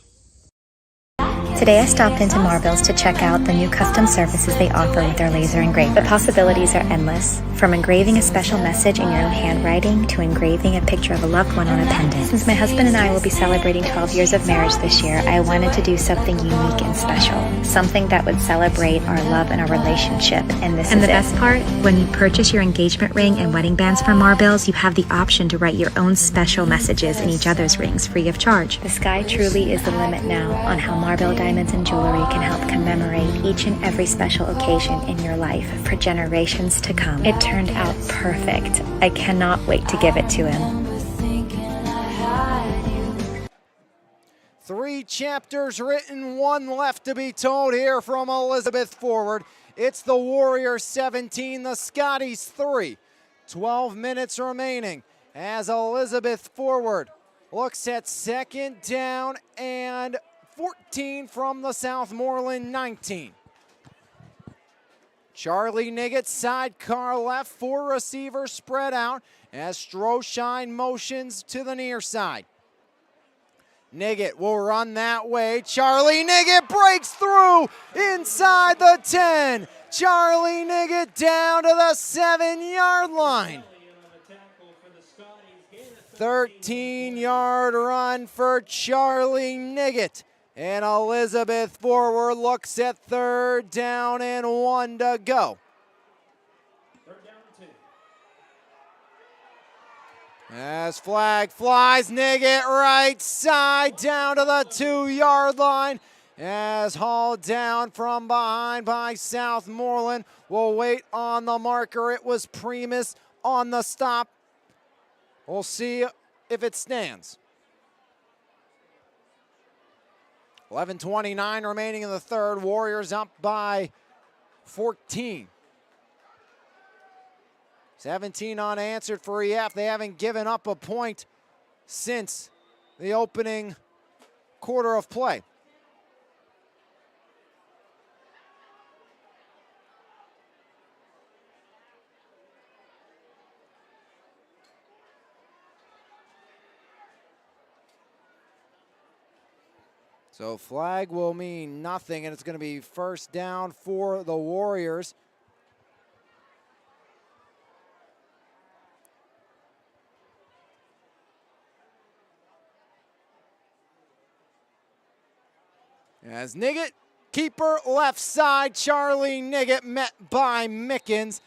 Speaker 4: Today I stopped into Marville's to check out the new custom services they offer with their laser engraver. The possibilities are endless, from engraving a special message in your own handwriting to engraving a picture of a loved one on a pendant. Since my husband and I will be celebrating 12 years of marriage this year, I wanted to do something unique and special, something that would celebrate our love and our relationship. And the best part, when you purchase your engagement ring and wedding bands from Marville's, you have the option to write your own special messages in each other's rings free of charge. The sky truly is the limit now on how Marville Diamonds and Jewelry can help commemorate each and every special occasion in your life for generations to come. It turned out perfect. I cannot wait to give it to him.
Speaker 1: 3 chapters written, 1 left to be told here from Elizabeth forward. It's the Warriors 17, the Scotties 3. 12 minutes remaining as Elizabeth forward looks at 2nd down and 14 from the Southmoreland 19. Charlie Niggett, sidecar left, 4 receivers spread out as Stroshine motions to the near side. Niggett will run that way. Charlie Niggett breaks through inside the 10. Charlie Niggett down to the 7-yard line. 13-yard run for Charlie Niggett. And Elizabeth forward looks at 3rd down and 1 to go.
Speaker 3: 3rd down and 2.
Speaker 1: As flag flies, Niggett right side down to the 2-yard line. As hauled down from behind by Southmoreland. We'll wait on the marker. It was Primus on the stop. We'll see if it stands. 11:29 remaining in the 3rd. Warriors up by 14. 17 unanswered for EF. They haven't given up a point since the opening quarter of play. So flag will mean nothing, and it's going to be 1st down for the Warriors. As Niggett, keeper left side, Charlie Niggett met by Mickens.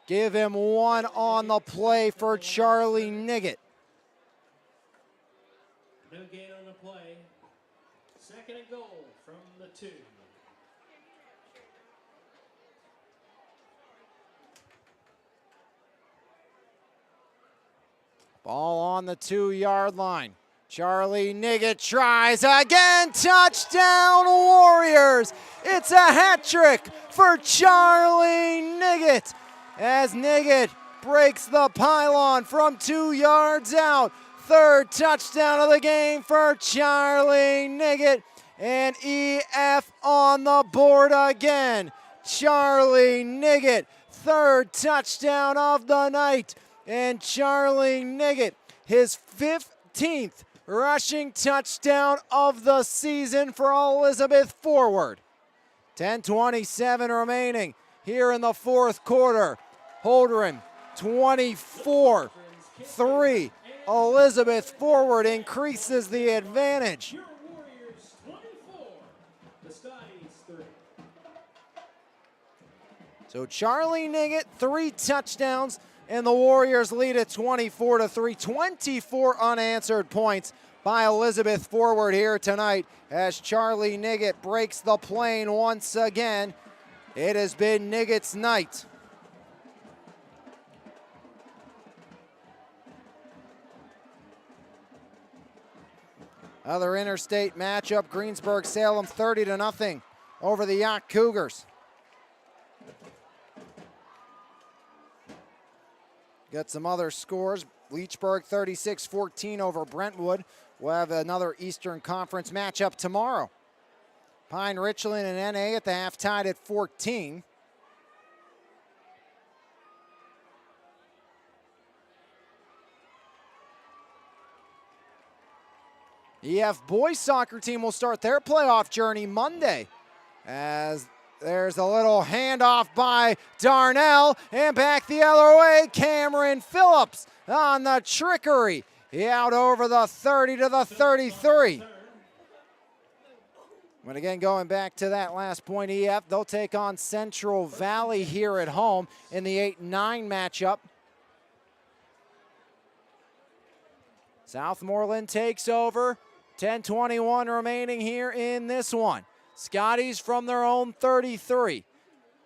Speaker 1: Give him 1 on the play for Charlie Niggett.
Speaker 3: No gain on the play. 2nd and goal from the 2.
Speaker 1: Ball on the 2-yard line. Charlie Niggett tries again. Touchdown Warriors. It's a hat trick for Charlie Niggett as Niggett breaks the pylon from 2 yards out. 3rd touchdown of the game for Charlie Niggett, and EF on the board again. Charlie Niggett, 3rd touchdown of the night, and Charlie Niggett, his 15th rushing touchdown of the season for Elizabeth forward. 10:27 remaining here in the 4th quarter. Holdren 24-3. Elizabeth forward increases the advantage.
Speaker 3: Your Warriors 24, the Scotties 3.
Speaker 1: So Charlie Niggett, 3 touchdowns, and the Warriors lead at 24-3. 24 unanswered points by Elizabeth forward here tonight as Charlie Niggett breaks the plane once again. It has been Niggett's night. Other interstate matchup, Greensburg-Salem 30-0 over the Yacht Cougars. Got some other scores. Leechburg 36-14 over Brentwood. We'll have another Eastern Conference matchup tomorrow. Pine Richland and NA at the half tied at 14. EF boys soccer team will start their playoff journey Monday, as there's a little handoff by Darnell, and back the other way, Cameron Phillips on the trickery. He out over the 30 to the 33. But again, going back to that last point, EF, they'll take on Central Valley here at home in the 8-9 matchup. Southmoreland takes over. 10:21 remaining here in this one. Scotties from their own 33.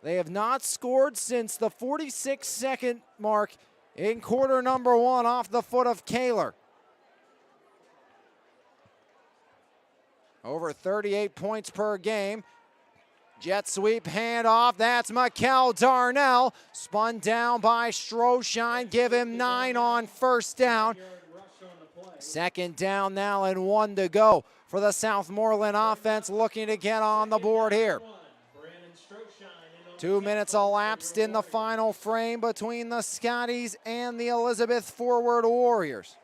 Speaker 1: They have not scored since the 46-second mark in quarter number one off the foot of Kaler. Over 38 points per game. Jet sweep handoff. That's Mikel Darnell. Spun down by Stroshine. Give him 9 on first down. Second down now and 1 to go for the Southmoreland offense, looking to get on the board here. 2 minutes elapsed in the final frame between the Scotties and the Elizabeth Forward Warriors.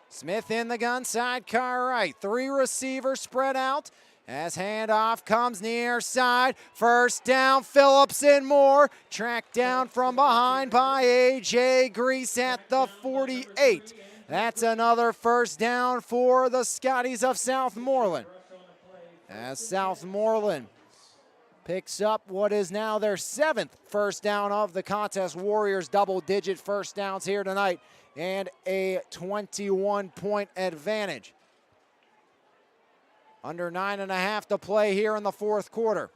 Speaker 1: Smith in the gun, sidecar right. 3 receivers spread out as handoff comes near side. First down, Phillips and Moore. Tracked down from behind by A.J. Grease at the 48. That's another first down for the Scotties of Southmoreland, as Southmoreland picks up what is now their 7th first down of the contest. Warriors double-digit first downs here tonight and a 21-point advantage. Under 9.5 to play here in the fourth quarter.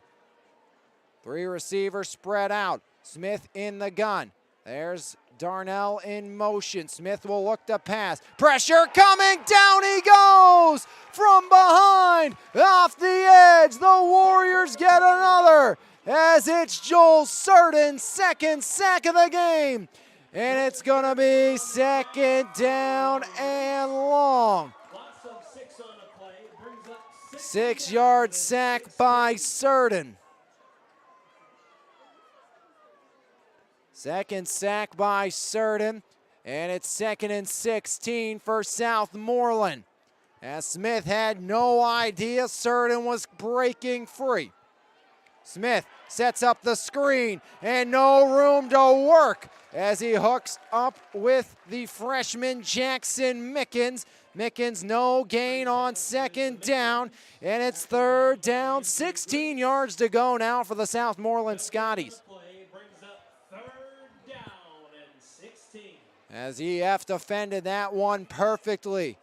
Speaker 1: 3 receivers spread out. Smith in the gun. There's Darnell in motion. Smith will look to pass. Pressure coming, down he goes from behind, off the edge. The Warriors get another, as it's Joel Surden, second sack of the game. And it's gonna be second down and long. 6-yard sack by Surden. Second sack by Surden, and it's 2nd and 16 for Southmoreland, as Smith had no idea Surden was breaking free. Smith sets up the screen, and no room to work as he hooks up with the freshman Jackson Mickens. Mickens no gain on second down, and it's third down, 16 yards to go now for the Southmoreland Scotties. As EF defended that one perfectly.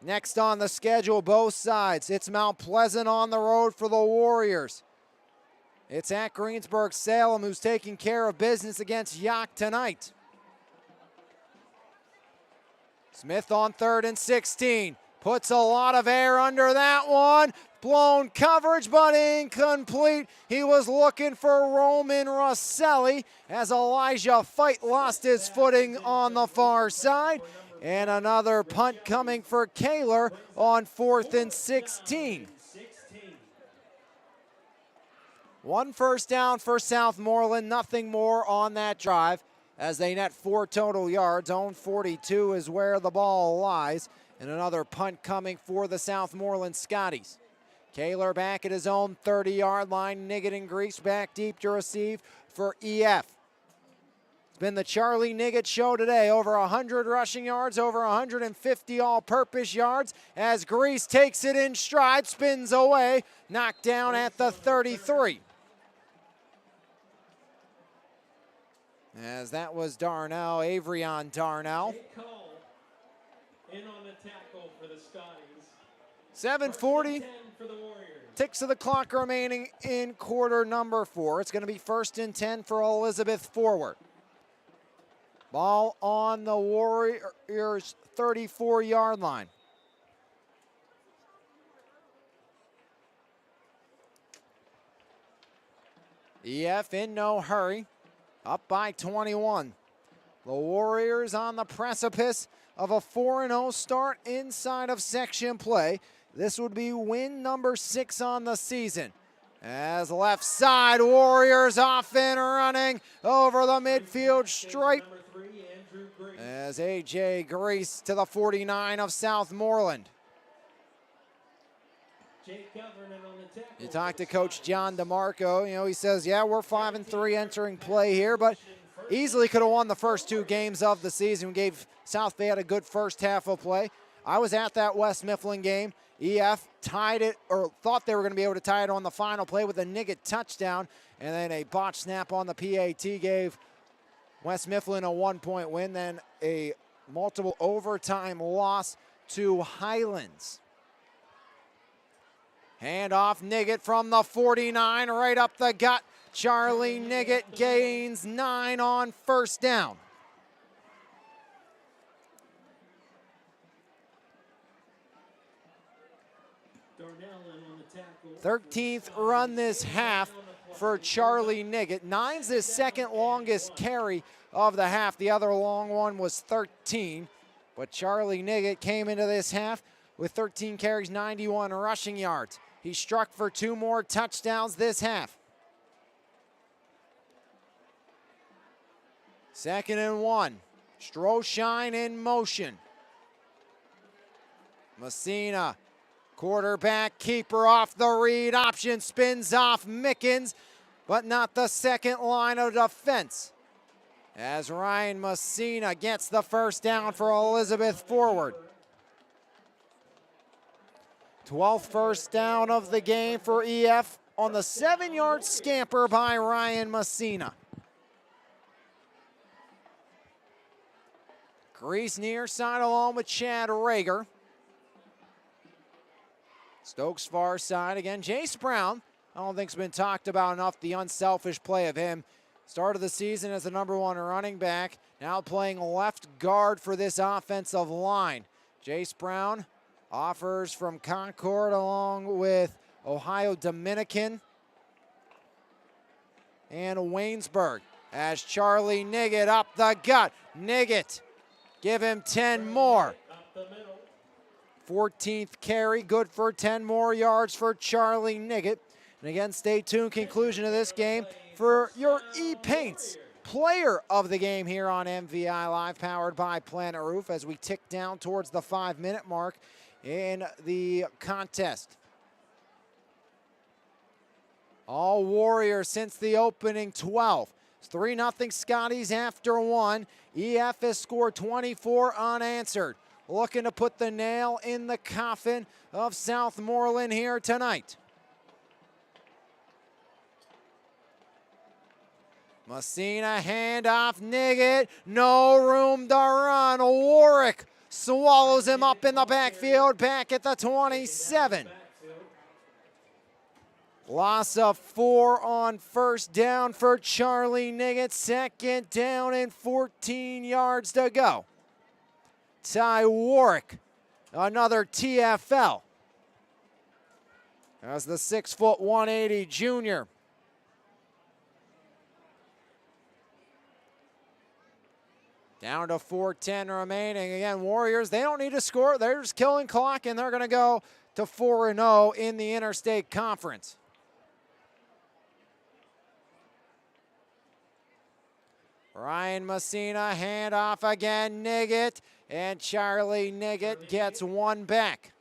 Speaker 1: Next on the schedule, both sides. It's Mount Pleasant on the road for the Warriors. It's at Greensburg-Salem, who's taking care of business against Yacht tonight. Smith on 3rd and 16. Puts a lot of air under that one. Blown coverage, but incomplete. He was looking for Roman Rosselli as Elijah Fight lost his footing on the far side. And another punt coming for Kaler on 4th and 16. 1 first down for Southmoreland, nothing more on that drive, as they net 4 total yards. Own 42 is where the ball lies. And another punt coming for the Southmoreland Scotties. Kaler back at his own 30-yard line. Niggett and Grease back deep to receive for EF. It's been the Charlie Niggett show today. Over 100 rushing yards, over 150 all-purpose yards, as Grease takes it in stride, spins away, knocked down at the 33. As that was Darnell, Avrion Darnell.
Speaker 3: In on the tackle for the Scotties.
Speaker 1: 7:40. Ticks of the clock remaining in quarter number 4. It's going to be 1st and 10 for Elizabeth Forward. Ball on the Warriors' 34-yard line. EF in no hurry, up by 21. The Warriors on the precipice of a 4-0 start inside of section play. This would be win number 6 on the season, As left side, Warriors off and running over the midfield stripe.
Speaker 3: Number 3, Andrew Green.
Speaker 1: As A.J. Grease to the 49 of Southmoreland.
Speaker 3: Jake Governor on the tackle.
Speaker 1: You talk to Coach John DeMarco, you know, he says, yeah, we're 5-3 entering play here, but easily could have won the first 2 games of the season. Gave South Bay a good first half of play. I was at that West Mifflin game. EF tied it, or thought they were going to be able to tie it on the final play with a Niggett touchdown, and then a botch snap on the PAT gave West Mifflin a 1-point win, then a multiple overtime loss to Highlands. Handoff, Niggett from the 49, right up the gut. Charlie Niggett gains 9 on first down.
Speaker 3: Darnell on the tackle.
Speaker 1: 13th run this half for Charlie Niggett. 9's his second longest carry of the half. The other long one was 13, but Charlie Niggett came into this half with 13 carries, 91 rushing yards. He struck for 2 more touchdowns this half. 2nd and 1. Stroshine in motion. Messina, quarterback, keeper off the read option, spins off Mickens, but not the second line of defense. As Ryan Messina gets the first down for Elizabeth forward. 12th first down of the game for EF on the 7-yard scamper by Ryan Messina. Grease near side along with Chad Rager. Stokes far side again. Jace Brown, I don't think it's been talked about enough, the unselfish play of him. Started the season as the #1 running back, now playing left guard for this offensive line. Jace Brown offers from Concord along with Ohio Dominican and Waynesburg. As Charlie Niggett up the gut. Niggett, give him 10 more. 14th carry, good for 10 more yards for Charlie Niggett. And again, stay tuned, conclusion of this game for your E-Paints player of the game here on MVI Live, powered by Planet Roof, as we tick down towards the 5-minute mark in the contest. All Warriors since the opening 12. It's 3-0 Scotties after 1. EF has scored 24 unanswered. Looking to put the nail in the coffin of Southmoreland here tonight. Messina, handoff, Niggett, no room to run. Warwick swallows him up in the backfield, back at the 27. Loss of 4 on first down for Charlie Niggett. 2nd down and 14 yards to go. Ty Warwick, another TFL. As the 6', 180 junior. Down to 4:10 remaining. Again, Warriors, they don't need to score. They're just killing clock, and they're going to go to 4-0 in the Interstate Conference. Ryan Messina, handoff again, Niggett, and Charlie Niggett gets 1 back.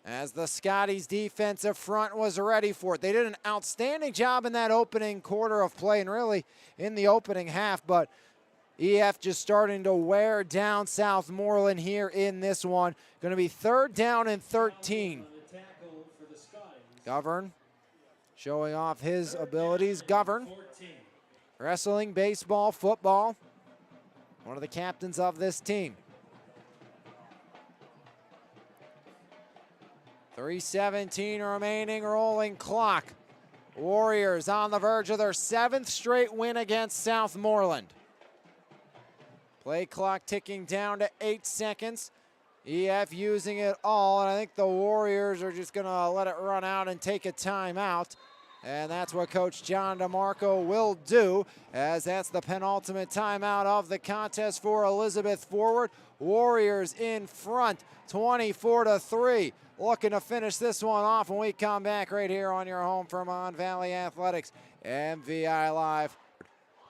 Speaker 1: As the Scotties defensive front was ready for it. They did an outstanding job in that opening quarter of play and really in the opening half, but EF just starting to wear down Southmoreland here in this one. Going to be 3rd down and 13. Govern showing off his abilities. Govern, wrestling, baseball, football. One of the captains of this team. 3:17 remaining, rolling clock. Warriors on the verge of their 7th straight win against Southmoreland. Play clock ticking down to 8 seconds. EF using it all, and I think the Warriors are just gonna let it run out and take a timeout. And that's what Coach John DeMarco will do, as that's the penultimate timeout of the contest for Elizabeth forward. Warriors in front, 24-3. looking to finish this one off when we come back right here on your home for Mon Valley Athletics. MVI Live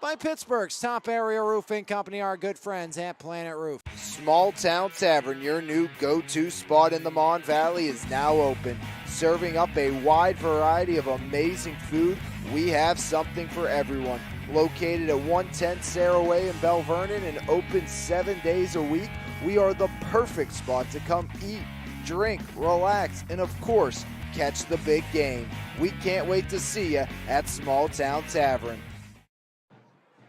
Speaker 1: by Pittsburgh's top area roofing company, our good friends at Planet Roof.
Speaker 2: Small Town Tavern, your new go-to spot in the Mon Valley, is now open. Serving up a wide variety of amazing food, we have something for everyone. Located at 110 Sarah Way in Bell Vernon and open 7 days a week, we are the perfect spot to come eat, drink, relax, and of course, catch the big game. We can't wait to see you at Small Town Tavern.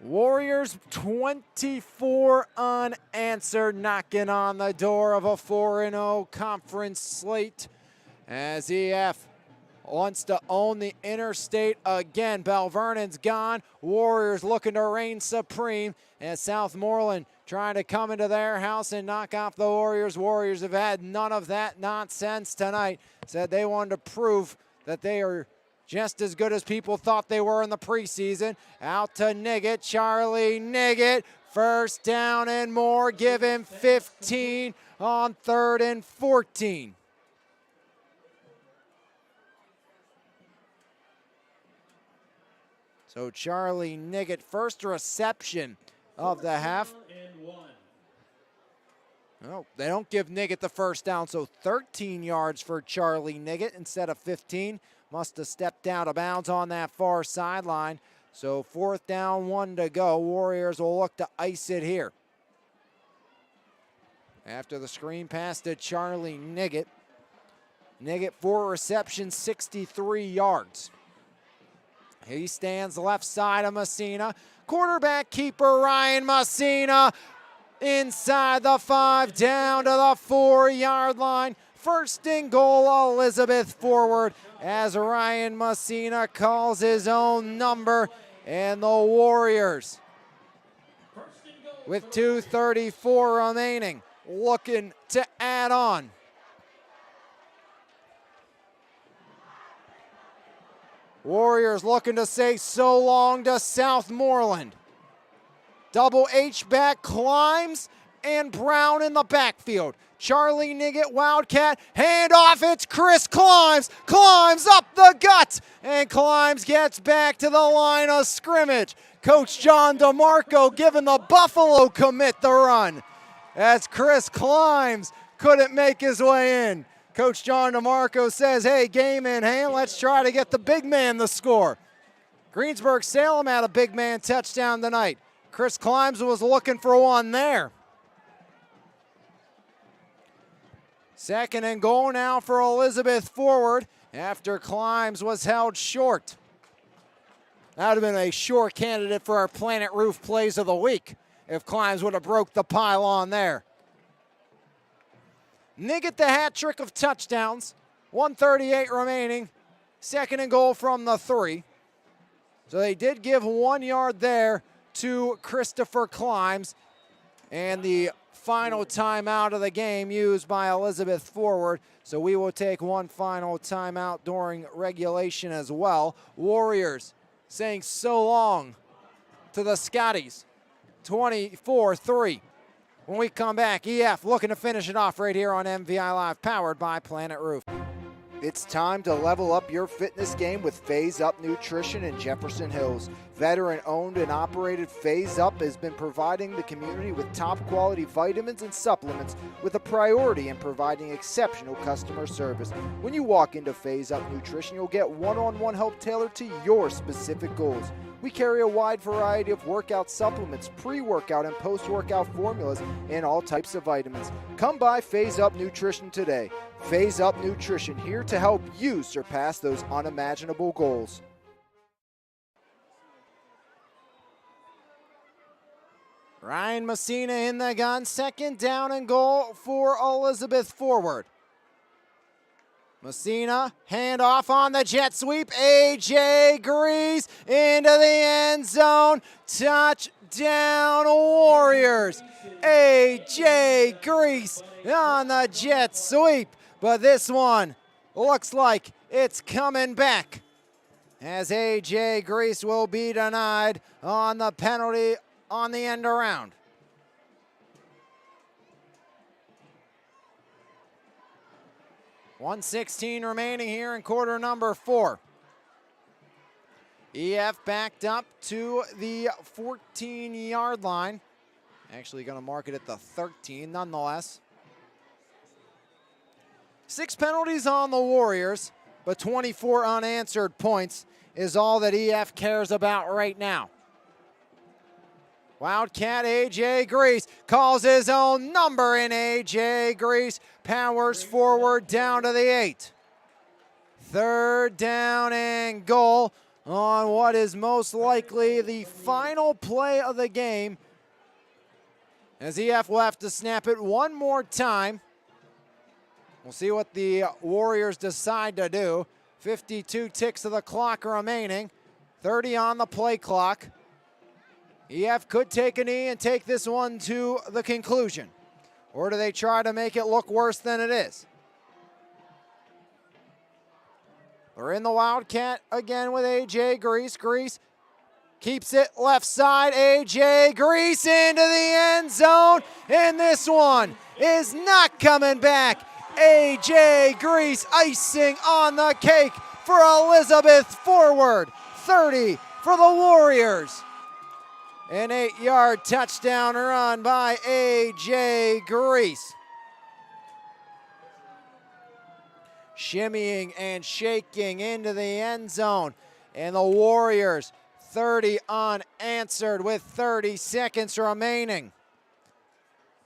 Speaker 1: Warriors 24 unanswered, knocking on the door of a 4-0 conference slate as EF wants to own the interstate again. Bell Vernon's gone. Warriors looking to reign supreme as Southmoreland trying to come into their house and knock off the Warriors. Warriors have had none of that nonsense tonight. Said they wanted to prove that they are just as good as people thought they were in the preseason. Out to Niggett, Charlie Niggett. First down and more, give him 15 on 3rd and 14. So Charlie Niggett, first reception of the half. Oh, they don't give Niggett the first down, so 13 yards for Charlie Niggett instead of 15. Must have stepped out of bounds on that far sideline. So 4th down, 1 to go. Warriors will look to ice it here. After the screen pass to Charlie Niggett. Niggett 4 receptions, 63 yards. He stands left side of Messina. Quarterback keeper Ryan Messina inside the 5, down to the 4-yard line. First and goal, Elizabeth forward as Ryan Messina calls his own number, and the Warriors with 2:34 remaining looking to add on. Warriors looking to say so long to Southmoreland. Double H-back climbs and Brown in the backfield. Charlie Niggett, Wildcat, handoff, it's Chris Climbs. Climbs up the gut, and Climbs gets back to the line of scrimmage. Coach John DeMarco giving the Buffalo commit the run as Chris Climbs couldn't make his way in. Coach John DeMarco says, hey, game in hand, let's try to get the big man the score. Greensburg-Salem had a big man touchdown tonight. Chris Climbs was looking for one there. Second and goal now for Elizabeth forward after Climbs was held short. That would have been a sure candidate for our Planet Roof Plays of the Week if Climbs would have broke the pylon there. Niggett the hat trick of touchdowns, 1:38 remaining, second and goal from the 3. So they did give 1 yard there to Christopher Climbs, and the final timeout of the game used by Elizabeth forward. So we will take one final timeout during regulation as well. Warriors saying so long to the Scotties, 24-3. When we come back, EF looking to finish it off right here on MVI Live, powered by Planet Roof.
Speaker 2: It's time to level up your fitness game with Phase Up Nutrition in Jefferson Hills. Veteran-owned and operated Phase Up has been providing the community with top-quality vitamins and supplements with a priority in providing exceptional customer service. When you walk into Phase Up Nutrition, you'll get one-on-one help tailored to your specific goals. We carry a wide variety of workout supplements, pre-workout and post-workout formulas, and all types of vitamins. Come by Phase Up Nutrition today. Phase Up Nutrition, here to help you surpass those unimaginable goals.
Speaker 1: Ryan Messina in the gun, second down and goal for Elizabeth forward. Messina, handoff on the jet sweep. A.J. Grease into the end zone. Touchdown Warriors. A.J. Grease on the jet sweep. But this one looks like it's coming back, as A.J. Grease will be denied on the penalty on the end around. 1:16 remaining here in quarter number 4. EF backed up to the 14-yard line. Actually going to mark it at the 13 nonetheless. 6 penalties on the Warriors, but 24 unanswered points is all that EF cares about right now. Wildcat A.J. Grease calls his own number, and A.J. Grease powers forward down to the 8. 3rd down and goal on what is most likely the final play of the game, as EF will have to snap it one more time. We'll see what the Warriors decide to do. 52 ticks of the clock remaining, 30 on the play clock. EF could take a knee and take this one to the conclusion. Or do they try to make it look worse than it is? We're in the Wildcat again with A.J. Grease. Grease keeps it left side. A.J. Grease into the end zone. And this one is not coming back. A.J. Grease icing on the cake for Elizabeth Forward. 30 for the Warriors. An 8-yard touchdown run by A.J. Grease. Shimmying and shaking into the end zone. And the Warriors 30 unanswered with 30 seconds remaining.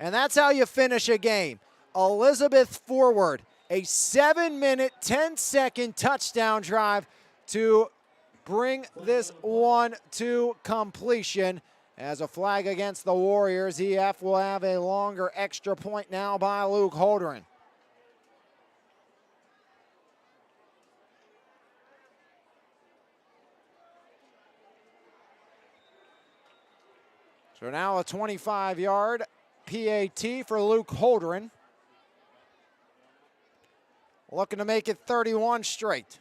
Speaker 1: And that's how you finish a game. Elizabeth Forward, a 7-minute, 10-second touchdown drive to bring this one to completion. As a flag against the Warriors, EF will have a longer extra point now by Luke Holdren. So now a 25-yard PAT for Luke Holdren. Looking to make it 31 straight.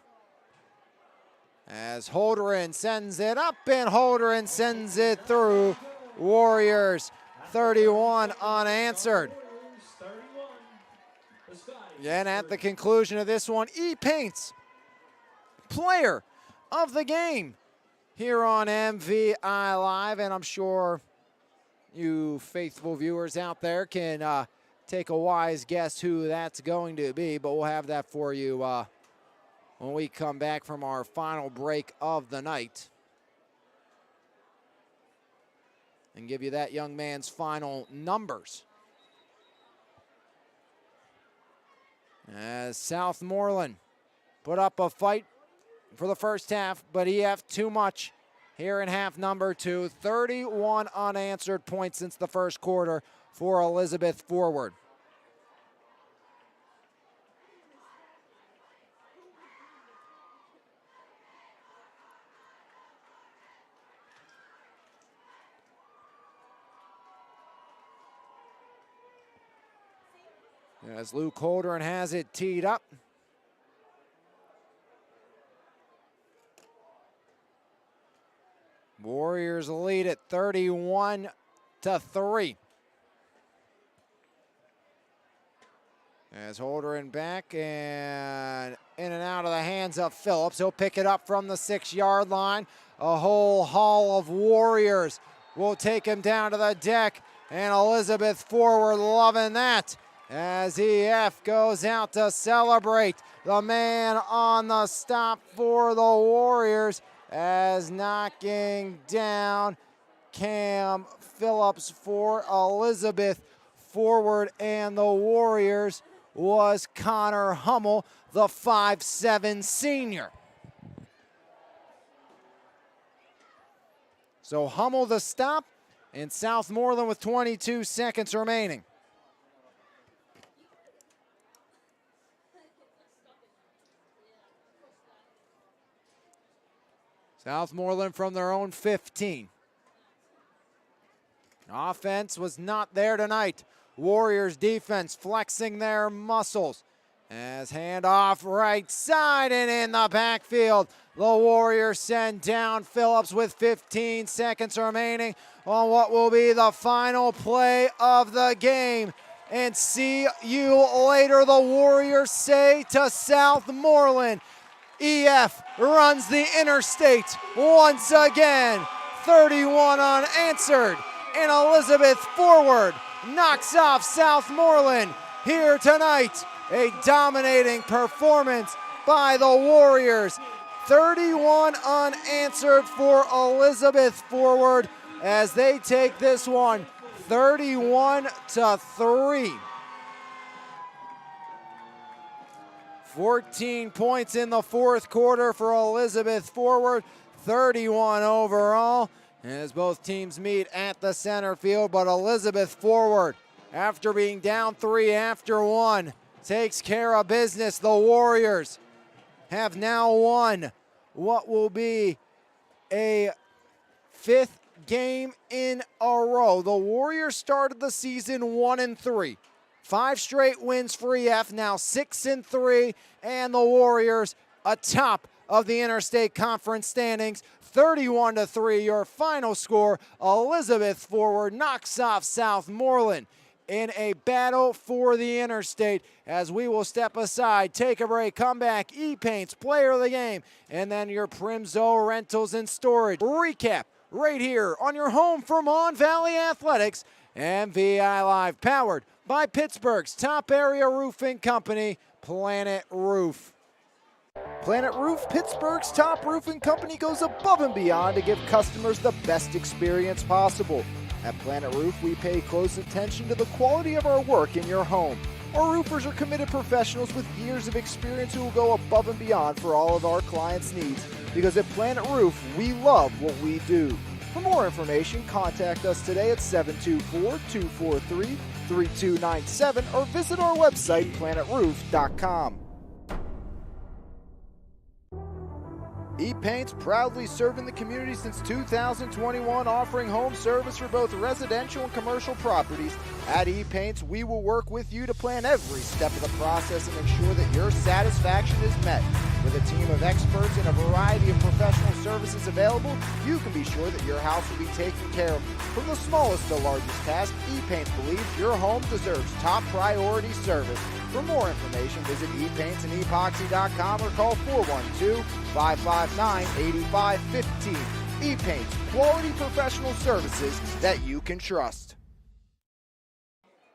Speaker 1: As Holdren sends it up and Holdren sends it through. Warriors 31 unanswered. And at the conclusion of this one, E. Paints, player of the game here on MVI Live. And I'm sure you faithful viewers out there can take a wise guess who that's going to be, but we'll have that for you when we come back from our final break of the night and give you that young man's final numbers. As Southmoreland put up a fight for the first half, but EF too much here in half number 2. 31 unanswered points since the first quarter for Elizabeth Forward. As Luke Holdren has it teed up. Warriors lead at 31-3. As Holdren back and in and out of the hands of Phillips. He'll pick it up from the 6-yard line. A whole haul of Warriors will take him down to the deck. And Elizabeth Forward loving that, as EF goes out to celebrate. The man on the stop for the Warriors, as knocking down Cam Phillips for Elizabeth Forward and the Warriors was Connor Hummel, the 5'7" senior. So Hummel the stop, and Southmoreland with 22 seconds remaining. Southmoreland from their own 15. Offense was not there tonight. Warriors defense flexing their muscles. As handoff right side and in the backfield. The Warriors send down Phillips with 15 seconds remaining on what will be the final play of the game. and see you later, the Warriors say to Southmoreland. EF runs the interstate once again. 31 unanswered, and Elizabeth Forward knocks off Southmoreland here tonight. A dominating performance by the Warriors. 31 unanswered for Elizabeth Forward as they take this one 31-3. 14 points in the fourth quarter for Elizabeth Forward, 31 overall, as both teams meet at the center field. But Elizabeth Forward, after being down 3 after 1, takes care of business. The Warriors have now won what will be a 5th game in a row. The Warriors started the season 1-3. 5 straight wins for EF, now 6-3, and the Warriors atop of the Interstate Conference standings, 31-3. Your final score, Elizabeth Forward knocks off Southmoreland in a battle for the Interstate. As we will step aside, take a break, come back, E-Paint's Player of the Game, and then your Primzo Rentals and Storage recap right here on your home for Mon Valley Athletics. MVI Live, powered by Pittsburgh's top area roofing company, Planet Roof.
Speaker 2: Planet Roof, Pittsburgh's top roofing company, goes above and beyond to give customers the best experience possible. At Planet Roof, we pay close attention to the quality of our work in your home. Our roofers are committed professionals with years of experience who will go above and beyond for all of our clients' needs. Because at Planet Roof, we love what we do. For more information, contact us today at 724-243-3297 or visit our website, planetroof.com. E-Paint's proudly serving the community since 2021, offering home service for both residential and commercial properties. At E-Paint's, we will work with you to plan every step of the process and ensure that your satisfaction is met. With a team of experts and a variety of professional services available, you can be sure that your house will be taken care of. From the smallest to largest task, E-Paints believes your home deserves top priority service. For more information, visit epaintsandEpoxy.com or call 412-559-8515. E-Paints, quality professional services that you can trust.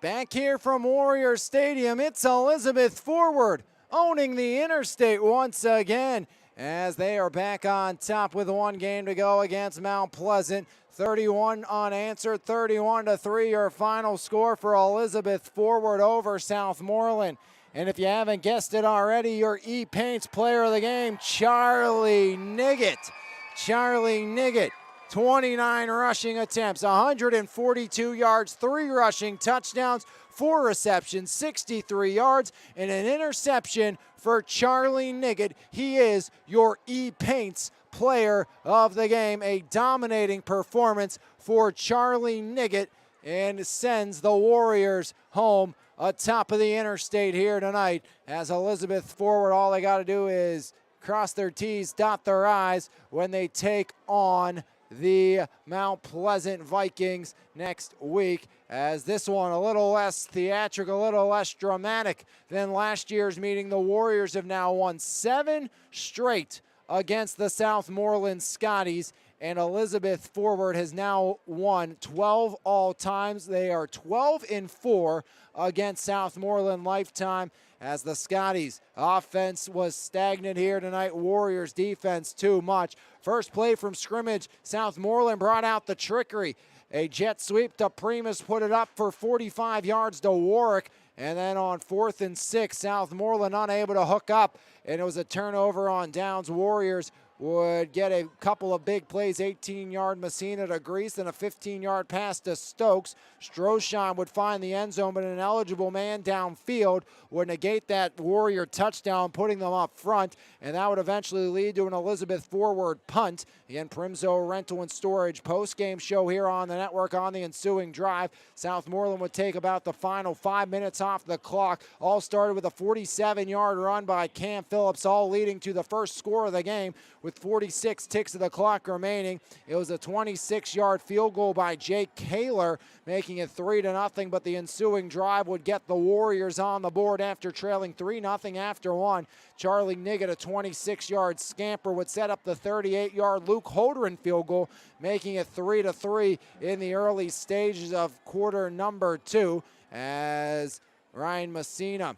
Speaker 1: Back here from Warrior Stadium, it's Elizabeth Forward owning the Interstate once again as they are back on top with 1 game to go against Mount Pleasant. 31 unanswered, 31-3 your final score for Elizabeth Forward over Southmoreland. And if you haven't guessed it already, your E-Paint's Player of the Game, Charlie Niggett. Charlie Niggett, 29 rushing attempts, 142 yards, 3 rushing touchdowns, 4 receptions, 63 yards, and an interception for Charlie Niggett. He is your E-Paint's Player of the Game. A dominating performance for Charlie Niggett and sends the Warriors home atop of the Interstate here tonight. As Elizabeth Forward, all they got to do is cross their T's, dot their I's when they take on the Mount Pleasant Vikings next week. As this one a little less theatrical, a little less dramatic than last year's meeting. The Warriors have now won 7 straight against the Southmoreland Scotties, and Elizabeth Forward has now won 12 all times. They are 12-4 against Southmoreland lifetime, as the Scotties offense was stagnant here tonight. Warriors defense too much. First play from scrimmage, Southmoreland brought out the trickery. A jet sweep to Primus, put it up for 45 yards to Warwick. And then on 4th and 6, Southmoreland unable to hook up. And it was a turnover on downs. Warriors would get a couple of big plays, 18-yard Messina to Grease and a 15-yard pass to Stokes. Stroshon would find the end zone, but an eligible man downfield would negate that Warrior touchdown, putting them up front, and that would eventually lead to an Elizabeth Forward punt. Again, Primzo Rental and Storage post-game show here on the network on the ensuing drive. Southmoreland would take about the final 5 minutes off the clock. All started with a 47-yard run by Cam Phillips, all leading to the first score of the game with with 46 ticks of the clock remaining. It was a 26-yard field goal by Jake Kaler, making it 3-0, but the ensuing drive would get the Warriors on the board after trailing 3-0 after one. Charlie Niggett, a 26-yard scamper, would set up the 38-yard Luke Holdren field goal, making it 3-3 in the early stages of quarter number 2, as Ryan Messina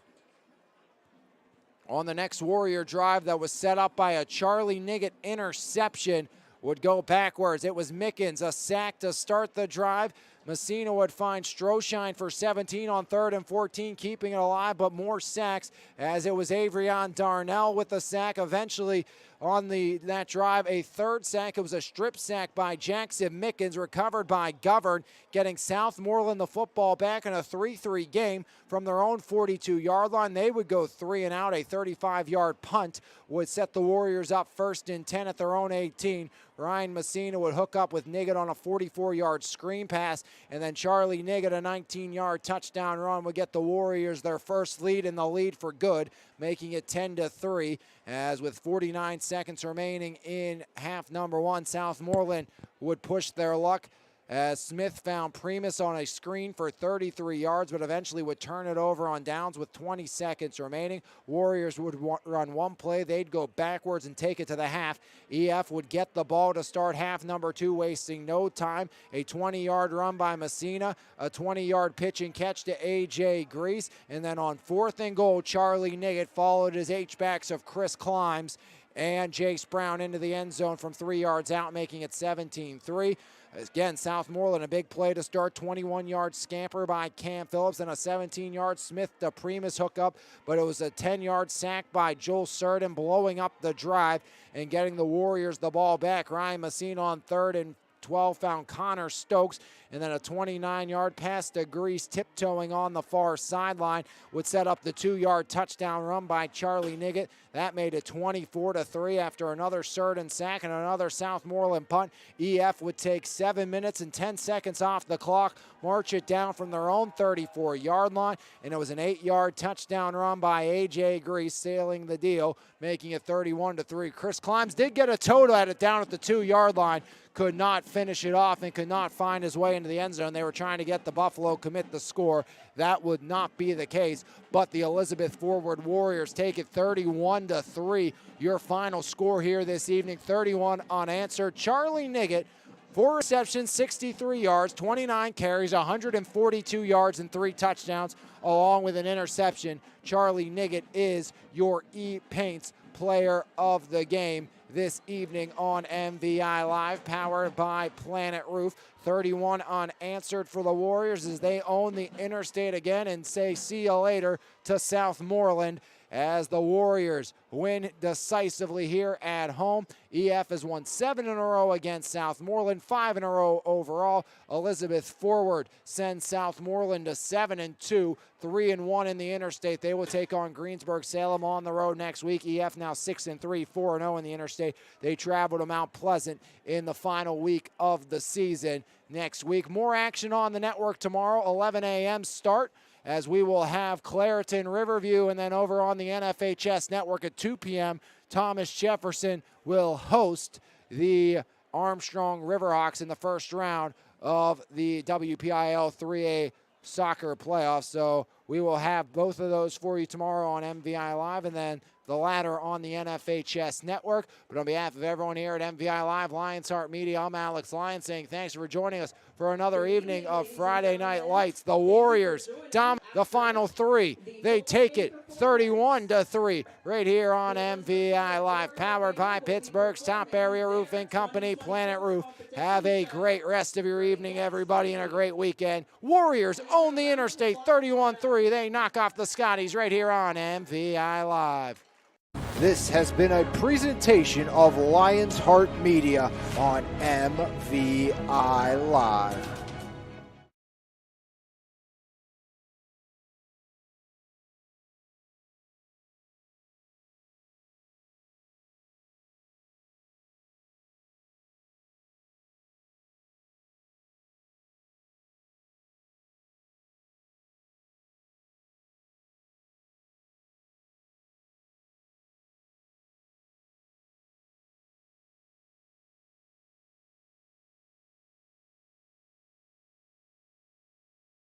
Speaker 1: on the next Warrior drive that was set up by a Charlie Niggett interception would go backwards. It was Mickens, a sack to start the drive. Messina would find Stroshine for 17 on 3rd and 14, keeping it alive, but more sacks as it was Avrion Darnell with the sack. Eventually on that drive, a third sack. It was a strip sack by Jackson Mickens, recovered by Govern, getting Southmoreland the football back in a 3-3 game from their own 42-yard line. They would go 3 and out. A 35-yard punt would set the Warriors up 1st and 10 at their own 18. Ryan Messina would hook up with Niggett on a 44-yard screen pass, and then Charlie Niggett, a 19-yard touchdown run, would get the Warriors their first lead in the lead for good, making it 10-3, as with 49 seconds remaining in half number 1, Southmoreland would push their luck as Smith found Primus on a screen for 33 yards, but eventually would turn it over on downs with 20 seconds remaining. Warriors would run one play. They'd go backwards and take it to the half. EF would get the ball to start half number 2, wasting no time. A 20-yard run by Messina, a 20-yard pitch and catch to A.J. Grease, and then on 4th and goal, Charlie Niggett followed his H-backs of Chris Climbs and Jace Brown into the end zone from 3 yards out, making it 17-3. Again, Southmoreland, a big play to start, 21-yard scamper by Cam Phillips and a 17-yard Smith to Primus hookup, but it was a 10-yard sack by Joel Surden, blowing up the drive and getting the Warriors the ball back. Ryan Messina on 3rd and 12 found Connor Stokes, and then a 29-yard pass to Grease, tiptoeing on the far sideline, would set up the 2-yard touchdown run by Charlie Niggett. That made it 24-3 after another Surden sack and another Southmoreland punt. EF would take 7 minutes and 10 seconds off the clock, march it down from their own 34-yard line, and it was an 8-yard touchdown run by A.J. Grease, sealing the deal, making it 31-3. Chris Climbs did get a toe at it down at the 2-yard line, could not finish it off and could not find his way into the end zone. They were trying to get the Buffalo commit the score. That would not be the case, but the Elizabeth Forward Warriors take it 31-3. Your final score here this evening, 31 unanswered. Charlie Niggett, 4 receptions, 63 yards, 29 carries, 142 yards, and 3 touchdowns, along with an interception. Charlie Niggett is your E-Paints player of the game this evening on MVI Live, powered by Planet Roof. 31 unanswered for the Warriors as they own the interstate again and say see you later to Southmoreland as the Warriors win decisively here at home. EF has won 7 in a row against Southmoreland, 5 in a row overall. Elizabeth Forward sends Southmoreland to 7-2, 3-1 in the interstate. They will take on Greensburg-Salem on the road next week. EF now 6-3, 4-0 in the interstate. They travel to Mount Pleasant in the final week of the season next week. More action on the network tomorrow, 11 a.m. start, as we will have Clareton Riverview, and then over on the NFHS network at 2 p.m., Thomas Jefferson will host the Armstrong Riverhawks in the first round of the WPIL 3A soccer playoffs. So we will have both of those for you tomorrow on MVI Live, and then the latter on the NFHS network. But on behalf of everyone here at MVI Live, Lions Heart Media, I'm Alex Lyons saying thanks for joining us for another evening of Friday Night Lights. The Warriors dominate the final 3. They take it 31-3 right here on MVI Live, powered by Pittsburgh's top area roofing company, Planet Roof. Have a great rest of your evening, everybody, and a great weekend. Warriors own the interstate 31-3. They knock off the Scotties right here on MVI Live.
Speaker 2: This has been a presentation of Lions Heart Media on MVI Live.